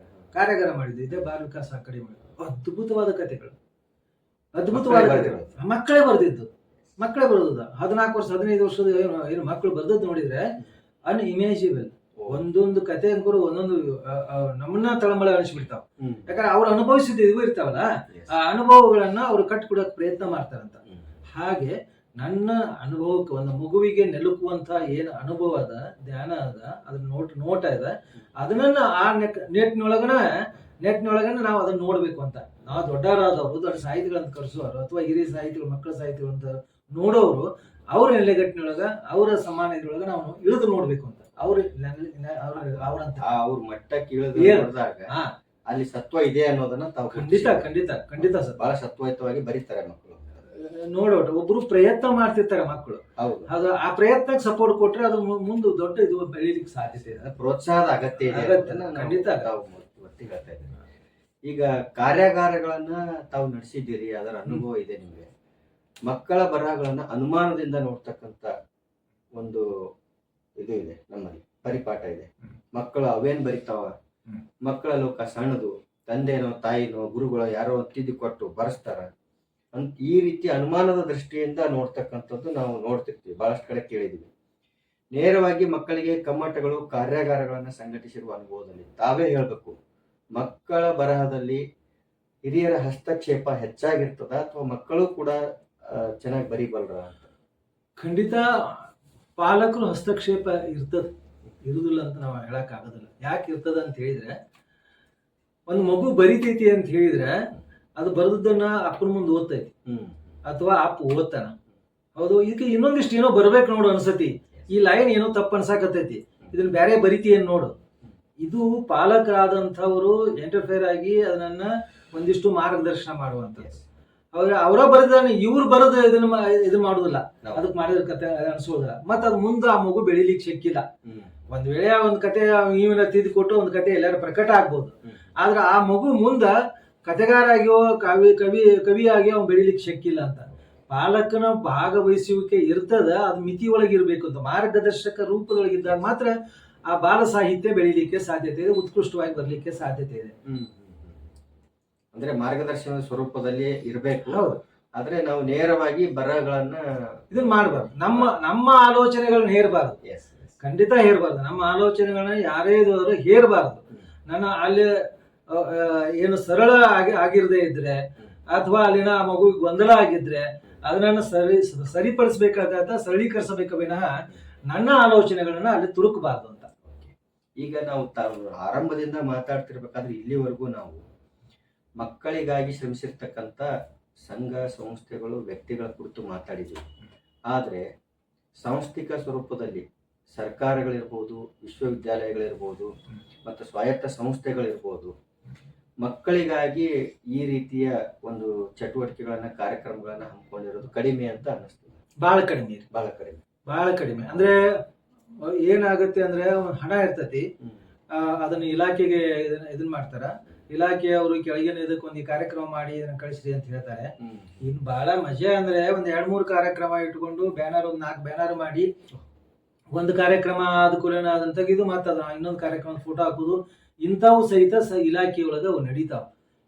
ಕಾರ್ಯಾಗಾರ ಮಾಡಿದ್ವಿ. ಇದೇ ಬಾಲ ವಿಕಾಸ ಅಕಾಡೆಮಿ. ಅದ್ಭುತವಾದ ಕಥೆಗಳು, ಅದ್ಭುತವಾದ ಕಥೆಗಳು ಮಕ್ಕಳೇ ಬರೆದಿದ್ದು, ಮಕ್ಕಳೇ ಬರೆದ 14 ವರ್ಷ 15 ವರ್ಷದ ಏನು ಮಕ್ಕಳು ಬರ್ದದ್ದು ನೋಡಿದ್ರೆ ಅನ್ಇಮ್ಯಾಜಿಬಲ್. ಒಂದೊಂದು ಕತೆ ಅಂಕರು ಒಂದೊಂದು ನಮ್ಮನ್ನ ತಳಮಳ ಅನಿಸ್ಬಿಡ್ತಾವ. ಯಾಕಂದ್ರೆ ಅವ್ರು ಅನುಭವಿಸಿದ ಇವು ಇರ್ತಾವಲ್ಲ, ಆ ಅನುಭವಗಳನ್ನ ಅವ್ರು ಕಟ್ಕೊಡಕ್ ಪ್ರಯತ್ನ ಮಾಡ್ತಾರಂತ. ಹಾಗೆ ನನ್ನ ಅನುಭವಕ್ಕೆ ಒಂದು ಮಗುವಿಗೆ ನೆಲುಕುವಂತ ಏನು ಅನುಭವ ಅದ, ಧ್ಯಾನ ಅದ, ಅದ್ರ ನೋಟ ಇದೆ, ಅದನ್ನ ಆ ನೆಟ್ನೊಳಗನ ನಾವು ಅದನ್ನ ನೋಡ್ಬೇಕು ಅಂತ. ನಾವು ದೊಡ್ಡವರಾದವರು ದೊಡ್ಡ ಸಾಹಿತಿಗಳಂತ ಕರೆಸೋರು ಅಥವಾ ಹಿರಿಯ ಸಾಹಿತಿಗಳು ಮಕ್ಕಳ ಸಾಹಿತಿಗಳು ಅಂತ ನೋಡೋರು ಅವ್ರ ನೆಲೆಗಟ್ಟಿನೊಳಗ ಅವರ ಸಮಾನ ಇದ್ರೊಳಗ ನಾವು ಇಳಿದು ನೋಡ್ಬೇಕು ಅಂತ ಅವ್ರಂತ ಅವ್ರ ಮಟ್ಟಕ್ಕೆ ಇಳಿದು ನೋಡಿದಾಗ ಅಲ್ಲಿ ಸತ್ವ ಇದೆ ಅನ್ನೋದನ್ನ ತಾವು ಖಂಡಿತ ಬಹಳ ಸತ್ವಯುತವಾಗಿ ಬರೀತಾರೆ ಮಕ್ಕಳು. ನೋಡೋಟ ಒಬ್ರು ಪ್ರಯತ್ನ ಮಾಡ್ತಿರ್ತಾರೆ ಮಕ್ಕಳು, ಅದು ಆ ಪ್ರಯತ್ನಕ್ಕೆ ಸಪೋರ್ಟ್ ಕೊಟ್ರೆ ಅದು ಮುಂದೆ ದೊಡ್ಡ ಇದು ಬೆಳೀಲಿಕ್ಕೆ ಸಾಧ್ಯತೆ ಇದೆ. ಪ್ರೋತ್ಸಾಹದ ಅಗತ್ಯ ಇದೆ, ಖಂಡಿತ ಒತ್ತಿ ಹೇಳ್ತಾ ಇದ್ದೀನಿ. ಈಗ ಕಾರ್ಯಾಗಾರಗಳನ್ನ ತಾವು ನಡೆಸಿದ್ದೀರಿ, ಅದರ ಅನುಭವ ಇದೆ ನಿಮಗೆ. ಮಕ್ಕಳ ಬರಹಗಳನ್ನ ಅನುಮಾನದಿಂದ ನೋಡ್ತಕ್ಕಂತ ಒಂದು ಇದು ಇದೆ ನಮ್ಮಲ್ಲಿ, ಪರಿಪಾಠ ಇದೆ. ಮಕ್ಕಳು ಅವೇನ್ ಬರಿತಾವ, ಮಕ್ಕಳ ಲೋಕ ಸಣ್ಣದು, ತಂದೆನೋ ತಾಯಿನೋ ಗುರುಗಳು ಯಾರೋ ತಿದ್ದಿ ಕೊಟ್ಟು ಬರೆಸ್ತಾರ ಅಂತ ಈ ರೀತಿ ಅನುಮಾನದ ದೃಷ್ಟಿಯಿಂದ ನೋಡ್ತಕ್ಕಂಥದ್ದು ನಾವು ನೋಡ್ತಿರ್ತೀವಿ, ಬಹಳಷ್ಟು ಕಡೆ ಕೇಳಿದ್ವಿ. ನೇರವಾಗಿ ಮಕ್ಕಳಿಗೆ ಕಮ್ಮಟಗಳು ಕಾರ್ಯಾಗಾರಗಳನ್ನ ಸಂಘಟಿಸಿರುವ ಅನುಭವದಲ್ಲಿ ತಾವೇ ಹೇಳ್ಬೇಕು, ಮಕ್ಕಳ ಬರಹದಲ್ಲಿ ಹಿರಿಯರ ಹಸ್ತಕ್ಷೇಪ ಹೆಚ್ಚಾಗಿರ್ತದ ಅಥವಾ ಮಕ್ಕಳು ಕೂಡ ಚೆನ್ನಾಗಿ ಬರೀಬಲ್ರ ಅಂತ? ಖಂಡಿತ ಪಾಲಕರು ಹಸ್ತಕ್ಷೇಪ ಇರುದಿಲ್ಲ ಅಂತ ನಾವು ಹೇಳಕ್ ಆಗೋದಿಲ್ಲ. ಯಾಕೆ ಇರ್ತದ ಅಂತ ಹೇಳಿದ್ರೆ, ಒಂದು ಮಗು ಬರಿತೈತಿ ಅಂತ ಹೇಳಿದ್ರೆ ಅದು ಬರೆದನ್ನ ಅಪ್ಪನ ಮುಂದೆ ಓದ್ತೈತಿ ಅಥವಾ ಅಪ್ಪ ಓದ್ತಾನ. ಹೌದು, ಇದಕ್ಕೆ ಇನ್ನೊಂದಿಷ್ಟು ಏನೋ ಬರ್ಬೇಕು ನೋಡು ಅನ್ಸತಿ, ಈ ಲೈನ್ ಏನೋ ತಪ್ಪು ಅನ್ಸಾಕತ್ತೈತಿ, ಇದನ್ನ ಬೇರೆ ಬರಿತಿ ಏನ್ ನೋಡು. ಇದು ಪಾಲಕರಾದಂಥವ್ರು ಎಂಟರ್ಫೇರ್ ಆಗಿ ಅದನ್ನ ಒಂದಿಷ್ಟು ಮಾರ್ಗದರ್ಶನ ಮಾಡುವಂಥದ್ದು. ಅವರ ಬರೆದಾನೆ ಇವ್ರು ಬರೋದು ಇದನ್ನ ಮಾಡುದಿಲ್ಲ, ಅದಕ್ಕೆ ಮಾಡಿದ್ರ ಕತೆ ಅನ್ಸೋದಿಲ್ಲ. ಮತ್ತ ಅದು ಮುಂದೆ ಆ ಮಗು ಬೆಳಿಲಿಕ್ಕೆ ಶಕ್ಕಿಲ್ಲ. ಒಂದ್ ವೇಳೆ ಒಂದ್ ಕತೆ ನೀವಿನ ತಿದ್ದು ಕೊಟ್ಟು ಒಂದ್ ಕತೆ ಎಲ್ಲಾರು ಪ್ರಕಟ ಆಗ್ಬೋದು, ಆದ್ರೆ ಆ ಮಗು ಮುಂದ ಕತೆಗಾರ ಆಗಿಯೋ ಕವಿಯಾಗಿ ಅವ್ನು ಬೆಳಿಲಿಕ್ಕೆ ಶಕ್ಕಿಲ್ಲ ಅಂತ. ಪಾಲಕನ ಭಾಗವಹಿಸುವಿಕೆ ಇರ್ತದ, ಅದು ಮಿತಿ ಒಳಗಿರ್ಬೇಕು ಅಂತ, ಮಾರ್ಗದರ್ಶಕ ರೂಪದೊಳಗಿದ್ದಾಗ ಮಾತ್ರ ಆ ಬಾಲ ಸಾಹಿತ್ಯ ಬೆಳಿಲಿಕ್ಕೆ ಸಾಧ್ಯತೆ ಇದೆ, ಉತ್ಕೃಷ್ಟವಾಗಿ ಬರ್ಲಿಕ್ಕೆ ಸಾಧ್ಯತೆ ಇದೆ. ಅಂದ್ರೆ ಮಾರ್ಗದರ್ಶನದ ಸ್ವರೂಪದಲ್ಲಿ ಇರಬೇಕು. ಹೌದು, ಆದ್ರೆ ನಾವು ನೇರವಾಗಿ ಬರಹಗಳನ್ನ ಇದನ್ನ ಮಾಡಬಾರ್ದು, ನಮ್ಮ ಆಲೋಚನೆಗಳನ್ನ ಹೇರಬಾರ್ದು, ಖಂಡಿತ ಹೇರಬಾರ್ದು. ನಮ್ಮ ಆಲೋಚನೆಗಳನ್ನ ಯಾರೇ ಹೇರಬಾರ್ದು. ನನ್ನ ಅಲ್ಲಿ ಏನು ಸರಳ ಆಗಿರದೇ ಇದ್ರೆ ಅಥವಾ ಅಲ್ಲಿನ ಮಗುವಿಗೆ ಗೊಂದಲ ಆಗಿದ್ರೆ ಅದನ್ನ ಸರಿಪಡಿಸಬೇಕಾದ ಸರಳೀಕರಿಸಬೇಕು ವಿನಃ ನನ್ನ ಆಲೋಚನೆಗಳನ್ನ ಅಲ್ಲಿ ತುರುಕಬಾರ್ದು ಅಂತ. ಈಗ ನಾವು ಆರಂಭದಿಂದ ಮಾತಾಡ್ತಿರ್ಬೇಕಾದ್ರೆ ಇಲ್ಲಿವರೆಗೂ ನಾವು ಮಕ್ಕಳಿಗಾಗಿ ಶ್ರಮಿಸಿರ್ತಕ್ಕಂಥ ಸಂಘ ಸಂಸ್ಥೆಗಳು ವ್ಯಕ್ತಿಗಳ ಕುರಿತು ಮಾತಾಡಿದ್ದೀವಿ. ಆದರೆ ಸಾಂಸ್ಥಿಕ ಸ್ವರೂಪದಲ್ಲಿ ಸರ್ಕಾರಗಳಿರ್ಬೋದು, ವಿಶ್ವವಿದ್ಯಾಲಯಗಳಿರ್ಬೋದು ಮತ್ತು ಸ್ವಾಯತ್ತ ಸಂಸ್ಥೆಗಳಿರ್ಬೋದು, ಮಕ್ಕಳಿಗಾಗಿ ಈ ರೀತಿಯ ಒಂದು ಚಟುವಟಿಕೆಗಳನ್ನ ಕಾರ್ಯಕ್ರಮಗಳನ್ನ ಹಮ್ಮಿಕೊಂಡಿರೋದು ಕಡಿಮೆ ಅಂತ ಅನ್ನಿಸ್ತದೆ. ಬಹಳ ಕಡಿಮೆ. ಅಂದ್ರೆ ಏನಾಗುತ್ತೆ ಅಂದ್ರೆ ಹಣ ಇರ್ತತಿ, ಅದನ್ನ ಇಲಾಖೆಗೆ ಇದನ್ನ ಮಾಡ್ತಾರ, ಇಲಾಖೆಯವರು ಕೆಳಗಿನ ಇದಕ್ಕೆ ಒಂದು ಕಾರ್ಯಕ್ರಮ ಮಾಡಿ ಇದನ್ನ ಕಳಿಸ್ರಿ ಅಂತ ಹೇಳ್ತಾರೆ. ಇನ್ನು ಬಹಳ ಮಜಾ ಅಂದ್ರೆ ಒಂದ್ 2-3 ಕಾರ್ಯಕ್ರಮ ಇಟ್ಕೊಂಡು ಬ್ಯಾನರ್, ಒಂದು 4 ಬ್ಯಾನರ್ ಮಾಡಿ ಒಂದು ಕಾರ್ಯಕ್ರಮ ಅದನ್ನ ತೆಗೆದು ಮತ್ತೆ ಅದ ಇನ್ನೊಂದು ಕಾರ್ಯಕ್ರಮ ಫೋಟೋ ಹಾಕುದು, ಇಂಥವು ಸಹಿತ ಇಲಾಖೆಯೊಳಗೆ ಅವು ನಡೀತಾವ.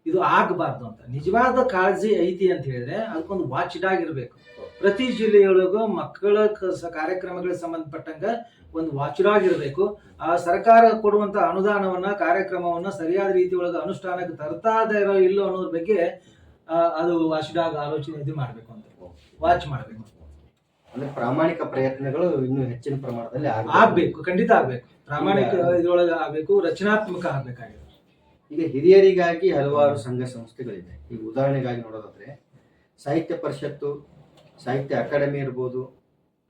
ಇದು ಆಗಬಾರ್ದು ಅಂತ. ನಿಜವಾದ ಕಾಳಜಿ ಐತಿ ಅಂತ ಹೇಳಿದ್ರೆ ಅದಕ್ಕೊಂದು ವಾಚ್ ಡಾಗ್ ಇರಬೇಕು, ಪ್ರತಿ ಜಿಲ್ಲೆಯೊಳಗೂ ಮಕ್ಕಳ ಕಾರ್ಯಕ್ರಮಗಳಿಗೆ ಸಂಬಂಧಪಟ್ಟಂಗ ಒಂದು ವಾಚ್ ಇರಬೇಕು. ಆ ಸರ್ಕಾರ ಕೊಡುವಂತ ಅನುದಾನವನ್ನ ಕಾರ್ಯಕ್ರಮವನ್ನ ಸರಿಯಾದ ರೀತಿಯೊಳಗೆ ಅನುಷ್ಠಾನಕ್ಕೆ ತರ್ತಾ ಇರೋ ಇಲ್ಲೋ ಅನ್ನೋದ್ರ ಬಗ್ಗೆ ಅದು ವಾಚ್ ಡಾಗ್ ಆಲೋಚನೆ ಇದು ಮಾಡ್ಬೇಕು ಅಂತ, ವಾಚ್ ಮಾಡ್ಬೇಕು. ಅಂದ್ರೆ ಪ್ರಾಮಾಣಿಕ ಪ್ರಯತ್ನಗಳು ಇನ್ನೂ ಹೆಚ್ಚಿನ ಪ್ರಮಾಣದಲ್ಲಿ ಆಗ್ಬೇಕು, ಖಂಡಿತ ಆಗ್ಬೇಕು. ಪ್ರಾಮಾಣಿಕ ಇದ್ರೊಳಗೆ ಆಗ್ಬೇಕು, ರಚನಾತ್ಮಕ ಆಗ್ಬೇಕಾಗಿದೆ. ಈಗ ಹಿರಿಯರಿಗಾಗಿ ಹಲವಾರು ಸಂಘ ಸಂಸ್ಥೆಗಳಿದೆ. ಈಗ ಉದಾಹರಣೆಗಾಗಿ ನೋಡೋದಾದ್ರೆ ಸಾಹಿತ್ಯ ಪರಿಷತ್ತು, ಸಾಹಿತ್ಯ ಅಕಾಡೆಮಿ ಇರ್ಬೋದು,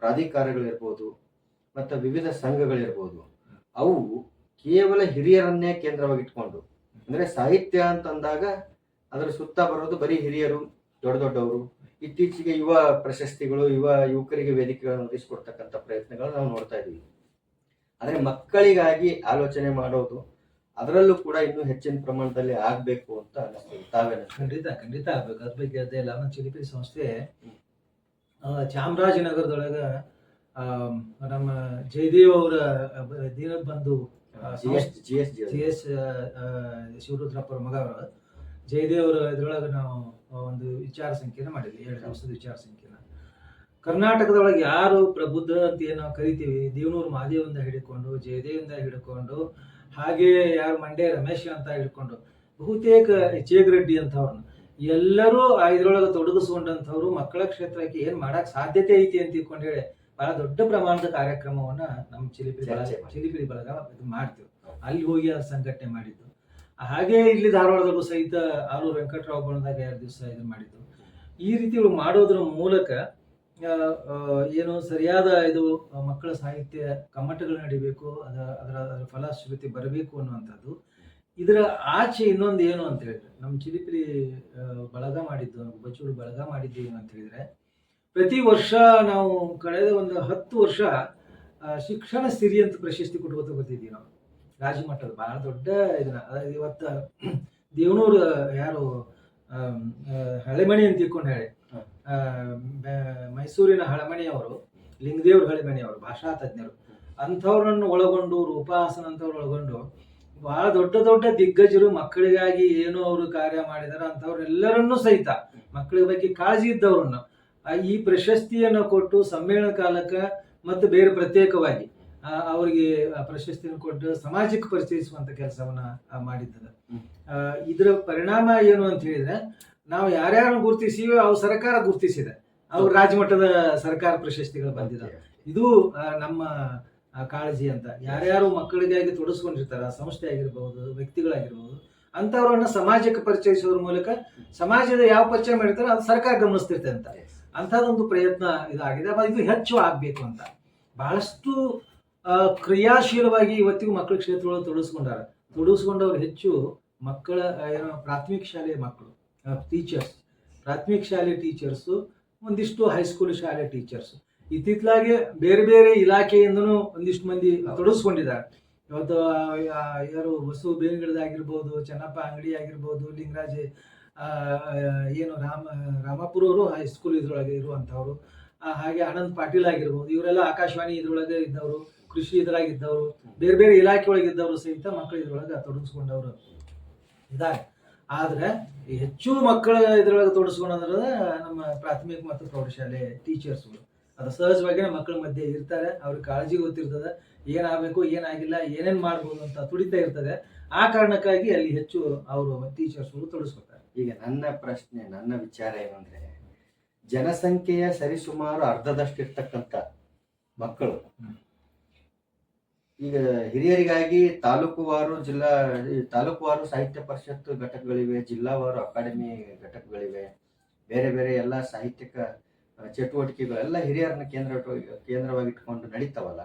ಪ್ರಾಧಿಕಾರಗಳಿರ್ಬೋದು, ಮತ್ತು ವಿವಿಧ ಸಂಘಗಳಿರ್ಬೋದು. ಅವು ಕೇವಲ ಹಿರಿಯರನ್ನೇ ಕೇಂದ್ರವಾಗಿಟ್ಕೊಂಡು, ಅಂದ್ರೆ ಸಾಹಿತ್ಯ ಅಂತಂದಾಗ ಅದರ ಸುತ್ತ ಬರೋದು ಬರೀ ಹಿರಿಯರು, ದೊಡ್ಡ ದೊಡ್ಡವರು. ಇತ್ತೀಚೆಗೆ ಯುವ ಪ್ರಶಸ್ತಿಗಳು, ಯುವಕರಿಗೆ ವೇದಿಕೆಗಳನ್ನು ಒದಗಿಸಿಕೊಡ್ತಕ್ಕಂಥ ಪ್ರಯತ್ನಗಳು ನಾವು ನೋಡ್ತಾ ಇದ್ದೀವಿ. ಆದರೆ ಮಕ್ಕಳಿಗಾಗಿ ಆಲೋಚನೆ ಮಾಡೋದು ಅದರಲ್ಲೂ ಕೂಡ ಇನ್ನೂ ಹೆಚ್ಚಿನ ಪ್ರಮಾಣದಲ್ಲಿ ಆಗ್ಬೇಕು ಅಂತ ಅನಿಸ್ತದೆ. ತಾವೇನು? ಖಂಡಿತ ಆಗ್ಬೇಕು. ಅದ್ರ ಬಗ್ಗೆ ಅದೇ ನಮ್ಮ ಚಿಲಿಪಿಲಿ ಸಂಸ್ಥೆ ಚಾಮರಾಜನಗರದೊಳಗ ನಮ್ಮ ಜಯದೇವ್ ಅವರ ದೀನಬಂಧು GS ಶಿವರುದ್ರಪ್ಪ ಅವ್ರ ಮಗ ಅವರು ಜಯದೇವ್ ಅವರ ಇದ್ರೊಳಗೆ ನಾವು ಒಂದು ವಿಚಾರ ಸಂಕಿರಣ ಮಾಡಿದ್ವಿ, 2 ದಿವಸದ ವಿಚಾರ ಸಂಕಿರಣ. ಕರ್ನಾಟಕದೊಳಗೆ ಯಾರು ಪ್ರಬುದ್ಧ ಅಂತ ಏನು ನಾವು ಕರಿತೀವಿ, ದೇವನೂರು ಮಹಾದೇವಿಂದ ಹಿಡ್ಕೊಂಡು, ಜಯದೇವಿಂದ ಹಿಡ್ಕೊಂಡು, ಹಾಗೆ ಯಾರು ಮಂಡ್ಯ ರಮೇಶ್ ಅಂತ ಹಿಡ್ಕೊಂಡು, ಬಹುತೇಕ ಚೇಗರೆಡ್ಡಿ ಅಂತವ್ರನ್ನ ಎಲ್ಲರೂ ಇದ್ರೊಳಗೆ ತೊಡಗಿಸ್ಕೊಂಡಂಥವ್ರು ಮಕ್ಕಳ ಕ್ಷೇತ್ರಕ್ಕೆ ಏನ್ ಮಾಡಕ್ ಸಾಧ್ಯತೆ ಐತಿ ಅಂತ ತಿಳ್ಕೊಂಡು ಹೇಳಿ ಬಹಳ ದೊಡ್ಡ ಪ್ರಮಾಣದ ಕಾರ್ಯಕ್ರಮವನ್ನ ನಮ್ಮ ಚಿಲಿಪಿಲಿ ಬಳಗ ಮಾಡ್ತೀವಿ. ಅಲ್ಲಿ ಹೋಗಿ ಸಂಘಟನೆ ಮಾಡಿದ್ದು. ಹಾಗೆ ಇಲ್ಲಿ ಧಾರವಾಡದಲ್ಲೂ ಸಹಿತ ಆಲೂರು ವೆಂಕಟರಾವ್ ಬಣದಾಗ 2 ದಿವಸ ಇದನ್ನ ಮಾಡಿದ್ದು. ಈ ರೀತಿ ಮಾಡೋದ್ರ ಮೂಲಕ ಏನು ಸರಿಯಾದ ಇದು ಮಕ್ಕಳ ಸಾಹಿತ್ಯ ಕಮ್ಮಟಗಳು ನಡಿಬೇಕು, ಅದರ ಫಲಶ್ರುತಿ ಬರಬೇಕು ಅನ್ನುವಂಥದ್ದು. ಇದರ ಆಚೆ ಇನ್ನೊಂದು ಏನು ಅಂತ ಹೇಳಿದ್ರೆ, ನಮ್ಮ ಚಿಲಿಪಿಲಿ ಬಳಗ ಮಾಡಿದ್ದು, ಬಚ್ಚೂರು ಬಳಗ ಮಾಡಿದ್ದು ಏನು ಅಂತ ಹೇಳಿದ್ರೆ, ಪ್ರತಿ ವರ್ಷ ನಾವು ಕಳೆದ ಒಂದು 10 ವರ್ಷ ಶಿಕ್ಷಣ ಸಿರಿ ಅಂತ ಪ್ರಶಸ್ತಿ ಕೊಟ್ಕೋತ ಬರ್ತಿದ್ದೀವಿ ನಾವು. ರಾಜ್ಯ ಮಟ್ಟದ ಬಹಳ ದೊಡ್ಡ ಇದನ್ನ. ಇವತ್ತು ದೇವನೂರು ಯಾರು ಹಳೆಮಣಿ ಅಂತ ತಿಳ್ಕೊಂಡು ಹೇಳಿ, ಮೈಸೂರಿನ ಹಳೆಮಣಿಯವರು, ಲಿಂಗದೇವ್ರ ಹಳೆಮಣಿಯವರು ಭಾಷಾ ತಜ್ಞರು, ಅಂಥವ್ರನ್ನು ಒಳಗೊಂಡು, ರೂಪಾಸನ ಅಂತವ್ರು ಒಳಗೊಂಡು ಬಹಳ ದೊಡ್ಡ ದೊಡ್ಡ ದಿಗ್ಗಜರು ಮಕ್ಕಳಿಗಾಗಿ ಏನು ಅವರು ಕಾರ್ಯ ಮಾಡಿದಾರ ಅಂಥವ್ರೆಲ್ಲರನ್ನೂ ಸಹಿತ ಮಕ್ಕಳ ಬಗ್ಗೆ ಕಾಳಜಿ ಇದ್ದವ್ರನ್ನ ಈ ಪ್ರಶಸ್ತಿಯನ್ನು ಕೊಟ್ಟು ಸಮ್ಮೇಳನ ಕಾಲಕ್ಕೆ ಮತ್ತು ಬೇರೆ ಪ್ರತ್ಯೇಕವಾಗಿ ಅವರಿಗೆ ಪ್ರಶಸ್ತಿಯನ್ನು ಕೊಟ್ಟು ಸಮಾಜಕ್ಕೆ ಪರಿಚಯಿಸುವಂತ ಕೆಲಸವನ್ನ ಮಾಡಿದ್ದಾರೆ. ಇದರ ಪರಿಣಾಮ ಏನು ಅಂತ ಹೇಳಿದ್ರೆ, ನಾವು ಯಾರ್ಯಾರನ್ನು ಗುರುತಿಸಿವಿ ಅವ್ರು ಸರ್ಕಾರ ಗುರುತಿಸಿದೆ, ಅವ್ರು ರಾಜ್ಯ ಮಟ್ಟದ ಸರ್ಕಾರ ಪ್ರಶಸ್ತಿಗಳು ಬಂದಿದ್ದಾವೆ. ಇದು ನಮ್ಮ ಕಾಳಜಿ ಅಂತ. ಯಾರ್ಯಾರು ಮಕ್ಕಳಿಗಾಗಿ ತೊಡಸ್ಕೊಂಡಿರ್ತಾರ, ಸಂಸ್ಥೆ ಆಗಿರ್ಬಹುದು, ವ್ಯಕ್ತಿಗಳಾಗಿರ್ಬಹುದು, ಅಂತವ್ರನ್ನ ಸಮಾಜಕ್ಕೆ ಪರಿಚಯಿಸೋದ್ರ ಮೂಲಕ ಸಮಾಜದ ಯಾವ ಪರಿಚಯ ಮಾಡಿರ್ತಾರೆ ಅದು ಸರ್ಕಾರ ಗಮನಿಸ್ತಿರ್ತದೆ ಅಂತ. ಅಂಥದ್ದೊಂದು ಪ್ರಯತ್ನ ಇದಾಗಿದೆ. ಇದು ಹೆಚ್ಚು ಆಗ್ಬೇಕು ಅಂತ ಬಹಳಷ್ಟು ಕ್ರಿಯಾಶೀಲವಾಗಿ ಇವತ್ತಿಗೂ ಮಕ್ಕಳ ಕ್ಷೇತ್ರದೊಳಗೆ ತೊಡಗಿಸ್ಕೊಂಡವ್ರು ಹೆಚ್ಚು ಮಕ್ಕಳ ಏನೋ ಪ್ರಾಥಮಿಕ ಶಾಲೆಯ ಮಕ್ಕಳು, ಟೀಚರ್ಸ್, ಪ್ರಾಥಮಿಕ ಶಾಲೆ ಟೀಚರ್ಸು, ಒಂದಿಷ್ಟು ಹೈಸ್ಕೂಲ್ ಶಾಲೆ ಟೀಚರ್ಸು. ಇತ್ತಿತ್ತಲಾಗಿ ಬೇರೆ ಬೇರೆ ಇಲಾಖೆಯಿಂದನೂ ಒಂದಿಷ್ಟು ಮಂದಿ ತೊಡಗಿಸ್ಕೊಂಡಿದ್ದಾರೆ. ಇವತ್ತು ಯಾರು ವಸು ಬೇವಿನಗಿಡದಾಗಿರ್ಬೋದು, ಚೆನ್ನಪ್ಪ ಅಂಗಡಿ ಆಗಿರ್ಬೋದು, ಲಿಂಗರಾಜ್ ಏನು ರಾಮಾಪುರ ಅವರು ಹೈಸ್ಕೂಲ್ ಇದ್ರೊಳಗೆ ಇರುವಂಥವ್ರು, ಹಾಗೆ ಆನಂದ್ ಪಾಟೀಲ್ ಆಗಿರ್ಬೋದು, ಇವರೆಲ್ಲ ಆಕಾಶವಾಣಿ ಇದ್ರೊಳಗೆ ಇದ್ದವರು, ಕೃಷಿ ಇದ್ರಾಗಿದ್ದವರು, ಬೇರೆ ಬೇರೆ ಇಲಾಖೆ ಒಳಗೆ ಇದ್ದವರು ಸಹಿತ ಮಕ್ಕಳು ಇದ್ರೊಳಗೆ ತೊಡಗಿಸ್ಕೊಂಡವರು ಇದ್ದಾರೆ. ಆದ್ರೆ ಹೆಚ್ಚು ಮಕ್ಕಳ ಇದ್ರೊಳಗೆ ತೊಡಗಿಸ್ಕೊಂಡ್ರೆ ನಮ್ಮ ಪ್ರಾಥಮಿಕ ಮತ್ತು ಪ್ರೌಢಶಾಲೆ ಟೀಚರ್ಸ್ಗಳು. ಅದು ಸಹಜವಾಗಿ ಮಕ್ಕಳ ಮಧ್ಯೆ ಇರ್ತಾರೆ, ಅವ್ರಿಗೆ ಕಾಳಜಿ ಗೊತ್ತಿರ್ತದೆ, ಏನಾಗಬೇಕು, ಏನಾಗಿಲ್ಲ, ಏನೇನ್ ಮಾಡ್ಬೋದು ಅಂತ ತುಡಿತಾ ಇರ್ತದೆ. ಆ ಕಾರಣಕ್ಕಾಗಿ ಅಲ್ಲಿ ಹೆಚ್ಚು ಅವರು ಟೀಚರ್ಸ್ಗಳು ತೊಡಗಿಸ್ಕೊತಾರೆ. ಈಗ ನನ್ನ ಪ್ರಶ್ನೆ, ನನ್ನ ವಿಚಾರ ಏನಂದ್ರೆ, ಜನಸಂಖ್ಯೆಯ ಸರಿಸುಮಾರು ಅರ್ಧದಷ್ಟಿರ್ತಕ್ಕಂಥ ಮಕ್ಕಳು ಈಗ ಹಿರಿಯರಿಗಾಗಿ ತಾಲೂಕುವಾರು ಸಾಹಿತ್ಯ ಪರಿಷತ್ತು ಘಟಕಗಳಿವೆ, ಜಿಲ್ಲಾವಾರು ಅಕಾಡೆಮಿ ಘಟಕಗಳಿವೆ, ಬೇರೆ ಬೇರೆ ಎಲ್ಲ ಸಾಹಿತ್ಯಿಕ ಚಟುವಟಿಕೆಗಳೆಲ್ಲ ಹಿರಿಯರನ್ನ ಕೇಂದ್ರವಾಗಿಟ್ಕೊಂಡು ನಡೀತಾವಲ್ಲ.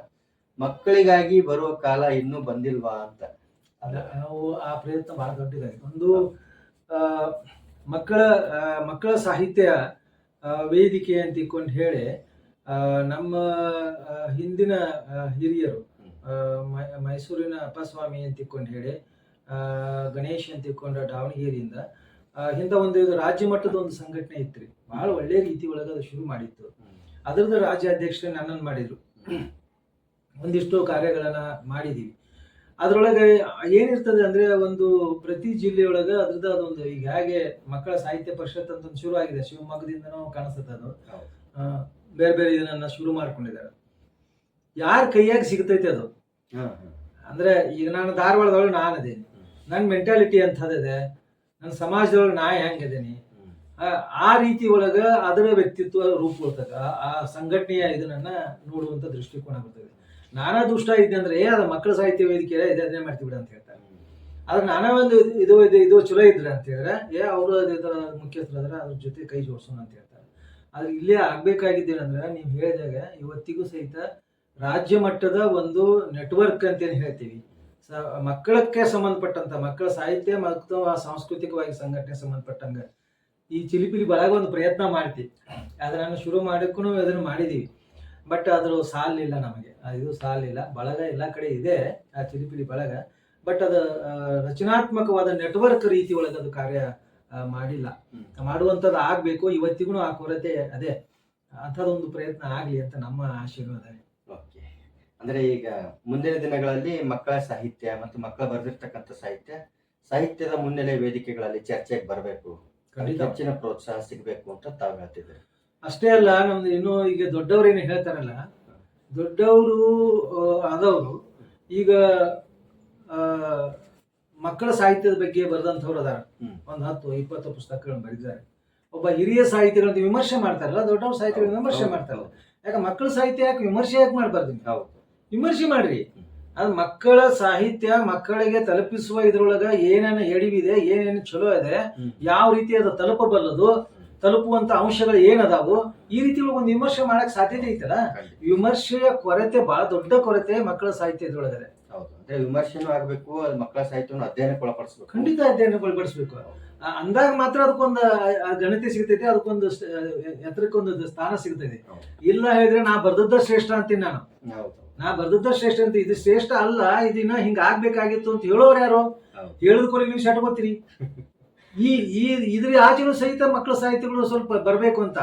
ಮಕ್ಕಳಿಗಾಗಿ ಬರುವ ಕಾಲ ಇನ್ನೂ ಬಂದಿಲ್ವಾ ಅಂತ. ನಾವು ಆ ಪ್ರಯತ್ನ ಬಹಳ ದೊಡ್ಡದಾಗಿದೆ. ಒಂದು ಮಕ್ಕಳ ಸಾಹಿತ್ಯ ವೇದಿಕೆ ಅಂತ ತಿಳ್ಕೊಂಡು ಹೇಳಿ ನಮ್ಮ ಹಿಂದಿನ ಹಿರಿಯರು ಮೈಸೂರಿನ ಅಪ್ಪಸ್ವಾಮಿ ಅಂತ ತಿಳ್ಕೊಂಡು ಹೇಳಿ, ಗಣೇಶ್ ಅಂತ ತಿಳ್ಕೊಂಡು ದಾವಣಗೆರೆಯಿಂದ ಇಂಥ ಒಂದು ರಾಜ್ಯ ಮಟ್ಟದ ಒಂದು ಸಂಘಟನೆ ಇತ್ತು. ಬಹಳ ಒಳ್ಳೆ ರೀತಿ ಒಳಗೆ ಅದು ಶುರು ಮಾಡಿತ್ತು. ಅದರದ್ದು ರಾಜ್ಯಾಧ್ಯಕ್ಷರೇ ನನ್ನನ್ನು ಮಾಡಿದ್ರು. ಒಂದಿಷ್ಟು ಕಾರ್ಯಗಳನ್ನ ಮಾಡಿದೀವಿ. ಅದ್ರೊಳಗೆ ಏನಿರ್ತದೆ ಅಂದ್ರೆ, ಒಂದು ಪ್ರತಿ ಜಿಲ್ಲೆಯೊಳಗೆ ಅದ್ರದ್ದು ಅದೊಂದು, ಈಗ ಹೇಗೆ ಮಕ್ಕಳ ಸಾಹಿತ್ಯ ಪರಿಷತ್ ಅಂತ ಶುರು ಆಗಿದೆ, ಶಿವಮೊಗ್ಗದಿಂದನೂ ಕಾಣಿಸ್ತದೆ ಅದು. ಬೇರೆ ಬೇರೆ ಇದನ್ನ ಶುರು ಮಾಡ್ಕೊಂಡಿದ್ದಾರೆ. ಯಾರ ಕೈಯಾಗ ಸಿಗ್ತೈತೆ ಅದು. ಅಂದ್ರೆ ಈಗ ನಾನು ಧಾರವಾಡದೊಳಗೆ ನಾನು ಅದೇನಿ, ನನ್ನ ಮೆಂಟಾಲಿಟಿ ಅಂಥದ್ದಿದೆ, ನನ್ನ ಸಮಾಜದೊಳಗೆ ನಾ ಹೆಂಗಿದ್ದೀನಿ, ಆ ರೀತಿ ಒಳಗ ಅದರ ವ್ಯಕ್ತಿತ್ವ ರೂಪುಗೊಳ್ತದೆ. ಆ ಸಂಘಟನೆಯ ಇದನ್ನ ನೋಡುವಂತ ದೃಷ್ಟಿಕೋನ ಬರ್ತದೆ. ನಾನಾ ದುಷ್ಟ ಇದ್ದೆ ಅಂದ್ರೆ ಅದು ಮಕ್ಕಳ ಸಾಹಿತ್ಯ ವೇದಿಕೆ ಇದನ್ನೇ ಮಾಡ್ತೀವಿ ಬಿಡ ಅಂತ ಹೇಳ್ತಾರೆ. ಆದ್ರೆ ನಾನೇ ಒಂದು ಇದು ಚಲೋ ಇದ್ರೆ ಅಂತ ಹೇಳಿದ್ರೆ ಅವರು ಮುಖ್ಯಸ್ಥರಾದ್ರೆ ಅದ್ರ ಜೊತೆ ಕೈ ಜೋಡಿಸೋಣ ಅಂತ ಹೇಳ್ತಾರೆ. ಆದ್ರೆ ಇಲ್ಲೇ ಆಗ್ಬೇಕಾಗಿದ್ದೇನಂದ್ರೆ ನೀವು ಹೇಳಿದಾಗ ಇವತ್ತಿಗೂ ಸಹಿತ ರಾಜ್ಯ ಮಟ್ಟದ ಒಂದು ನೆಟ್ವರ್ಕ್ ಅಂತೇನು ಹೇಳ್ತೀವಿ, ಮಕ್ಕಳಕ್ಕೆ ಸಂಬಂಧಪಟ್ಟಂತ ಮಕ್ಕಳ ಸಾಹಿತ್ಯ ಮತ್ತು ಸಾಂಸ್ಕೃತಿಕವಾಗಿ ಸಂಘಟನೆ ಸಂಬಂಧಪಟ್ಟಂಗ ಈ ಚಿಲಿಪಿಲಿ ಬಳಗ ಒಂದು ಪ್ರಯತ್ನ ಮಾಡ್ತೀವಿ. ಆದ್ರೆ ನಾನು ಶುರು ಮಾಡಕ್ಕೂ ಅದನ್ನು ಮಾಡಿದೀವಿ, ಬಟ್ ಅದ್ರ ಸಾಲಿಲ್ಲ ನಮಗೆ. ಇದು ಸಾಲಿಲ್ಲ. ಬಳಗ ಎಲ್ಲ ಕಡೆ ಇದೆ ಆ ಚಿಲಿಪಿಲಿ ಬಳಗ, ಬಟ್ ಅದು ರಚನಾತ್ಮಕವಾದ ನೆಟ್ವರ್ಕ್ ರೀತಿ ಒಳಗೆ ಅದು ಕಾರ್ಯ ಮಾಡಿಲ್ಲ. ಮಾಡುವಂಥದ್ದು ಆಗ್ಬೇಕು. ಇವತ್ತಿಗೂ ಆ ಕೊರತೆ ಅದೇ, ಅಂಥದ್ದೊಂದು ಪ್ರಯತ್ನ ಆಗ್ಲಿ ಅಂತ ನಮ್ಮ ಆಶೆಗಳು ಅದೇ. ಓಕೆ, ಅಂದ್ರೆ ಈಗ ಮುಂದಿನ ದಿನಗಳಲ್ಲಿ ಮಕ್ಕಳ ಸಾಹಿತ್ಯ ಮತ್ತು ಮಕ್ಕಳು ಬರೆದಿರ್ತಕ್ಕಂಥ ಸಾಹಿತ್ಯದ ಮುನ್ನೆಲೆ ವೇದಿಕೆಗಳಲ್ಲಿ ಚರ್ಚೆಗೆ ಬರಬೇಕು, ಹೆಚ್ಚಿನ ಪ್ರೋತ್ಸಾಹ ಸಿಗಬೇಕು ಅಂತ ತಾವು ಹೇಳ್ತಿದ್ರು. ಅಷ್ಟೇ ಅಲ್ಲ, ನಮ್ದು ಇನ್ನು ಈಗ ದೊಡ್ಡವ್ರು ಏನು ಹೇಳ್ತಾರಲ್ಲ, ದೊಡ್ಡವರು ಆದವರು ಈಗ ಮಕ್ಕಳ ಸಾಹಿತ್ಯದ ಬಗ್ಗೆ ಬರೆದಂಥವ್ರು ಅದಾರ. ಒಂದು 10-20 ಪುಸ್ತಕಗಳನ್ನು ಬರೆದಿದ್ದಾರೆ. ಒಬ್ಬ ಹಿರಿಯ ಸಾಹಿತ್ಯಗಳನ್ನ ವಿಮರ್ಶೆ ಮಾಡ್ತಾರಲ್ಲ, ದೊಡ್ಡವ್ರ ಸಾಹಿತ್ಯಗಳನ್ನ ವಿಮರ್ಶೆ ಮಾಡ್ತಾರಲ್ಲ. ಯಾಕೆ ಮಕ್ಕಳ ಸಾಹಿತ್ಯ ಯಾಕೆ ವಿಮರ್ಶೆ ಯಾಕೆ ಮಾಡ್ಬಾರ್ದು? ವಿಮರ್ಶೆ ಮಾಡ್ರಿ. ಅದು ಮಕ್ಕಳ ಸಾಹಿತ್ಯ ಮಕ್ಕಳಿಗೆ ತಲುಪಿಸುವ ಇದ್ರೊಳಗ ಏನೇನು ಎಡಿವಿದೆ, ಏನೇನು ಚಲೋ ಇದೆ, ಯಾವ ರೀತಿ ಅದು ತಲುಪುವಂತ ಅಂಶಗಳು ಏನದಾವು, ಈ ರೀತಿ ಒಂದು ವಿಮರ್ಶೆ ಮಾಡಕ್ ಸಾಧ್ಯತೆ ಐತಲ್ಲ. ವಿಮರ್ಶೆಯ ಕೊರತೆ ಬಹಳ ದೊಡ್ಡ ಕೊರತೆ ಮಕ್ಕಳ ಸಾಹಿತ್ಯದೊಳಗದೆ. ಅಂದ್ರೆ ವಿಮರ್ಶೆನೂ ಆಗ್ಬೇಕು, ಮಕ್ಕಳ ಸಾಹಿತ್ಯವನ್ನು ಅಧ್ಯಯನಕ್ಕೆ ಒಳಪಡಿಸ್ಬೇಕು. ಖಂಡಿತ ಅಧ್ಯಯನಕ್ಕೆ ಒಳಪಡಿಸ್ಬೇಕು. ಅಂದಾಗ ಮಾತ್ರ ಅದಕ್ಕೊಂದು ಘನತೆ ಸಿಗ್ತೈತೆ, ಅದಕ್ಕೊಂದು ಎತ್ತರಕ್ಕೊಂದು ಸ್ಥಾನ ಸಿಗ್ತೈತೆ. ಇಲ್ಲ ಹೇಳಿದ್ರೆ ನಾ ಬರ್ದದ್ದ ಶ್ರೇಷ್ಠ ಅಂತೀನಿ ನಾನು. ನಾ ಬರ್ದದ್ದ ಶ್ರೇಷ್ಠ ಅಂತ, ಇದು ಶ್ರೇಷ್ಠ ಅಲ್ಲ, ಇದನ್ನ ಹಿಂಗ ಆಗ್ಬೇಕಾಗಿತ್ತು ಅಂತ ಹೇಳೋರು ಯಾರು? ಹೇಳಿದ ಕೊನೆ ನೀವು ಶಟ್ಕೋತೀರಿ. ಇದ್ರ ಆಚೆನೂ ಸಹಿತ ಮಕ್ಕಳ ಸಾಹಿತ್ಯಗಳು ಸ್ವಲ್ಪ ಬರ್ಬೇಕು ಅಂತ,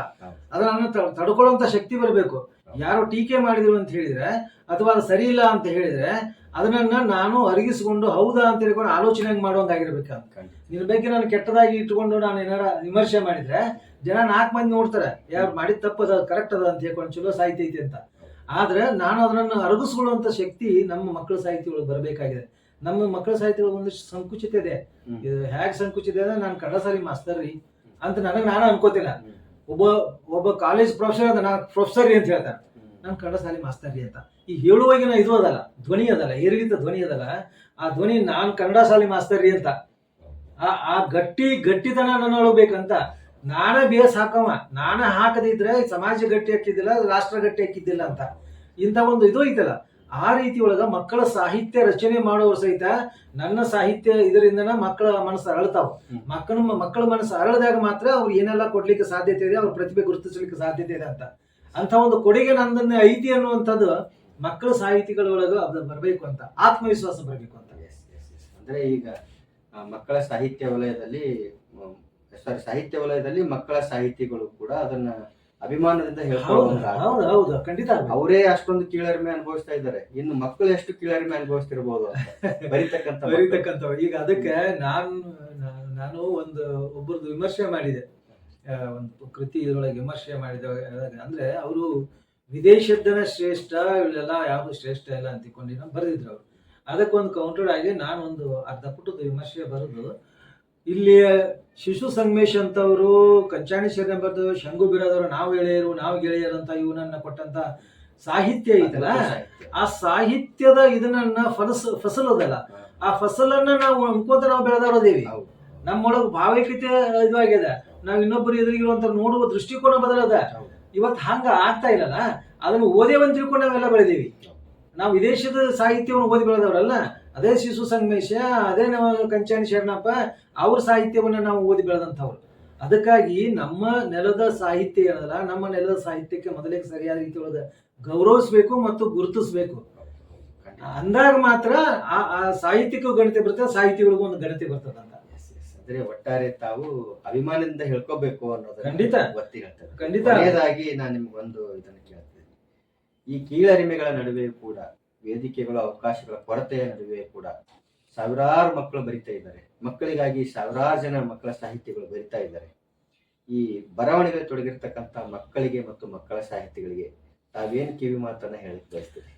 ಅದನ್ನ ತಡ್ಕೊಳ್ಳುವಂತ ಶಕ್ತಿ ಬರಬೇಕು. ಯಾರೋ ಟೀಕೆ ಮಾಡಿದ್ರು ಅಂತ ಹೇಳಿದ್ರೆ ಅಥವಾ ಅದು ಸರಿ ಇಲ್ಲ ಅಂತ ಹೇಳಿದ್ರೆ ಅದನ್ನ ನಾನು ಅರಗಿಸ್ಕೊಂಡು ಹೌದಾ ಅಂತ ಹೇಳ್ಕೊಂಡು ಆಲೋಚನೆ ಮಾಡುವಂಗಾಗಿರ್ಬೇಕಂತ. ನಿನ್ನ ಬಗ್ಗೆ ನಾನು ಕೆಟ್ಟದಾಗಿ ಇಟ್ಕೊಂಡು ನಾನು ಏನಾರ ವಿಮರ್ಶೆ ಮಾಡಿದ್ರೆ ಜನ 4 ಮಂದಿ ನೋಡ್ತಾರೆ, ಯಾರು ಮಾಡಿದ ತಪ್ಪದ ಕರೆಕ್ಟ್ ಅದ ಅಂತ ಹೇಳ್ಕೊಂಡು ಚಲೋ ಸಾಹಿತ್ಯ ಐತಿ ಅಂತ. ಆದ್ರೆ ನಾನು ಅದನ್ನ ಅರಗಿಸ್ಕೊಳ್ಳುವಂತ ಶಕ್ತಿ ನಮ್ಮ ಮಕ್ಕಳ ಸಾಹಿತ್ಯಗಳು ಬರಬೇಕಾಗಿದೆ. ನಮ್ಮ ಮಕ್ಕಳ ಸಾಹಿತ್ಯಗಳು ಒಂದಿಷ್ಟು ಸಂಕುಚಿತ ಇದೆ. ಇದು ಹೇಗೆ ಸಂಕುಚಿತ ಇದೆ ಅಂದ್ರೆ, ನಾನು ಕನ್ನಡ ಸಾಲಿ ಮಾಸ್ತರ್ ರೀ ಅಂತ ನಾನು ಅನ್ಕೋತಿಲ್ಲ. ಒಬ್ಬ ಕಾಲೇಜ್ ಪ್ರೊಫೆಸರ್ ಅದ, ನಾ ಪ್ರೊಫೆಸರ್ ರೀ ಅಂತ ಹೇಳ್ತಾನೆ, ನಾನು ಕನ್ನಡ ಸಾಲಿ ಮಾಸ್ತರ್ ರೀ ಅಂತ. ಈ ಹೇಳುವಾಗಿನ ಇದು ಅದಲ್ಲ, ಧ್ವನಿ ಅದಲ್ಲ, ಏರಿಳಿತ ಧ್ವನಿ ಅದಲ್ಲ. ಆ ಧ್ವನಿ ನಾನು ಕನ್ನಡ ಸಾಲಿ ಮಾಸ್ತರ್ ರೀ ಅಂತ, ಆ ಗಟ್ಟಿತನ ನನ್ನ ಬೇಕಂತ. ನಾನೇ ಬೇಸ್ ಹಾಕವ, ನಾನೇ ಹಾಕದಿದ್ರೆ ಸಮಾಜ ಗಟ್ಟಿ ಹಾಕಿದ್ದಿಲ್ಲ, ರಾಷ್ಟ್ರ ಗಟ್ಟಿ ಹಾಕಿದ್ದಿಲ್ಲ ಅಂತ. ಇಂಥ ಒಂದು ಇದು ಐತಲ್ಲ, ಆ ರೀತಿ ಒಳಗ ಮಕ್ಕಳ ಸಾಹಿತ್ಯ ರಚನೆ ಮಾಡೋರು ಸಹಿತ ನನ್ನ ಸಾಹಿತ್ಯ ಇದರಿಂದನ ಮಕ್ಕಳ ಮನಸ್ಸು ಅರಳ್ತಾವ. ಮಕ್ಕಳ ಮನಸ್ಸು ಅರಳಿದಾಗ ಮಾತ್ರ ಅವ್ರು ಏನೆಲ್ಲ ಕೊಡ್ಲಿಕ್ಕೆ ಸಾಧ್ಯತೆ ಇದೆ, ಅವ್ರ ಪ್ರತಿಭೆ ಗುರುತಿಸ್ಲಿಕ್ಕೆ ಸಾಧ್ಯತೆ ಇದೆ ಅಂತ ಒಂದು ಕೊಡುಗೆ ನಂದನ್ನೇ ಐತಿ ಅನ್ನುವಂಥದ್ದು ಮಕ್ಕಳ ಸಾಹಿತಿಗಳೊಳಗ ಅದು ಬರಬೇಕು ಅಂತ, ಆತ್ಮವಿಶ್ವಾಸ ಬರಬೇಕು ಅಂತ. ಅಂದ್ರೆ ಈಗ ಮಕ್ಕಳ ಸಾಹಿತ್ಯ ವಲಯದಲ್ಲಿ ಮಕ್ಕಳ ಸಾಹಿತಿಗಳು ಕೂಡ ಅದನ್ನ ಅಭಿಮಾನದಿಂದ ಹೌದು, ಖಂಡಿತ. ಅವರೇ ಅಷ್ಟೊಂದು ಕೀಳರಿಮೆ ಅನುಭವಿಸ್ತಾ ಇದ್ದಾರೆ, ಇನ್ನು ಮಕ್ಕಳು ಎಷ್ಟು ಕೀಳರಿಮೆ ಅನುಭವಿಸ್ತಿರ್ಬೋದು ಬರೀತಕ್ಕಂಥ. ಈಗ ಅದಕ್ಕೆ ನಾನು ಒಬ್ಬರದ್ದು ವಿಮರ್ಶೆ ಮಾಡಿದೆ, ಒಂದು ಕೃತಿ ಇದರೊಳಗೆ ವಿಮರ್ಶೆ ಮಾಡಿದ. ಅಂದ್ರೆ ಅವರು ವಿದೇಶದ್ದನ ಶ್ರೇಷ್ಠ, ಇವೆಲ್ಲ ಯಾವುದು ಶ್ರೇಷ್ಠ ಇಲ್ಲ ಅಂತಿಕೊಂಡು ಬರೆದಿದ್ರು ಅವರು. ಅದಕ್ಕೊಂದು ಕೌಂಟರ್ ಆಗಿ ನಾನು ಒಂದು ಅರ್ಧ ಪುಟದ ವಿಮರ್ಶೆ ಬರೆದು, ಇಲ್ಲಿ ಶಿಶು ಸಂಗಮೇಶ್ ಅಂತವರು, ಕಂಚಾಣಿ ಶರಣಬರ್ದು, ಶಂಗು ಬಿರಾದವರು, ನಾವು ಗೆಳೆಯರು ಅಂತ ಇವನನ್ನ ಕೊಟ್ಟಂತ ಸಾಹಿತ್ಯ ಐತಲ್ಲ, ಆ ಸಾಹಿತ್ಯದ ಇದನ್ನ ಫಸಲದಲ್ಲ, ಆ ಫಸಲನ್ನ ನಾವು ಅನ್ಕೋತ ನಾವು ಬೆಳೆದವರದೇವಿ. ನಮ್ಮೊಳಗೆ ಭಾವೈಕ್ಯತೆ ಇದಾಗಿದೆ, ನಾವ್ ಇನ್ನೊಬ್ಬರು ಎದುರಿಗಿರುವಂತ ನೋಡುವ ದೃಷ್ಟಿಕೋನ ಬದಲದ. ಇವತ್ತು ಹಂಗ ಆಗ್ತಾ ಇಲ್ಲಲ್ಲ, ಅದನ್ನು ಓದೇವಂತ ತಿಳ್ಕೊಂಡು ನಾವೆಲ್ಲ ಬೆಳೆದೇವಿ. ನಾವು ವಿದೇಶದ ಸಾಹಿತ್ಯವನ್ನು ಓದಿ ಬೆಳೆದವರಲ್ಲ. ಅದೇ ಶಿಶು ಸಂಗಮೇಶ, ಅದೇ ನಮ್ಮ ಕಂಚಾಣಿ ಶರಣಪ್ಪ, ಅವ್ರ ಸಾಹಿತ್ಯವನ್ನ ನಾವು ಓದಿ ಬೆಳೆದಂಥವ್ರು. ಅದಕ್ಕಾಗಿ ನಮ್ಮ ನೆಲದ ಸಾಹಿತ್ಯ ಏನಲ್ಲ, ನಮ್ಮ ನೆಲದ ಸಾಹಿತ್ಯಕ್ಕೆ ಮೊದಲೇ ಸರಿಯಾದ ರೀತಿ ಒಳಗೆ ಗೌರವಿಸ್ಬೇಕು ಮತ್ತು ಗುರುತಿಸ್ಬೇಕು. ಅಂದಾಗ ಮಾತ್ರ ಆ ಸಾಹಿತ್ಯಕ್ಕೂ ಗಣತೆ ಬರ್ತದೆ, ಸಾಹಿತಿಗಳಿಗೂ ಒಂದು ಗಣತೆ ಬರ್ತದೆ ಅಂತ. ಅಂದ್ರೆ ಒಟ್ಟಾರೆ ತಾವು ಅಭಿಮಾನದಿಂದ ಹೇಳ್ಕೋಬೇಕು ಅನ್ನೋದು ಖಂಡಿತ ಒತ್ತಿ ಹೇಳ್ತಾರೆ. ಖಂಡಿತ. ಕೊನೆಯದಾಗಿ ನಾನು ನಿಮ್ಗೊಂದು ಇದನ್ನು ಕೇಳ್ತೇನೆ. ಈ ಕೀಳರಿಮೆಗಳ ನಡುವೆ ಕೂಡ, ವೇದಿಕೆಗಳ ಅವಕಾಶಗಳ ಕೊರತೆಯ ನಡುವೆ ಕೂಡ ಸಾವಿರಾರು ಮಕ್ಕಳು ಬರಿತಾ ಇದ್ದಾರೆ. ಮಕ್ಕಳಿಗಾಗಿ ಸಾವಿರಾರು ಜನ ಮಕ್ಕಳ ಸಾಹಿತ್ಯಗಳು ಬರಿತಾ ಇದ್ದಾರೆ. ಈ ಬರವಣಿಗೆಯಲ್ಲಿ ತೊಡಗಿರ್ತಕ್ಕಂಥ ಮಕ್ಕಳಿಗೆ ಮತ್ತು ಮಕ್ಕಳ ಸಾಹಿತಿಗಳಿಗೆ ತಾವೇನು ಕಿವಿ ಮಾತನ್ನ ಹೇಳಕ್ ಬಯಸ್ತೀರಿ?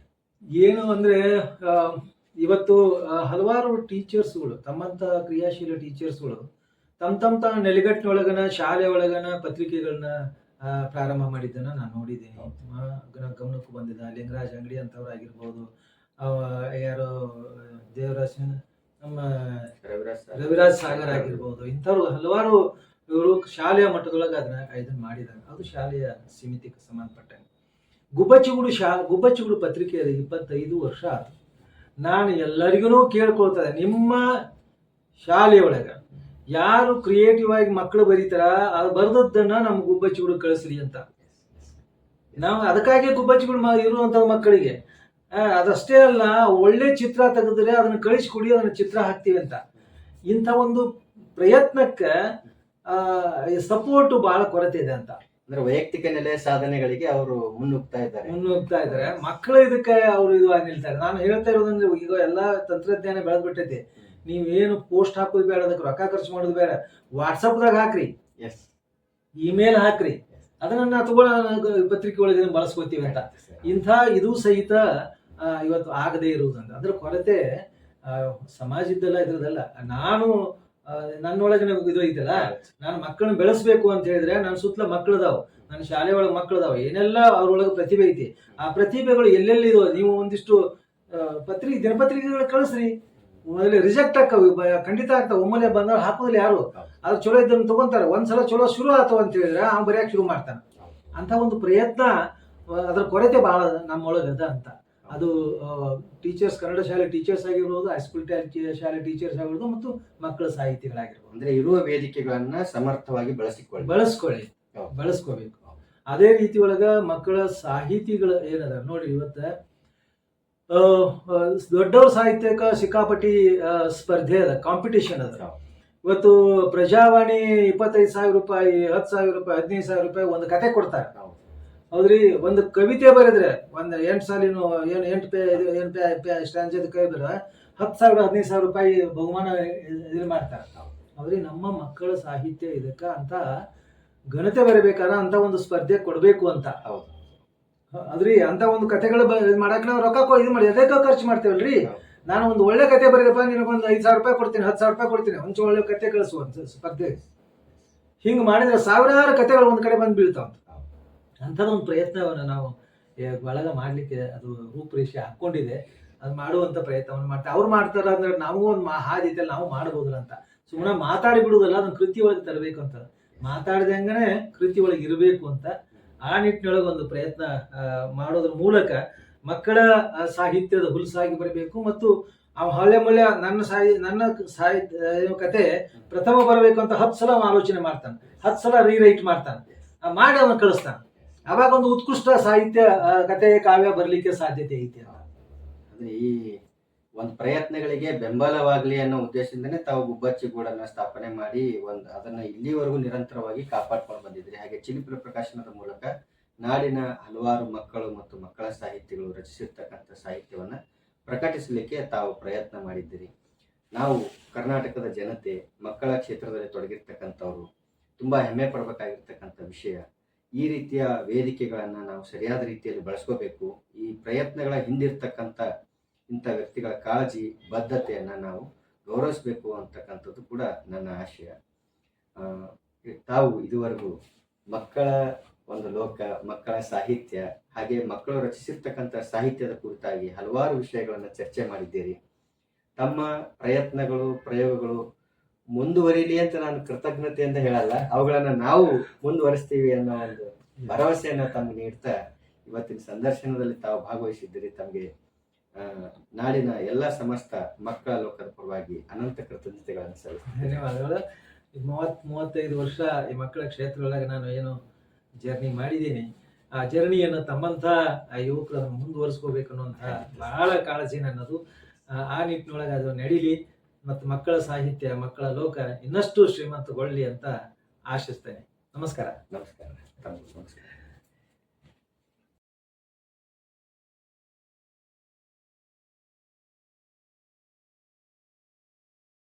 ಏನು ಅಂದ್ರೆ ಆ, ಇವತ್ತು ಹಲವಾರು ಟೀಚರ್ಸ್ಗಳು ತಮ್ಮಂತ ಕ್ರಿಯಾಶೀಲ ಟೀಚರ್ಸ್ಗಳು ತಮ್ಮ ನೆಲೆಗಟ್ಟಿನೊಳಗನ ಶಾಲೆ ಒಳಗನ ಪತ್ರಿಕೆಗಳನ್ನ ಪ್ರಾರಂಭ ಮಾಡಿದ್ದನ್ನ ನಾನು ನೋಡಿದ್ದೀನಿ. ನನ್ನ ಗಮನಕ್ಕೂ ಬಂದಿದೆ. ಲಿಂಗರಾಜ್ ಅಂಗಡಿ ಅಂತವ್ರು ಆಗಿರ್ಬೋದು, ಯಾರೋ ದೇವರಾಜ್ ನಮ್ಮ ರವಿರಾಜ್ ಸಾಗರ್ ಆಗಿರ್ಬೋದು, ಇಂಥವ್ರು ಹಲವಾರು ಇವರು ಶಾಲೆಯ ಮಟ್ಟದೊಳಗೆ ಇದನ್ನ ಮಾಡಿದ್ದಾರೆ. ಅದು ಶಾಲೆಯ ಸೀಮಿತಕ್ಕೆ ಸಂಬಂಧಪಟ್ಟಂಗೆ. ಗುಬ್ಬಚ್ಚಿಗೂಡು ಪತ್ರಿಕೆ 25 ವರ್ಷ ಆಯ್ತು. ನಾನು ಎಲ್ಲರಿಗೂ ಕೇಳ್ಕೊಳ್ತದೆ, ನಿಮ್ಮ ಶಾಲೆಯೊಳಗ ಯಾರು ಕ್ರಿಯೇಟಿವ್ ಆಗಿ ಮಕ್ಕಳು ಬರೀತಾರ ಅದು ಬರ್ದದ್ದನ್ನ ನಮ್ಮ ಗುಬ್ಬಚ್ಚಿಗೂಡು ಕಳಿಸ್ರಿ ಅಂತ. ನಾವು ಅದಕ್ಕಾಗಿ ಗುಬ್ಬಚ್ಚಿಗೂಡು ಇರುವಂತ ಮಕ್ಕಳಿಗೆ ಅದಷ್ಟೇ ಅಲ್ಲ, ಒಳ್ಳೆ ಚಿತ್ರ ತೆಗೆದ್ರೆ ಅದನ್ನ ಕಳಿಸ್ಕೊಡಿ, ಅದನ್ನ ಚಿತ್ರ ಹಾಕ್ತೀವಿ ಅಂತ. ಇಂಥ ಒಂದು ಪ್ರಯತ್ನಕ್ಕೆ ಸಪೋರ್ಟ್ ಬಹಳ ಕೊರತೆ ಇದೆ ಅಂತ. ಅಂದ್ರೆ ವೈಯಕ್ತಿಕ ನೆಲೆಯ ಸಾಧನೆಗಳಿಗೆ ಅವರು ಮುನ್ನುಗ್ತಾ ಇದ್ದಾರೆ. ಮಕ್ಕಳು ಇದಕ್ಕೆ ಅವರು ಇದು ಆಗಿ ನಿಲ್ತಾರೆ. ನಾನು ಹೇಳ್ತಾ ಇರೋದಂದ್ರೆ, ಈಗ ಎಲ್ಲಾ ತಂತ್ರಜ್ಞಾನ ಬೆಳೆದ್ಬಿಟ್ಟೈತಿ. ನೀವೇನು ಪೋಸ್ಟ್ ಹಾಕೋದು ಬೇಡ, ಅದಕ್ಕೆ ರೊಕ್ಕ ಖರ್ಚು ಮಾಡೋದು ಬೇಡ, ವಾಟ್ಸಪ್ದಾಗ ಹಾಕ್ರಿ, ಇಮೇಲ್ ಹಾಕ್ರಿ, ಅದನ್ನ ತಗೊಳ್ಳ ಪತ್ರಿಕೆ ಒಳಗೆ ಬಳಸ್ಕೋತೀವಿ ಅಂತ. ಇಂಥ ಇದು ಸಹಿತ ಇವತ್ತು ಆಗದೆ ಇರುವುದಂತ. ಅದ್ರ ಕೊರತೆ ಸಮಾಜದ್ದಲ್ಲ, ಇದ್ರದಲ್ಲ. ನಾನು ನನ್ನೊಳಗೆ ಇದು ಐತಲ್ಲ, ನಾನು ಮಕ್ಕಳನ್ನ ಬೆಳೆಸ್ಬೇಕು ಅಂತ ಹೇಳಿದ್ರೆ ನನ್ನ ಸುತ್ತಲ ಮಕ್ಕಳದಾವ, ನನ್ನ ಶಾಲೆ ಒಳಗೆ ಮಕ್ಕಳದಾವ, ಏನೆಲ್ಲ ಅವ್ರೊಳಗೆ ಪ್ರತಿಭೆ ಐತಿ. ಆ ಪ್ರತಿಭೆಗಳು ಎಲ್ಲೆಲ್ಲಿದೋ ನೀವು ಒಂದಿಷ್ಟು ದಿನಪತ್ರಿಕೆಗಳು ಕಳಿಸ್ರಿ. ಮೊದಲೇ ರಿಜೆಕ್ಟ್ ಆಕ್ಕವು, ಖಂಡಿತ ಆಗ್ತಾವ. ಒಮ್ಮೆಲೆ ಬಂದ ಹಾಕೋದಿಲ್ಲ ಯಾರು. ಅದ್ರ ಚಲೋ ಇದ್ದನ್ನು ತಗೊಂತಾರೆ. ಒಂದ್ಸಲ ಚಲೋ ಶುರು ಆತವ ಅಂತ ಹೇಳಿದ್ರೆ ಅವ್ನು ಬರೆಯಕ್ಕೆ ಶುರು ಮಾಡ್ತಾನೆ. ಅಂತ ಒಂದು ಪ್ರಯತ್ನ, ಅದ್ರ ಕೊರತೆ ಬಹಳ ನಮ್ಮೊಳಗದ ಅಂತ. ಅದು ಟೀಚರ್ಸ್, ಕನ್ನಡ ಶಾಲೆ ಟೀಚರ್ಸ್ ಆಗಿರ್ಬೋದು, ಹೈಸ್ಕೂಲ್ ಶಾಲೆ ಟೀಚರ್ಸ್ ಆಗಿರ್ಬೋದು, ಮತ್ತು ಮಕ್ಕಳ ಸಾಹಿತಿಗಳಾಗಿರ್ಬೋದು. ಅಂದ್ರೆ ಇರುವ ವೇದಿಕೆಗಳನ್ನ ಸಮರ್ಥವಾಗಿ ಬಳಸ್ಕೋಬೇಕು. ಅದೇ ರೀತಿ ಒಳಗ ಮಕ್ಕಳ ಸಾಹಿತಿಗಳು ಏನದ ನೋಡ್ರಿ, ಇವತ್ತ ದೊಡ್ಡವ್ರ ಸಾಹಿತ್ಯಕ್ಕೆ ಸಿಕ್ಕಾಪಟ್ಟಿ ಸ್ಪರ್ಧೆ ಅದ, ಕಾಂಪಿಟೇಷನ್ ಅದ. ಇವತ್ತು ಪ್ರಜಾವಾಣಿ 25,000 ರೂಪಾಯಿ, 10,000 ರೂಪಾಯಿ, 15,000 ರೂಪಾಯಿ ಒಂದು ಕತೆ ಕೊಡ್ತಾರೆ. ಹೌದ್ರಿ, ಒಂದು ಕವಿತೆ ಬರೆದ್ರೆ ಒಂದು 8 ಸಾಲಿನ 8 ಸ್ಟ್ಯಾನ್ಜದ ಕವಿದ್ರೆ 10,000 15,000 ರೂಪಾಯಿ ಬಹುಮಾನ ಇದು ಮಾಡ್ತಾರೆ. ಹೌದ್ರಿ, ನಮ್ಮ ಮಕ್ಕಳ ಸಾಹಿತ್ಯ ಇದಕ್ಕ ಅಂತ ಘನತೆ ಬರಬೇಕಾದ್ರೆ ಅಂತ ಒಂದು ಸ್ಪರ್ಧೆ ಕೊಡಬೇಕು ಅಂತ. ಅದ್ರಿ, ಅಂತ ಒಂದು ಕತೆಗಳು ಮಾಡಕ್ ನಾವು ರೊಕ್ಕ ಇದು ಮಾಡಿ ಅದಕ್ಕೆ ಖರ್ಚು ಮಾಡ್ತೇವಲ್ರಿ. ನಾನು ಒಂದು ಒಳ್ಳೆ ಕತೆ ಬರೀದಪ್ಪ, ನಿನಗೊಂದು 5,000 ರೂಪಾಯಿ ಕೊಡ್ತೀನಿ, 10,000 ರೂಪಾಯಿ ಕೊಡ್ತೀನಿ, ಒಂದು ಒಳ್ಳೆ ಕತೆ ಕಳಿಸುವಂತ ಸ್ಪರ್ಧೆ. ಹಿಂಗ್ ಮಾಡಿದ್ರೆ ಸಾವಿರಾರು ಕತೆಗಳು ಒಂದ್ ಕಡೆ ಬಂದು ಬೀಳ್ತಾವ. ಅಂಥದ್ದೊಂದು ಪ್ರಯತ್ನವನ್ನು ನಾವು ಬಳಗ ಮಾಡ್ಲಿಕ್ಕೆ ಅದು ರೂಪುರೇಷೆ ಹಾಕೊಂಡಿದೆ. ಅದು ಮಾಡುವಂತ ಪ್ರಯತ್ನವನ್ನು ಮಾಡ್ತಾರೆ. ಅವ್ರು ಮಾಡ್ತಾರ ಅಂದ್ರೆ ನಾವು ಒಂದು ಹಾದಿ ಐತಲ್ಲ, ನಾವು ಮಾಡ್ಬೋದಲ್ಲ ಅಂತ. ಸುಮ್ಮನೆ ಮಾತಾಡಿ ಬಿಡುವುದಲ್ಲ, ಅದನ್ನ ಕೃತಿ ಒಳಗೆ ತರಬೇಕು ಅಂತ. ಮಾತಾಡ್ದಂಗನೆ ಕೃತಿ ಒಳಗೆ ಇರಬೇಕು ಅಂತ. ಆ ನಿಟ್ಟಿನೊಳಗೆ ಒಂದು ಪ್ರಯತ್ನ ಮಾಡೋದ್ರ ಮೂಲಕ ಮಕ್ಕಳ ಸಾಹಿತ್ಯದ ಹುಲ್ಸಾಗಿ ಬರಬೇಕು. ಮತ್ತು ಹಳೆ ಮಳೆ ನನ್ನ ಸಾಹಿತ್ಯ ಕತೆ ಪ್ರಥಮ ಬರಬೇಕು ಅಂತ 10 ಸಲ ಆಲೋಚನೆ ಮಾಡ್ತಾನೆ, 10 ಸಲ ರೀರೈಟ್ ಮಾಡ್ತಾನೆ, ಮಾಡಿ ಅವನು ಕಳಿಸ್ತಾನೆ. ಅವಾಗ ಒಂದು ಉತ್ಕೃಷ್ಟ ಸಾಹಿತ್ಯ ಕತೆ ಕಾವ್ಯ ಬರ್ಲಿಕ್ಕೆ ಸಾಧ್ಯತೆ ಐತೆ. ಅಂದ್ರೆ ಈ ಒಂದು ಪ್ರಯತ್ನಗಳಿಗೆ ಬೆಂಬಲವಾಗ್ಲಿ ಅನ್ನೋ ಉದ್ದೇಶದಿಂದನೇ ತಾವು ಗುಬ್ಬಚ್ಚಿಗೂಡನ್ನ ಸ್ಥಾಪನೆ ಮಾಡಿ ಅದನ್ನ ಇಲ್ಲಿವರೆಗೂ ನಿರಂತರವಾಗಿ ಕಾಪಾಡ್ಕೊಂಡು ಬಂದಿದ್ರಿ. ಹಾಗೆ ಚಿಲಿಪಿಲ ಪ್ರಕಾಶನದ ಮೂಲಕ ನಾಡಿನ ಹಲವಾರು ಮಕ್ಕಳು ಮತ್ತು ಮಕ್ಕಳ ಸಾಹಿತಿಗಳು ರಚಿಸಿರ್ತಕ್ಕಂಥ ಸಾಹಿತ್ಯವನ್ನ ಪ್ರಕಟಿಸಲಿಕ್ಕೆ ತಾವು ಪ್ರಯತ್ನ ಮಾಡಿದ್ದೀರಿ. ನಾವು ಕರ್ನಾಟಕದ ಜನತೆ ಮಕ್ಕಳ ಕ್ಷೇತ್ರದಲ್ಲಿ ತೊಡಗಿರ್ತಕ್ಕಂಥವ್ರು ತುಂಬಾ ಹೆಮ್ಮೆ ಪಡಬೇಕಾಗಿರ್ತಕ್ಕಂಥ ವಿಷಯ. ಈ ರೀತಿಯ ವೇದಿಕೆಗಳನ್ನ ನಾವು ಸರಿಯಾದ ರೀತಿಯಲ್ಲಿ ಬಳಸ್ಕೋಬೇಕು. ಈ ಪ್ರಯತ್ನಗಳ ಹಿಂದಿರ್ತಕ್ಕಂಥ ಇಂಥ ವ್ಯಕ್ತಿಗಳ ಕಾಳಜಿ, ಬದ್ಧತೆಯನ್ನ ನಾವು ಗೌರವಿಸಬೇಕು ಅಂತಕ್ಕಂಥದ್ದು ಕೂಡ ನನ್ನ ಆಶಯ. ತಾವು ಇದುವರೆಗೂ ಮಕ್ಕಳ ಒಂದು ಲೋಕ, ಮಕ್ಕಳ ಸಾಹಿತ್ಯ, ಹಾಗೆ ಮಕ್ಕಳು ರಚಿಸಿರ್ತಕ್ಕಂಥ ಸಾಹಿತ್ಯದ ಕುರಿತಾಗಿ ಹಲವಾರು ವಿಷಯಗಳನ್ನು ಚರ್ಚೆ ಮಾಡಿದ್ದೀರಿ. ತಮ್ಮ ಪ್ರಯತ್ನಗಳು, ಪ್ರಯೋಗಗಳು ಮುಂದುವರಿಲಿ ಅಂತ ನಾನು ಕೃತಜ್ಞತೆಯಿಂದ ಹೇಳಲ್ಲ, ಅವುಗಳನ್ನ ನಾವು ಮುಂದುವರಿಸ್ತೀವಿ ಅನ್ನೋ ಒಂದು ಭರವಸೆಯನ್ನ ತಮ್ಗೆ ನೀಡ್ತಾ ಇವತ್ತಿನ ಸಂದರ್ಶನದಲ್ಲಿ ತಾವು ಭಾಗವಹಿಸಿದ್ದೀರಿ. ತಮಗೆ ನಾಡಿನ ಎಲ್ಲ ಸಮಸ್ತ ಮಕ್ಕಳ ಲೋಕದ ಪರವಾಗಿ ಅನಂತ ಕೃತಜ್ಞತೆಗಳನ್ನು ಸಲ್ಲಿಸ್ತೀನಿ. ಧನ್ಯವಾದಗಳು. 35 ವರ್ಷ ಈ ಮಕ್ಕಳ ಕ್ಷೇತ್ರದೊಳಗೆ ನಾನು ಏನು ಜರ್ನಿ ಮಾಡಿದ್ದೀನಿ, ಆ ಜರ್ನಿಯನ್ನು ತಮ್ಮಂಥ ಯುವಕರನ್ನು ಮುಂದುವರಿಸ್ಕೋಬೇಕು ಅನ್ನುವಂಥ ಬಹಳ ಕಾಳಜಿ ನನ್ನದು. ಆ ನಿಟ್ಟಿನೊಳಗೆ ಅದು ನಡೀಲಿ ಮತ್ತು ಮಕ್ಕಳ ಸಾಹಿತ್ಯ, ಮಕ್ಕಳ ಲೋಕ ಇನ್ನಷ್ಟು ಶ್ರೀಮಂತಗೊಳ್ಳಿ ಅಂತ ಆಶಿಸ್ತೇನೆ. ನಮಸ್ಕಾರ. ನಮಸ್ಕಾರ.